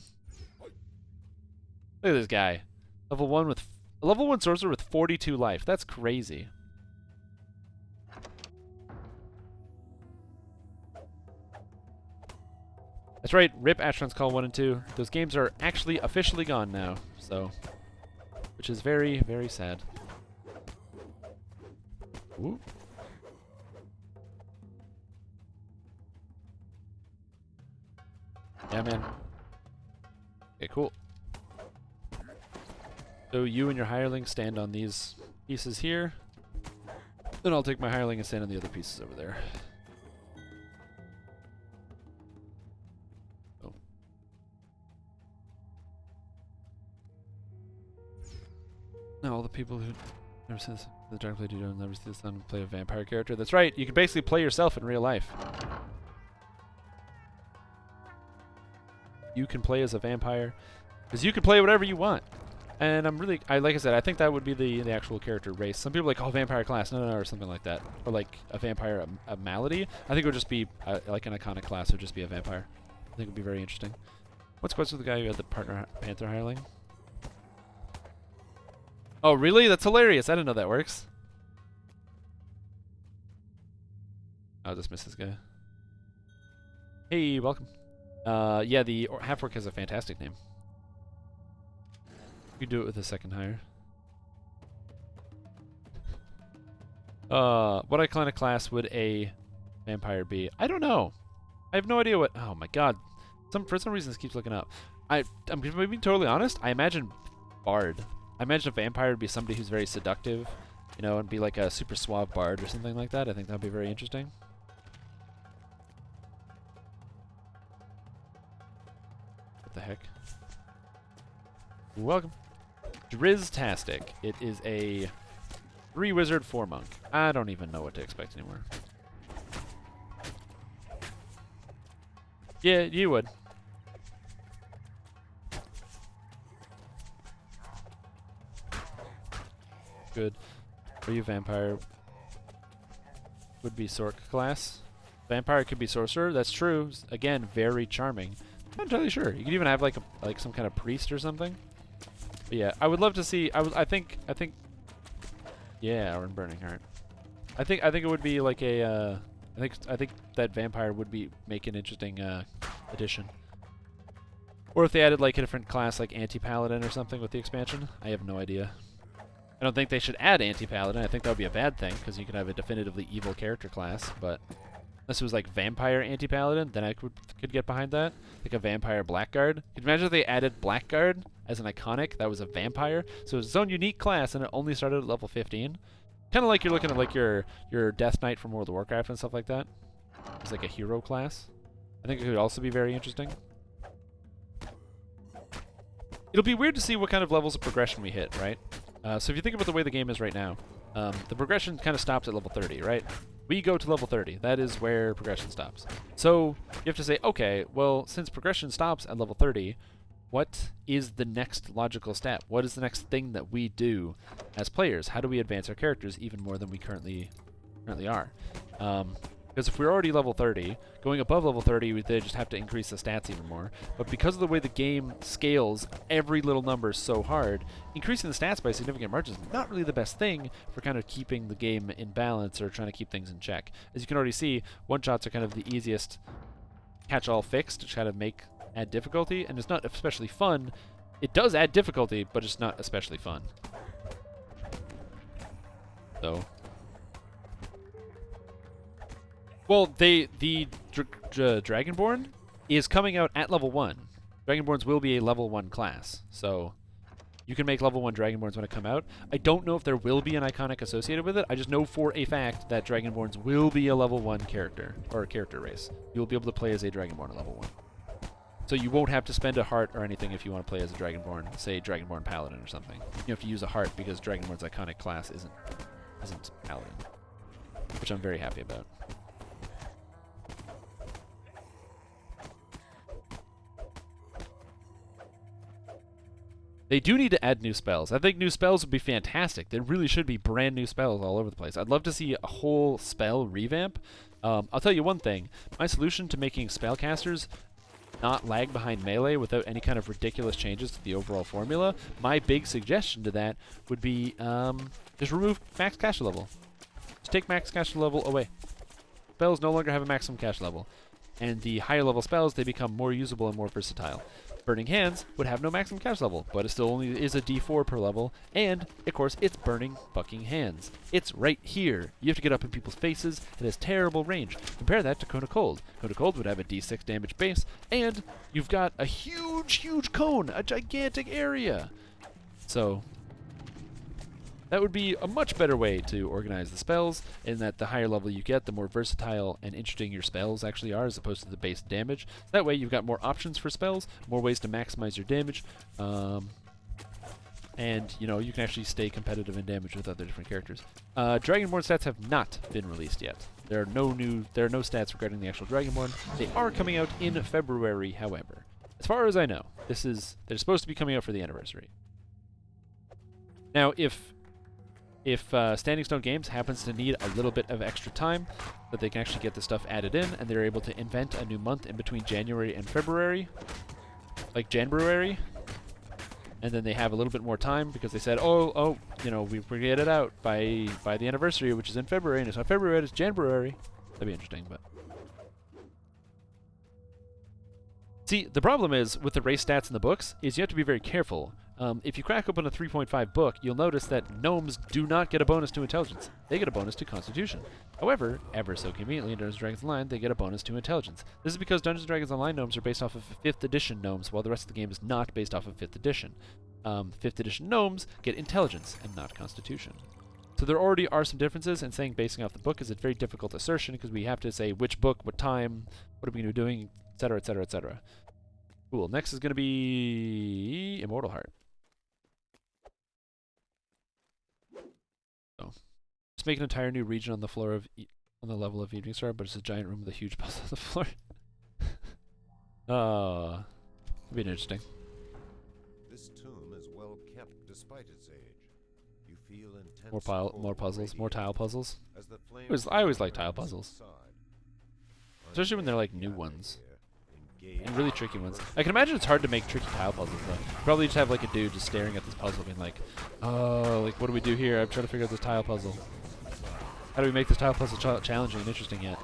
Look at this guy. Level 1 sorcerer with 42 life. That's crazy. That's right, rip Asheron's Call 1 and 2. Those games are actually officially gone now, so... Which is very, very sad. Ooh. Yeah, man. Okay, cool. So you and your hireling stand on these pieces here. Then I'll take my hireling and stand on the other pieces over there. Oh. Now all the people who never seen the Dark Play Duo never see the sun play a vampire character. That's right, you can basically play yourself in real life. You can play as a vampire. Because you can play whatever you want. And like I said, I think that would be the actual character race. Some people are like, oh, vampire class, no, or something like that. Or like a vampire, a malady. I think it would just be, like an iconic class would just be a vampire. I think it would be very interesting. What's with the guy who had the partner panther hireling? Oh, really? That's hilarious. I didn't know that works. I'll just miss this guy. Hey, welcome. Yeah, the half-orc has a fantastic name. You could do it with a second hire. What iconic class would a vampire be? I don't know. I have no idea what... Oh my god. For some reason this keeps looking up. I'm being totally honest. I imagine bard. I imagine a vampire would be somebody who's very seductive, you know, and be like a super suave bard or something like that. I think that would be very interesting. What the heck? Welcome. Drizztastic. It is a 3-wizard, 4-monk. I don't even know what to expect anymore. Yeah, you would. Good. Are you vampire? Would be Sork class. Vampire could be sorcerer. That's true. Again, very charming. I'm not entirely sure. You could even have like some kind of priest or something. But yeah, I would love to see. I think. Yeah, or in Burning Heart. I think it would be like a. I think that vampire would make an interesting addition. Or if they added like a different class, like anti-paladin or something with the expansion. I have no idea. I don't think they should add anti-paladin. I think that would be a bad thing because you could have a definitively evil character class. But unless it was like vampire anti-paladin, then I could get behind that. Like a vampire blackguard. Could you imagine if they added blackguard as an iconic that was a vampire? So it was its own unique class and it only started at level 15. Kind of like you're looking at like your Death Knight from World of Warcraft and stuff like that. It's like a hero class. I think it could also be very interesting. It'll be weird to see what kind of levels of progression we hit, right? So if you think about the way the game is right now, the progression kind of stops at level 30, right? We go to level 30. That is where progression stops. So you have to say, okay, well, since progression stops at level 30, what is the next logical step? What is the next thing that we do as players? How do we advance our characters even more than we currently are? Because if we're already level 30, going above level 30, they just have to increase the stats even more. But because of the way the game scales every little number so hard, increasing the stats by significant margins is not really the best thing for kind of keeping the game in balance or trying to keep things in check. As you can already see, one-shots are kind of the easiest catch-all fix to try to add difficulty, and it's not especially fun. It does add difficulty, but it's not especially fun. So... Well, the Dragonborn is coming out at level 1. Dragonborns will be a level 1 class, so you can make level 1 Dragonborns when it come out. I don't know if there will be an iconic associated with it. I just know for a fact that Dragonborns will be a level 1 character, or a character race. You'll be able to play as a Dragonborn at level 1. So you won't have to spend a heart or anything if you want to play as a Dragonborn, say Dragonborn Paladin or something. You have to use a heart because Dragonborn's iconic class isn't Paladin, which I'm very happy about. They do need to add new spells. I think new spells would be fantastic. There really should be brand new spells all over the place. I'd love to see a whole spell revamp. I'll tell you one thing. My solution to making spellcasters not lag behind melee without any kind of ridiculous changes to the overall formula, my big suggestion to that would be just remove max caster level. Just take max caster level away. Spells no longer have a maximum caster level. And the higher level spells, they become more usable and more versatile. Burning Hands would have no maximum caster level, but it still only is a D4 per level, and, of course, it's Burning fucking Hands. It's right here. You have to get up in people's faces. It has terrible range. Compare that to Cone of Cold. Cone of Cold would have a D6 damage base, and you've got a huge, huge cone, a gigantic area. So that would be a much better way to organize the spells, in that the higher level you get, the more versatile and interesting your spells actually are, as opposed to the base damage. So that way you've got more options for spells, more ways to maximize your damage, and you know, you can actually stay competitive in damage with other different characters. Dragonborn stats have not been released yet. There are no stats regarding the actual Dragonborn. They are coming out in February, however. As far as I know, they're supposed to be coming out for the anniversary. Now, if Standing Stone Games happens to need a little bit of extra time, that they can actually get the stuff added in, and they're able to invent a new month in between January and February, like January, and then they have a little bit more time because they said, oh, you know, we get it out by the anniversary, which is in February, and it's not February, it's January. That'd be interesting, but... See, the problem is, with the race stats in the books, is you have to be very careful. If you crack open a 3.5 book, you'll notice that gnomes do not get a bonus to intelligence. They get a bonus to constitution. However, ever so conveniently in Dungeons & Dragons Online, they get a bonus to intelligence. This is because Dungeons & Dragons Online gnomes are based off of 5th edition gnomes, while the rest of the game is not based off of 5th edition. 5th edition gnomes get intelligence and not constitution. So there already are some differences, and saying basing off the book is a very difficult assertion, because we have to say which book, what time, what are we going to be doing, etc., etc., etc. Cool. Next is going to be Immortal Heart. So, just make an entire new region on the floor of on the level of Evening Star, but it's a giant room with a huge puzzle on the floor. That'd be interesting. This tomb is well kept despite its age. You feel intense More puzzles, more tile puzzles. as the I always like tile puzzles, especially when they're like new ones and really tricky ones. I can imagine it's hard to make tricky tile puzzles though. Probably just have like a dude just staring at this puzzle being like, oh, like what do we do here? I'm trying to figure out this tile puzzle. How do we make this tile puzzle challenging and interesting yet?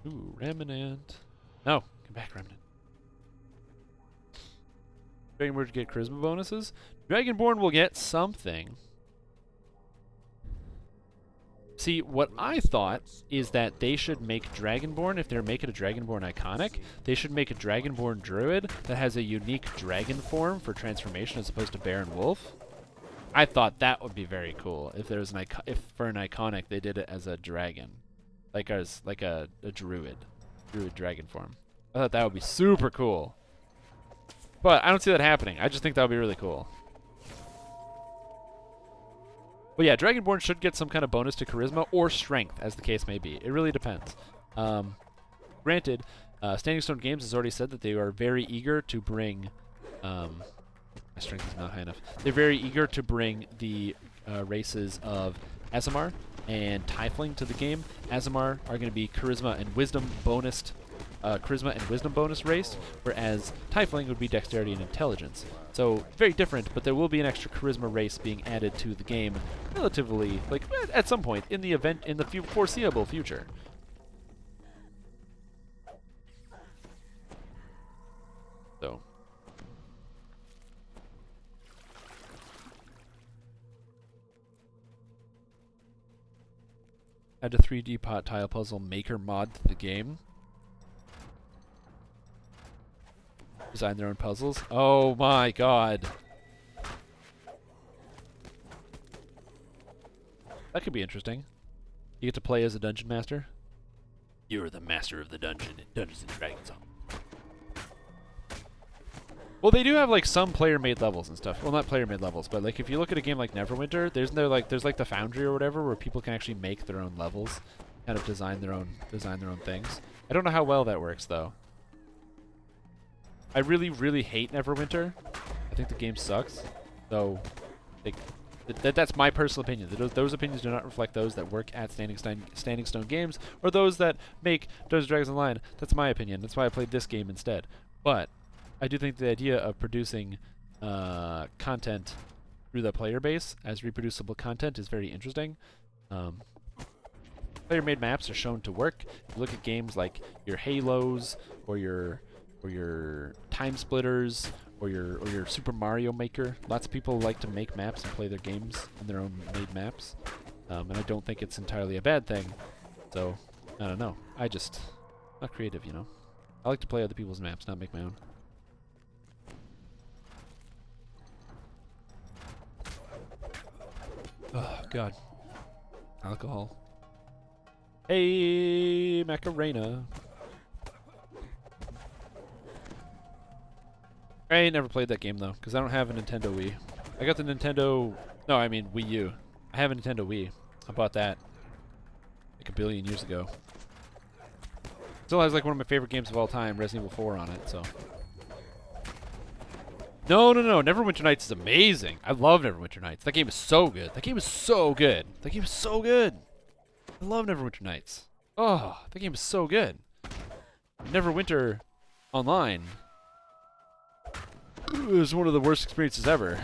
Ooh, Remnant. No, come back, Remnant. Dragonborn get charisma bonuses. Dragonborn will get something. See, what I thought is that they should make Dragonborn, if they're making a Dragonborn iconic, they should make a Dragonborn druid that has a unique dragon form for transformation as opposed to bear and wolf. I thought that would be very cool if there was if for an iconic they did it as a dragon, like a druid dragon form. I thought that would be super cool. But I don't see that happening. I just think that would be really cool. But yeah, Dragonborn should get some kind of bonus to charisma or strength, as the case may be. It really depends. Granted, Standing Stone Games has already said that they are very eager to bring... my strength is not high enough. They're very eager to bring the races of Aasimar and Tiefling to the game. Aasimar are going to be charisma and wisdom bonus race, whereas Tiefling would be dexterity and intelligence. So very different, but there will be an extra charisma race being added to the game, relatively, like at some point in the foreseeable future. So. Add a 3D pot tile puzzle maker mod to the game. Design their own puzzles. Oh my god. That could be interesting. You get to play as a dungeon master. You're the master of the dungeon in Dungeons & Dragons. Well, they do have like some player-made levels and stuff. Well, not player-made levels, but like if you look at a game like Neverwinter, there's like the Foundry or whatever where people can actually make their own levels, kind of design their own things. I don't know how well that works though. I really, really hate Neverwinter. I think the game sucks. So, like, that's my personal opinion. Those opinions do not reflect those that work at Standing Stone Games or those that make Dungeons & Dragons Online. That's my opinion. That's why I played this game instead. But I do think the idea of producing content through the player base as reproducible content is very interesting. Player-made maps are shown to work. If you look at games like your Halos or your Time Splitters or your Super Mario Maker, lots of people like to make maps and play their games on their own made maps. And I don't think it's entirely a bad thing. So, I don't know. Not creative, you know. I like to play other people's maps, not make my own. Oh, God. Alcohol. Hey, Macarena. I ain't never played that game, though, because I don't have a Nintendo Wii. I got the Nintendo... No, I mean Wii U. I have a Nintendo Wii. I bought that like a billion years ago. Still has like one of my favorite games of all time, Resident Evil 4 on it, so... No. Neverwinter Nights is amazing. I love Neverwinter Nights. That game is so good. That game is so good. I love Neverwinter Nights. Oh, that game is so good. Neverwinter Online is one of the worst experiences ever.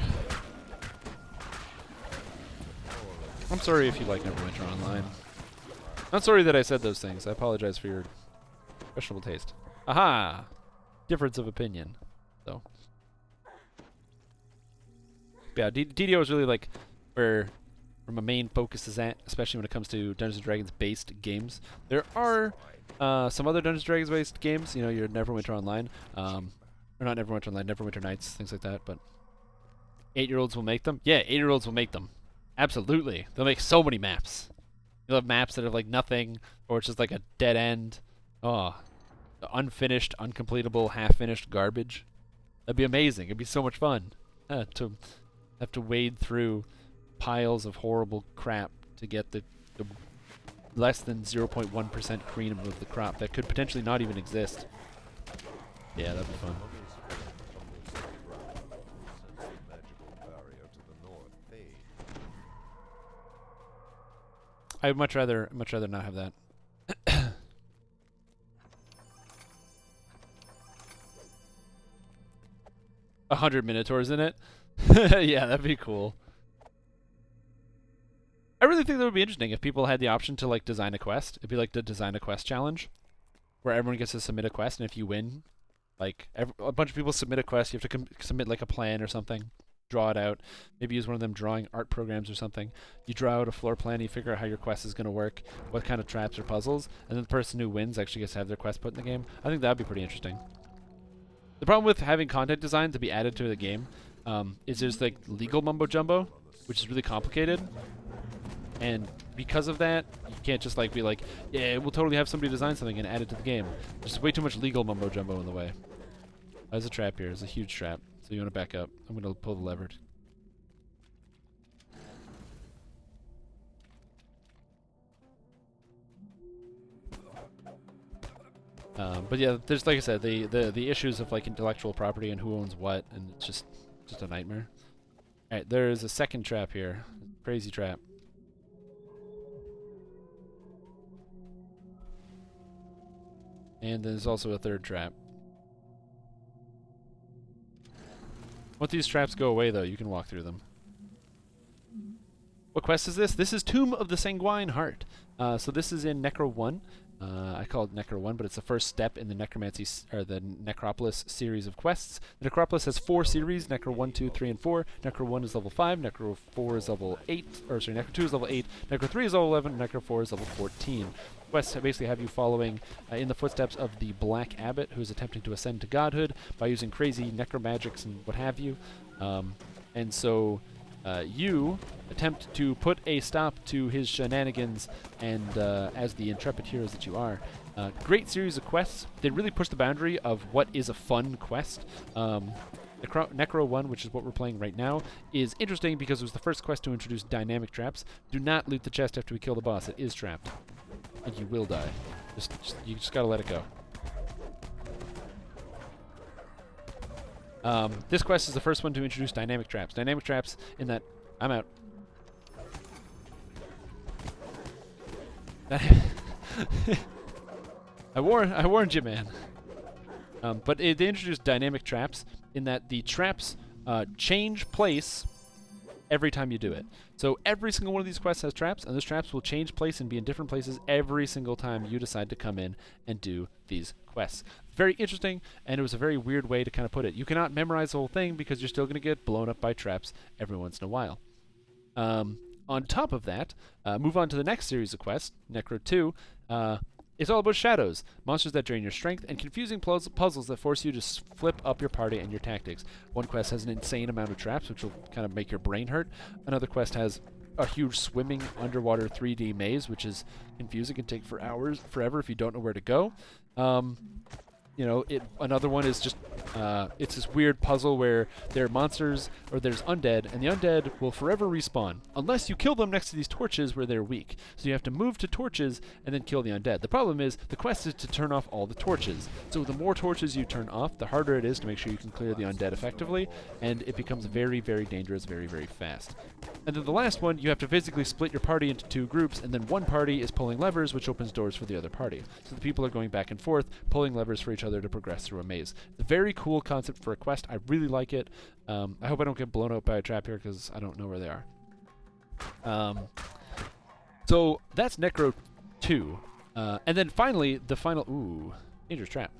I'm sorry if you like Neverwinter Online. I'm sorry that I said those things. I apologize for your questionable taste. Aha! Difference of opinion. So. Yeah, DDO is really like where my main focus is at, especially when it comes to Dungeons & Dragons based games. There are some other Dungeons & Dragons based games, you know, your Neverwinter Online, or not Neverwinter Online, Neverwinter Nights, things like that, but 8-year-olds will make them? Yeah, 8-year-olds will make them. Absolutely. They'll make so many maps. You'll have maps that have like nothing, or it's just like a dead end. Oh, unfinished, uncompletable, half-finished garbage. That'd be amazing. It'd be so much fun to have to wade through piles of horrible crap to get the less than 0.1% cream of the crop that could potentially not even exist. Yeah, that'd be fun. I'd much rather not have that. 100 Minotaurs in it? Yeah, that'd be cool. I really think that would be interesting if people had the option to like design a quest. It'd be like the design a quest challenge, where everyone gets to submit a quest, and if you win, like a bunch of people submit a quest, you have to submit like a plan or something, draw it out, maybe use one of them drawing art programs or something. You draw out a floor plan, you figure out how your quest is going to work, what kind of traps or puzzles, and then the person who wins actually gets to have their quest put in the game. I think that'd be pretty interesting. The problem with having content design to be added to the game is there's like legal mumbo jumbo, which is really complicated. And because of that, you can't just like be like, yeah, we'll totally have somebody design something and add it to the game. There's way too much legal mumbo jumbo in the way. There's a trap here. There's a huge trap. So you want to back up. I'm going to pull the lever. But yeah, there's, like I said, the issues of like intellectual property and who owns what, and it's just a nightmare. All right, there's a second trap here. Crazy trap. And there's also a third trap. Once these traps go away, though, you can walk through them. What quest is this? This is Tomb of the Sanguine Heart. So this is in Necro 1. I call it Necro 1, but it's the first step in the Necromancy, or the Necropolis series of quests. The Necropolis has 4 series, Necro 1, 2, 3, and 4. Necro 1 is level 5, Necro 4 is level 8, or sorry, Necro 2 is level 8, Necro 3 is level 11, Necro 4 is level 14. Quests basically have you following in the footsteps of the Black Abbot, who is attempting to ascend to godhood by using crazy necromagics and what have you. And so you attempt to put a stop to his shenanigans, and as the intrepid heroes that you are. Great series of quests. They really push the boundary of what is a fun quest. Necro 1, which is what we're playing right now, is interesting because it was the first quest to introduce dynamic traps. Do not loot the chest after we kill the boss. It is trapped. And you will die. You just gotta let it go. This quest is the first one to introduce dynamic traps. Dynamic traps in that... I'm out. I warned you, man. But they introduced dynamic traps in that the traps change place every time you do it. So every single one of these quests has traps, and those traps will change place and be in different places every single time you decide to come in and do these quests. Very interesting, and it was a very weird way to kind of put it. You cannot memorize the whole thing because you're still going to get blown up by traps every once in a while. On top of that, move on to the next series of quests, Necro 2. It's all about shadows, monsters that drain your strength, and confusing puzzles that force you to flip up your party and your tactics. One quest has an insane amount of traps, which will kind of make your brain hurt. Another quest has a huge swimming underwater 3D maze, which is confusing and take forever if you don't know where to go. Another one is just, it's this weird puzzle where there are monsters, or there's undead, and the undead will forever respawn, unless you kill them next to these torches where they're weak. So you have to move to torches and then kill the undead. The problem is, the quest is to turn off all the torches. So the more torches you turn off, the harder it is to make sure you can clear the undead effectively, and it becomes very, very dangerous very, very fast. And then the last one, you have to physically split your party into 2 groups, and then one party is pulling levers, which opens doors for the other party. So the people are going back and forth, pulling levers for each other to progress through a maze. It's a very cool concept for a quest. I really like it. I hope I don't get blown out by a trap here because I don't know where they are. So that's Necro 2. And then finally, the final... Ooh, dangerous trap.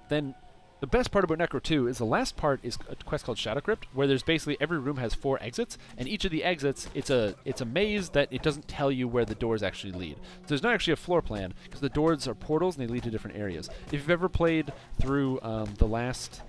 Then the best part about Necro 2 is the last part is a quest called Shadow Crypt, where there's basically every room has 4 exits, and each of the exits, it's a maze that it doesn't tell you where the doors actually lead. So there's not actually a floor plan, because the doors are portals and they lead to different areas. If you've ever played through the last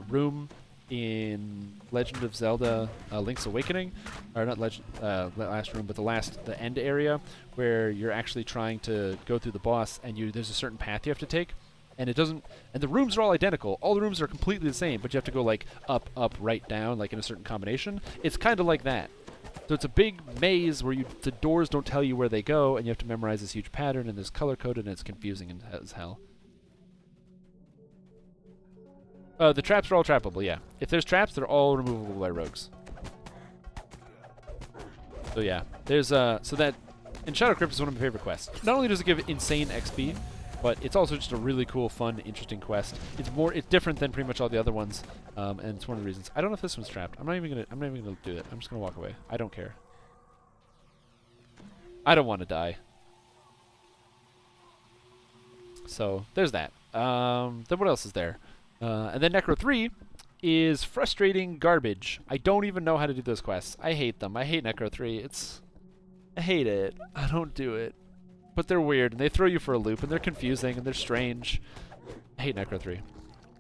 room in Legend of Zelda Link's Awakening, or not last room, but the end area, where you're actually trying to go through the boss, and there's a certain path you have to take. And the rooms are all identical. All the rooms are completely the same, but you have to go like up, right, down, like in a certain combination. It's kind of like that. So it's a big maze where the doors don't tell you where they go, and you have to memorize this huge pattern, and there's color-coded, and it's confusing as hell. The traps are all trappable, yeah. If there's traps, they're all removable by rogues. So yeah, there's and Shadow Crypt is one of my favorite quests. Not only does it give insane XP, but it's also just a really cool, fun, interesting quest. It's different than pretty much all the other ones, and it's one of the reasons. I don't know if this one's trapped. I'm not even gonna do it. I'm just gonna walk away. I don't care. I don't want to die. So there's that. Then what else is there? And then Necro 3 is frustrating garbage. I don't even know how to do those quests. I hate them. I hate Necro 3. I hate it. I don't do it. But they're weird, and they throw you for a loop, and they're confusing, and they're strange. I hate Necro 3.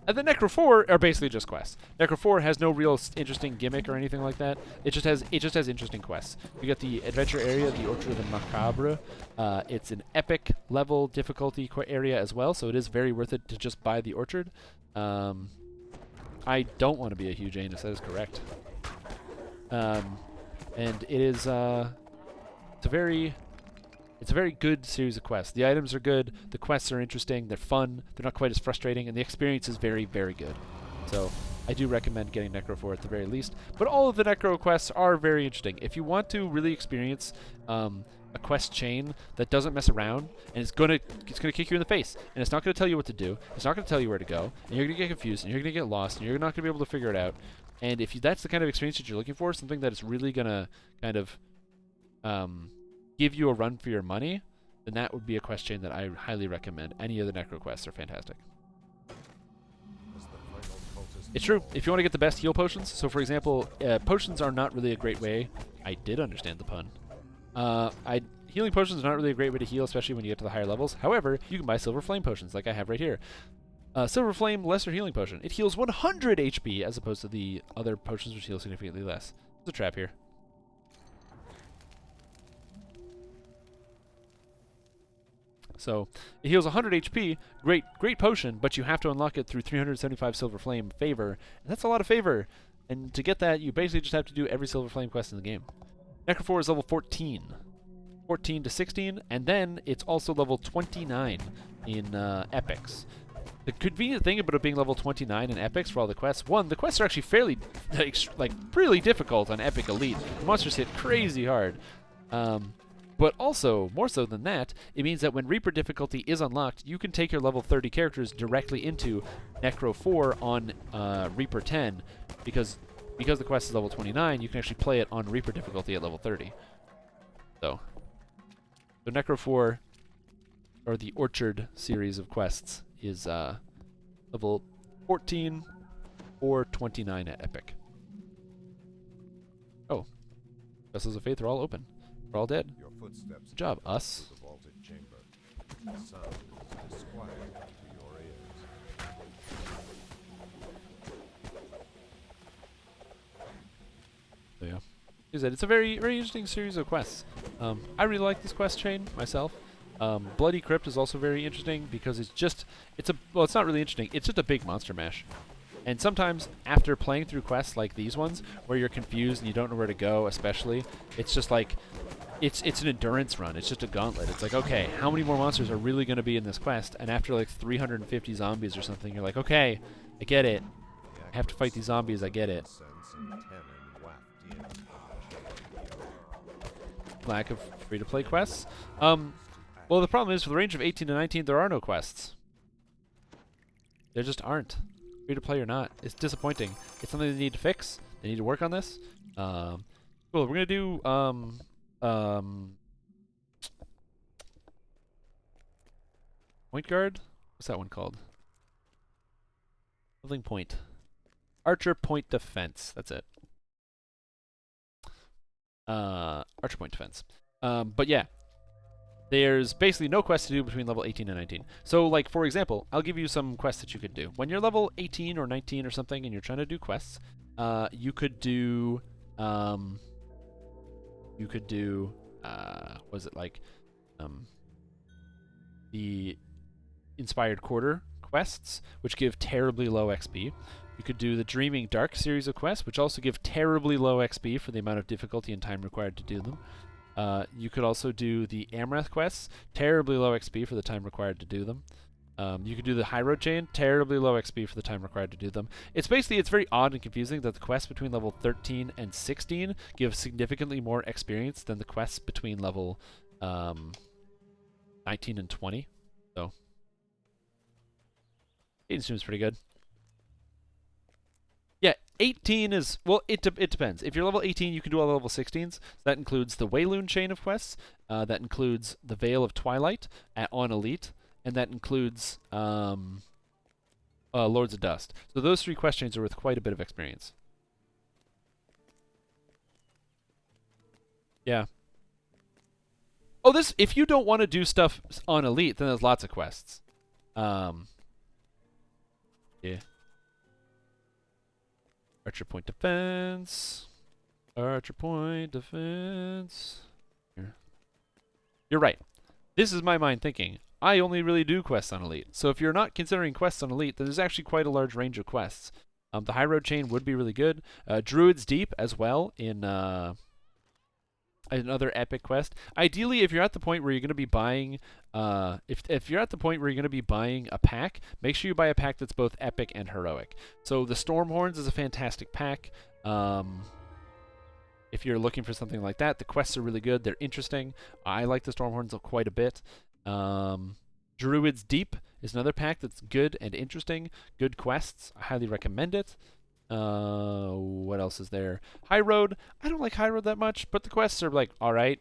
And the Necro 4 are basically just quests. Necro 4 has no real interesting gimmick or anything like that. It just has interesting quests. You get the adventure area, the Orchard of the Macabre. It's an epic level difficulty area as well, so it is very worth it to just buy the Orchard. I don't want to be a huge anus, that is correct. And it is it's a very good series of quests. The items are good, the quests are interesting, they're fun, they're not quite as frustrating, and the experience is very, very good. So I do recommend getting Necro 4 at the very least. But all of the Necro quests are very interesting. If you want to really experience a quest chain that doesn't mess around, and it's gonna kick you in the face, and it's not gonna tell you what to do, it's not gonna tell you where to go, and you're gonna get confused, and you're gonna get lost, and you're not gonna be able to figure it out. And if that's the kind of experience that you're looking for, something that is really gonna kind of give you a run for your money, then that would be a quest chain that I highly recommend. Any of the Necro quests are fantastic. It's true. If you want to get the best heal potions, so for example, potions are not really a great way. I did understand the pun. Healing potions are not really a great way to heal, especially when you get to the higher levels. However, you can buy Silver Flame potions, like I have right here. Silver Flame Lesser Healing Potion. It heals 100 HP, as opposed to the other potions which heal significantly less. There's a trap here. So it heals 100 HP, great potion, but you have to unlock it through 375 Silver Flame favor, and that's a lot of favor. And to get that, you basically just have to do every Silver Flame quest in the game. Necro 4 is level 14 to 16, and then it's also level 29 in epics. The convenient thing about it being level 29 in epics for all the quests, one, the quests are actually fairly, really difficult on Epic Elite. The monsters hit crazy hard. But also, more so than that, it means that when Reaper difficulty is unlocked, you can take your level 30 characters directly into Necro 4 on Reaper 10, because the quest is level 29, you can actually play it on Reaper difficulty at level 30. So Necro 4, or the Orchard series of quests, is level 14 or 29 at Epic. Oh, Vessels of Faith are all open. We're all dead. Footsteps. Good job, us. The vaulted chamber. The sound is disquieting to your ears. So yeah, it's a very interesting series of quests. I really like this quest chain myself. Bloody Crypt is also very interesting because it's not really interesting. It's just a big monster mash. And sometimes after playing through quests like these ones, where you're confused and you don't know where to go, especially, it's just like. It's an endurance run. It's just a gauntlet. It's like, okay, how many more monsters are really going to be in this quest? And after like 350 zombies or something, you're like, okay, I get it. I have to fight these zombies. I get it. Lack of free-to-play quests. Well, the problem is, for the range of 18 to 19, there are no quests. There just aren't. Free-to-play or not. It's disappointing. It's something they need to fix. They need to work on this. Cool, we're going to do... Point guard? What's that one called? Something point. Archer point defense. That's it. Archer point defense. But yeah. There's basically no quest to do between level 18 and 19. So, like, for example, I'll give you some quests that you could do. When you're level 18 or 19 or something and you're trying to do quests, you could do... was it like the Inspired Quarter quests, which give terribly low XP. You could do the Dreaming Dark series of quests, which also give terribly low XP for the amount of difficulty and time required to do them. You could also do the Amaranth quests, terribly low XP for the time required to do them. You could do the High Road Chain, terribly low XP for the time required to do them. It's very odd and confusing that the quests between level 13 and 16 give significantly more experience than the quests between level 19 and 20. So, it seems pretty good. Yeah, 18 is, well, it depends. If you're level 18, you can do all the level 16s. That includes the Wayloon chain of quests. That includes the Veil of Twilight on Elite. And that includes Lords of Dust. So those three quest chains are worth quite a bit of experience. Yeah. Oh, if you don't want to do stuff on Elite, then there's lots of quests. Yeah. Archer point defense. Archer point defense. Here. You're right. This is my mind thinking. I only really do quests on Elite. So if you're not considering quests on Elite, then there's actually quite a large range of quests. The High Road Chain would be really good. Druid's Deep as well in another epic quest. Ideally, if you're at the point where you're going to be buying, if you're at the point where you're going to be buying a pack, make sure you buy a pack that's both epic and heroic. So the Stormhorns is a fantastic pack. If you're looking for something like that, the quests are really good. They're interesting. I like the Stormhorns quite a bit. Druid's Deep is another pack that's good and interesting. Good quests. I highly recommend it. What else is there? High Road. I don't like High Road that much, but the quests are like alright.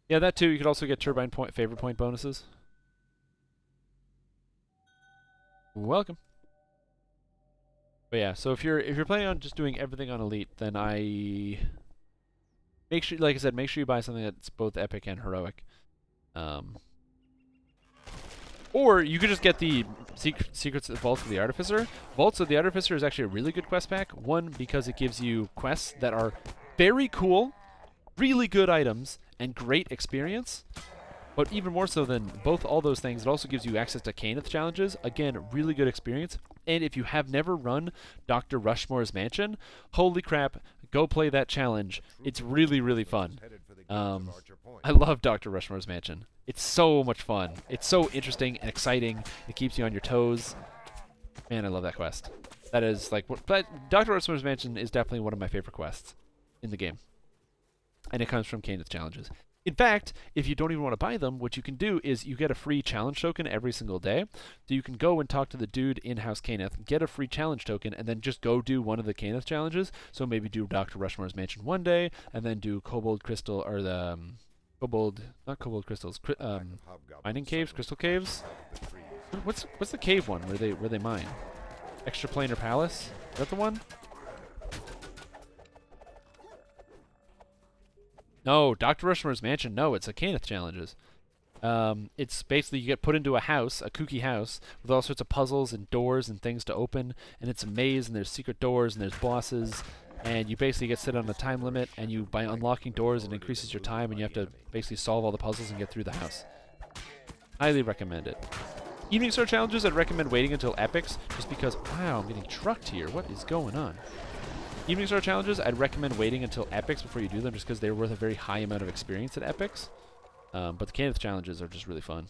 Yeah, that too. You could also get Turbine point favorite point bonuses. Welcome. But yeah, so if you're planning on just doing everything on Elite, then I make sure, like I said, make sure you buy something that's both epic and heroic. Or you could just get the Secrets of Vaults of the Artificer. Vaults of the Artificer is actually a really good quest pack. One, because it gives you quests that are very cool, really good items, and great experience. But even more so than all those things, it also gives you access to Caneth challenges. Again, really good experience. And if you have never run Dr. Rushmore's Mansion, holy crap, go play that challenge. It's really, really fun. I love Dr. Rushmore's Mansion. It's so much fun. It's so interesting and exciting. It keeps you on your toes. Man, I love that quest. That is like, but Dr. Rushmore's Mansion is definitely one of my favorite quests in the game. And it comes from Caneth challenges. In fact, if you don't even want to buy them, what you can do is you get a free challenge token every single day. So you can go and talk to the dude in House Caneth, get a free challenge token, and then just go do one of the Caneth challenges. So maybe do Dr. Rushmore's Mansion one day, and then do Kobold Crystal, or the not Kobold Crystals, mining caves, crystal caves. What's the cave one where they mine? Extraplanar Palace? Is that the one? No, Dr. Rushmore's Mansion. No, it's a Caneth challenges. It's basically you get put into a house, a kooky house, with all sorts of puzzles and doors and things to open, and it's a maze, and there's secret doors, and there's bosses, and you basically get set on a time limit, and you, by unlocking doors, it increases your time, and you have to basically solve all the puzzles and get through the house. Highly recommend it. Evening Star challenges, I'd recommend waiting until epics, just because, wow, I'm getting trucked here. What is going on? Evening Star challenges, I'd recommend waiting until epics before you do them, just because they're worth a very high amount of experience at epics. But the Caneth challenges are just really fun.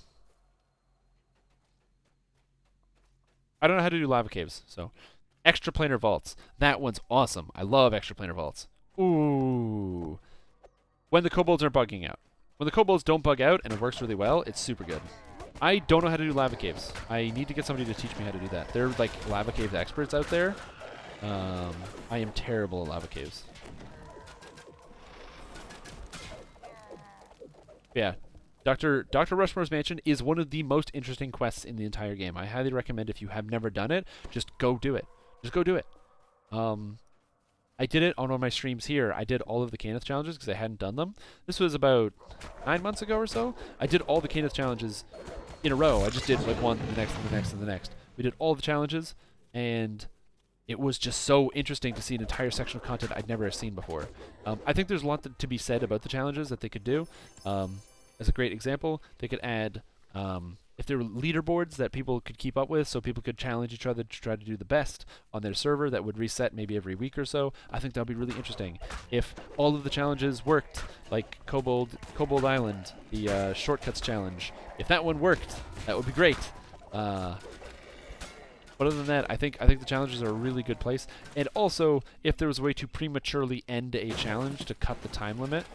I don't know how to do lava caves, so extraplanar vaults. That one's awesome. I love extraplanar vaults. Ooh. When the kobolds are bugging out. When the kobolds don't bug out and it works really well, it's super good. I don't know how to do lava caves. I need to get somebody to teach me how to do that. They're like lava cave experts out there. I am terrible at lava caves. Yeah, Dr. Rushmore's Mansion is one of the most interesting quests in the entire game. I highly recommend, if you have never done it, just go do it. Just go do it. I did it on one of my streams here. I did all of the Caneth challenges because I hadn't done them. This was about 9 months ago or so. I did all the Caneth challenges in a row. I just did like one, the next, and the next, and the next. We did all the challenges, and it was just so interesting to see an entire section of content I'd never seen before. I think there's a lot to be said about the challenges that they could do. As a great example, they could add, if there were leaderboards that people could keep up with, so people could challenge each other to try to do the best on their server, that would reset maybe every week or so. I think that would be really interesting. If all of the challenges worked, like Kobold Island, the shortcuts challenge, if that one worked, that would be great. But other than that, I think the challenges are a really good place. And also, if there was a way to prematurely end a challenge to cut the time limit,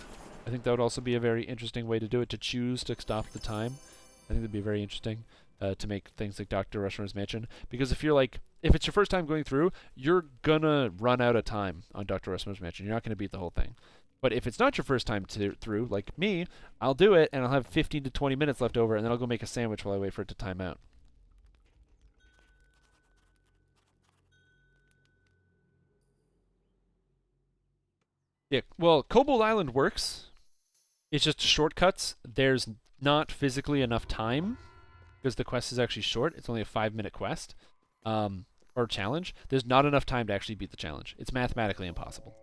I think that would also be a very interesting way to do it, to choose to stop the time. I think that'd be very interesting to make things like Dr. Rushmore's Mansion. Because if it's your first time going through, you're gonna run out of time on Dr. Rushmore's Mansion. You're not gonna beat the whole thing. But if it's not your first time through, like me, I'll do it, and I'll have 15 to 20 minutes left over, and then I'll go make a sandwich while I wait for it to time out. Yeah, well, Kobold Island works. It's just shortcuts. There's not physically enough time because the quest is actually short. It's only a 5-minute quest or challenge. There's not enough time to actually beat the challenge. It's mathematically impossible.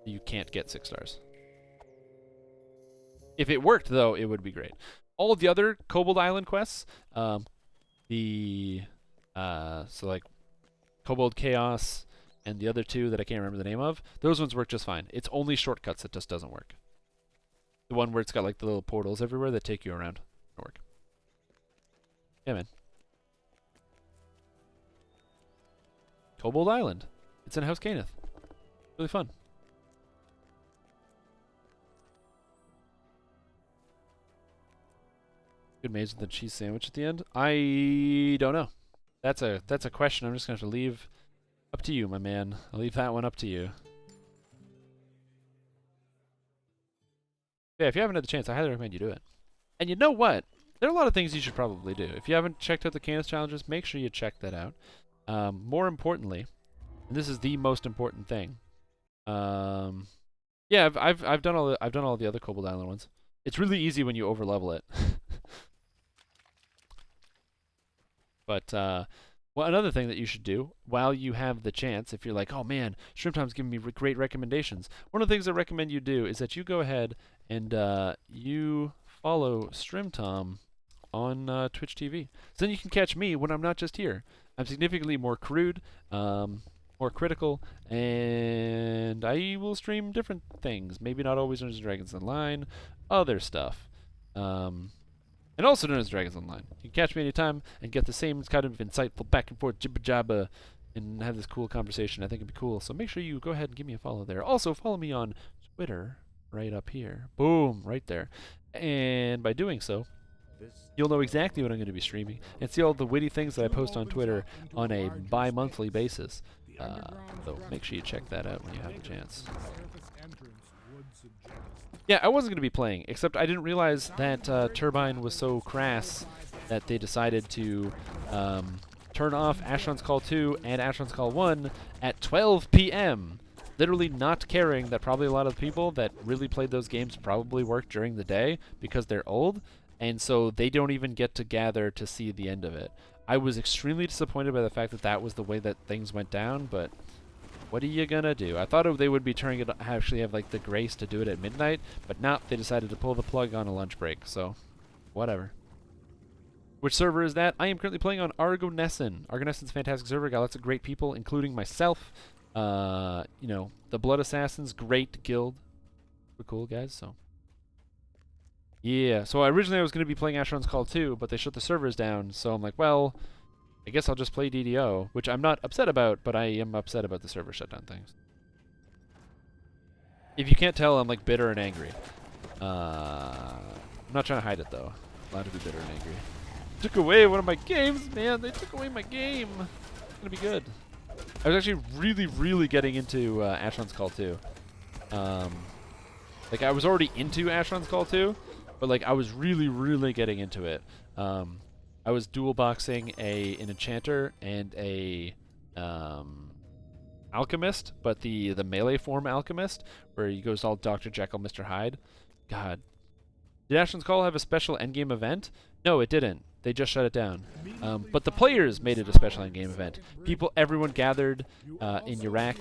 You can't get 6 stars. If it worked, though, it would be great. All of the other Kobold Island quests, so like Kobold Chaos and the other two that I can't remember the name of, those ones work just fine. It's only shortcuts that just doesn't work. The one where it's got like the little portals everywhere that take you around doesn't work. Yeah, man. Kobold Island. It's in House Cannith. Really fun. Good maze with the cheese sandwich at the end. I don't know. That's a question I'm just gonna have to leave up to you, my man. I'll leave that one up to you. Yeah, if you haven't had the chance, I highly recommend you do it. And you know what? There are a lot of things you should probably do. If you haven't checked out the Cannith challenges, make sure you check that out. More importantly, and this is the most important thing. Yeah, I've done all the other Kobold Island ones. It's really easy when you overlevel it. But well, another thing that you should do while you have the chance, if you're like, oh man, Shrimptom's giving me great recommendations, one of the things I recommend you do is that you go ahead and you follow Strimtom on Twitch TV. So then you can catch me when I'm not just here. I'm significantly more crude, more critical, and I will stream different things. Maybe not always Dungeons & Dragons Online, other stuff. And also known as Dragons Online. You can catch me anytime and get the same kind of insightful back and forth jibba jabba and have this cool conversation. I think it'd be cool. So make sure you go ahead and give me a follow there. Also, follow me on Twitter right up here. Boom, right there. And by doing so, you'll know exactly what I'm going to be streaming and see all the witty things that I post on Twitter on a bi-monthly basis. So make sure you check that out when you have the chance. Yeah, I wasn't going to be playing, except I didn't realize that Turbine was so crass that they decided to turn off Asheron's Call 2 and Asheron's Call 1 at 12 p.m., literally not caring that probably a lot of the people that really played those games probably work during the day because they're old, and so they don't even get to gather to see the end of it. I was extremely disappointed by the fact that that was the way that things went down, but what are you gonna do? I thought they would be turning it, actually have like the grace to do it at midnight, but not. They decided to pull the plug on a lunch break, so whatever. Which server is that? I am currently playing on Argonessin. Argonessin's a fantastic server, got lots of great people, including myself. You know, the Blood Assassins, great guild. We're cool guys, so. Yeah, so originally I was going to be playing Asheron's Call 2, but they shut the servers down, so I'm like, well, I guess I'll just play DDO, which I'm not upset about, but I am upset about the server shutdown things. If you can't tell, I'm like bitter and angry. I'm not trying to hide it though. I'm allowed to be bitter and angry. Took away one of my games, man. They took away my game. It's gonna be good. I was actually really getting into Asheron's Call 2. Like I was already into Asheron's Call 2, but like I was really getting into it. I was dual boxing an enchanter and a alchemist, but the melee form alchemist, where he goes all Dr. Jekyll, Mr. Hyde. God. Did Asheron's Call have a special endgame event? No, it didn't. They just shut it down. But the players made it a special endgame event. Everyone gathered in Iraq,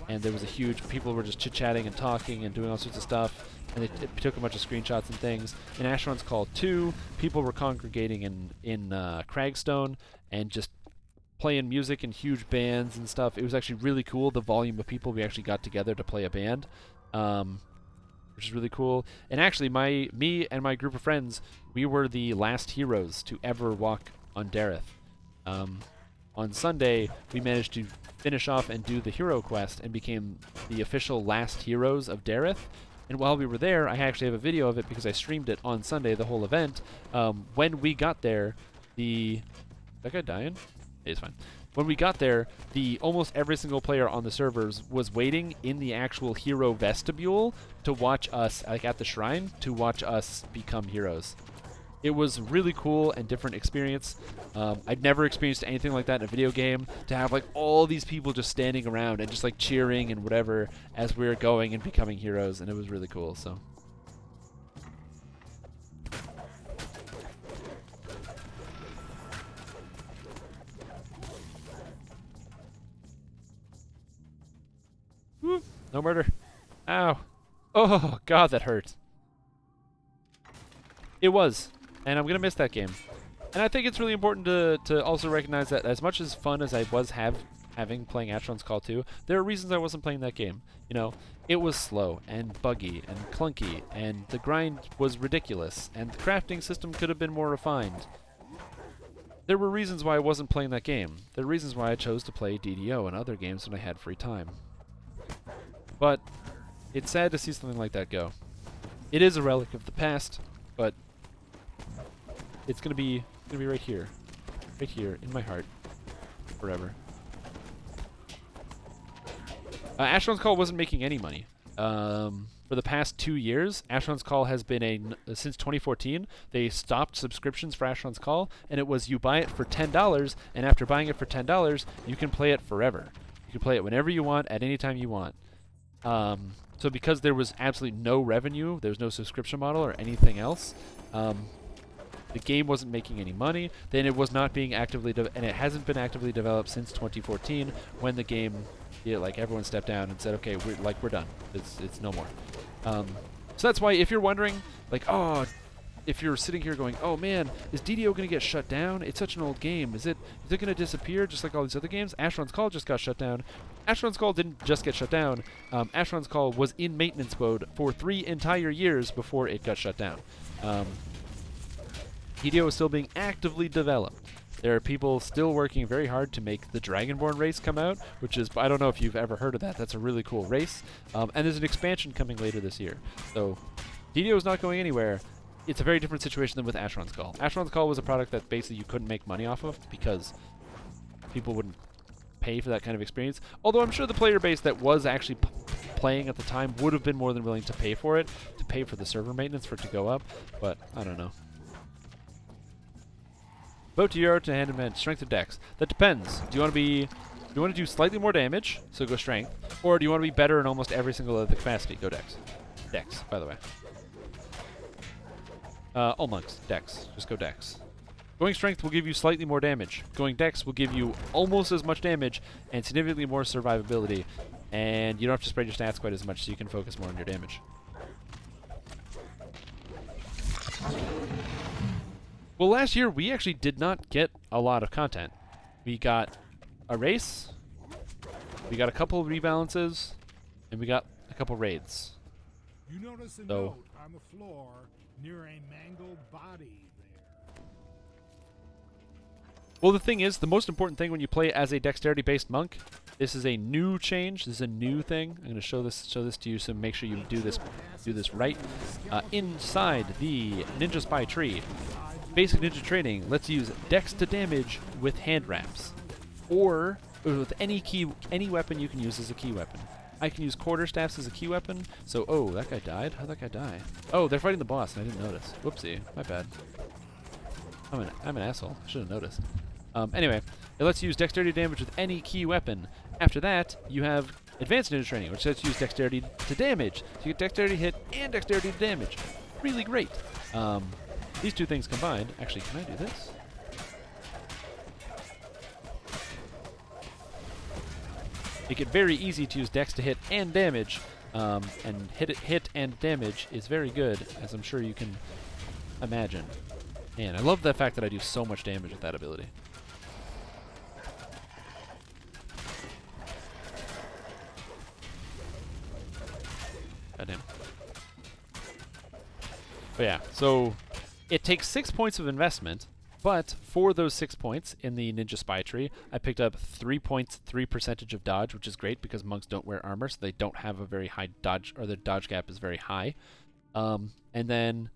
and there was a huge, people were just chit-chatting and talking and doing all sorts of stuff, and it took a bunch of screenshots and things. In Asheron's Call 2, people were congregating in Cragstone and just playing music in huge bands and stuff. It was actually really cool, the volume of people we actually got together to play a band, which is really cool. And actually, me and my group of friends, we were the last heroes to ever walk on Dareth. On Sunday, we managed to finish off and do the hero quest and became the official last heroes of Dareth. And while we were there, I actually have a video of it because I streamed it on Sunday, the whole event. When we got there, Is that guy dying? It's fine. When we got there, almost every single player on the servers was waiting in the actual hero vestibule to watch us, like at the shrine, to watch us become heroes. It was really cool and different experience. I'd never experienced anything like that in a video game, to have like all these people just standing around and just like cheering and whatever as we were going and becoming heroes, and it was really cool. So No murder. Ow. Oh, God, that hurt. It was. And I'm going to miss that game. And I think it's really important to also recognize that as much as fun as I was having playing Asheron's Call 2, there are reasons I wasn't playing that game. You know, it was slow and buggy and clunky, and the grind was ridiculous, and the crafting system could have been more refined. There were reasons why I wasn't playing that game. There are reasons why I chose to play DDO and other games when I had free time. But it's sad to see something like that go. It is a relic of the past, but it's gonna be right here in my heart, forever. Asheron's Call wasn't making any money. For the past 2 years, Asheron's Call has been since 2014, they stopped subscriptions for Asheron's Call, and it was you buy it for $10, and after buying it for $10, you can play it forever. You can play it whenever you want, at any time you want. So because there was absolutely no revenue, there was no subscription model or anything else, the game wasn't making any money. Then it was not being actively, and it hasn't been actively developed since 2014, when the game, like everyone stepped down and said, okay, we're done. It's no more. So that's why if you're wondering, like, oh, if you're sitting here going, oh man, is DDO going to get shut down? It's such an old game. Is it going to disappear just like all these other games? Asheron's Call just got shut down. Asheron's Call didn't just get shut down. Asheron's Call was in maintenance mode for 3 entire years before it got shut down. DDO is still being actively developed. There are people still working very hard to make the Dragonborn race come out, which is, I don't know if you've ever heard of that. That's a really cool race. And there's an expansion coming later this year. So DDO is not going anywhere. It's a very different situation than with Asheron's Call. Asheron's Call was a product that basically you couldn't make money off of because people wouldn't pay for that kind of experience. Although I'm sure the player base that was actually playing at the time would have been more than willing to pay for it, to pay for the server maintenance for it to go up. But I don't know. Bow to Euro to hand and man, strength or dex. That depends. Do you want to do slightly more damage, so go strength, or do you want to be better in almost every single other capacity? Go dex. Dex, by the way. All monks, dex. Just go dex. Going strength will give you slightly more damage. Going dex will give you almost as much damage and significantly more survivability, and you don't have to spread your stats quite as much, so you can focus more on your damage. Well, last year, we actually did not get a lot of content. We got a race, we got a couple of rebalances, and we got a couple raids. You notice a note on the floor near a mangled body there. Well, the thing is, the most important thing when you play as a dexterity-based monk, this is a new change. This is a new thing. I'm going to show this to you, so make sure you do this right. Inside the Ninja Spy tree, basic ninja training lets you use dex to damage with hand wraps, or with any weapon you can use as a key weapon. I can use quarterstaffs as a key weapon. So, oh, that guy died. How'd that guy die? Oh, they're fighting the boss, and I didn't notice. Whoopsie, my bad. I'm an asshole. I should have noticed. Anyway, it lets you use dexterity damage with any key weapon. After that, you have advanced ninja training, which lets you use dexterity to damage. So you get dexterity hit and dexterity to damage. Really great. These two things combined. Actually, can I do this? Make it very easy to use dex to hit and damage, and hit and damage is very good, as I'm sure you can imagine. Man, I love the fact that I do so much damage with that ability. Goddamn. But yeah, so it takes 6 points of investment, but for those 6 points in the Ninja Spy tree, I picked up 3 points, 3% of dodge, which is great because monks don't wear armor, so they don't have a very high dodge, or their dodge gap is very high. And then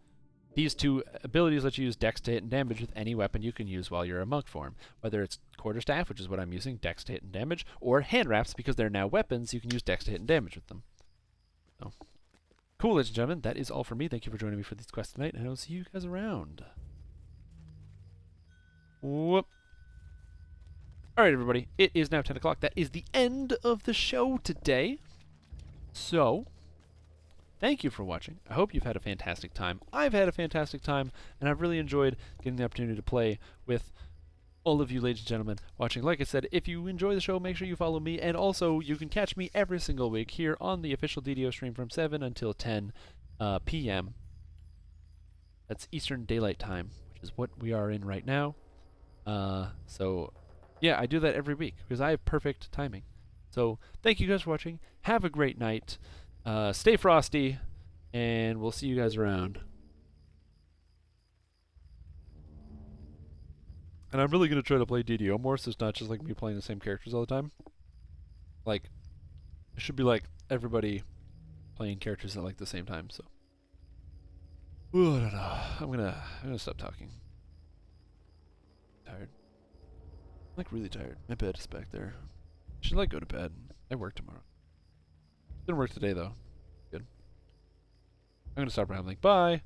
these two abilities let you use dex to hit and damage with any weapon you can use while you're a monk form. Whether it's quarterstaff, which is what I'm using, dex to hit and damage, or hand wraps, because they're now weapons, you can use dex to hit and damage with them. So, cool, ladies and gentlemen, that is all for me. Thank you for joining me for these quests tonight, and I will see you guys around. Whoop. Alright, everybody, it is now 10 o'clock. That is the end of the show today. So, thank you for watching. I hope you've had a fantastic time. I've had a fantastic time, and I've really enjoyed getting the opportunity to play with all of you ladies and gentlemen watching. Like I said, if you enjoy the show, make sure you follow me, and also you can catch me every single week here on the official DDO stream from 7 until 10 p.m. That's Eastern Daylight Time, which is what we are in right now. So, yeah, I do that every week because I have perfect timing. So, thank you guys for watching. Have a great night. Stay frosty, and we'll see you guys around. And I'm really going to try to play DDO more, so it's not just like me playing the same characters all the time. Like, it should be like everybody playing characters at like the same time, so. Ooh, I don't know. I'm gonna stop talking. Tired. I'm like really tired. My bed is back there. Should like go to bed. I work tomorrow. Didn't work today though. Good. I'm gonna stop rambling. Bye!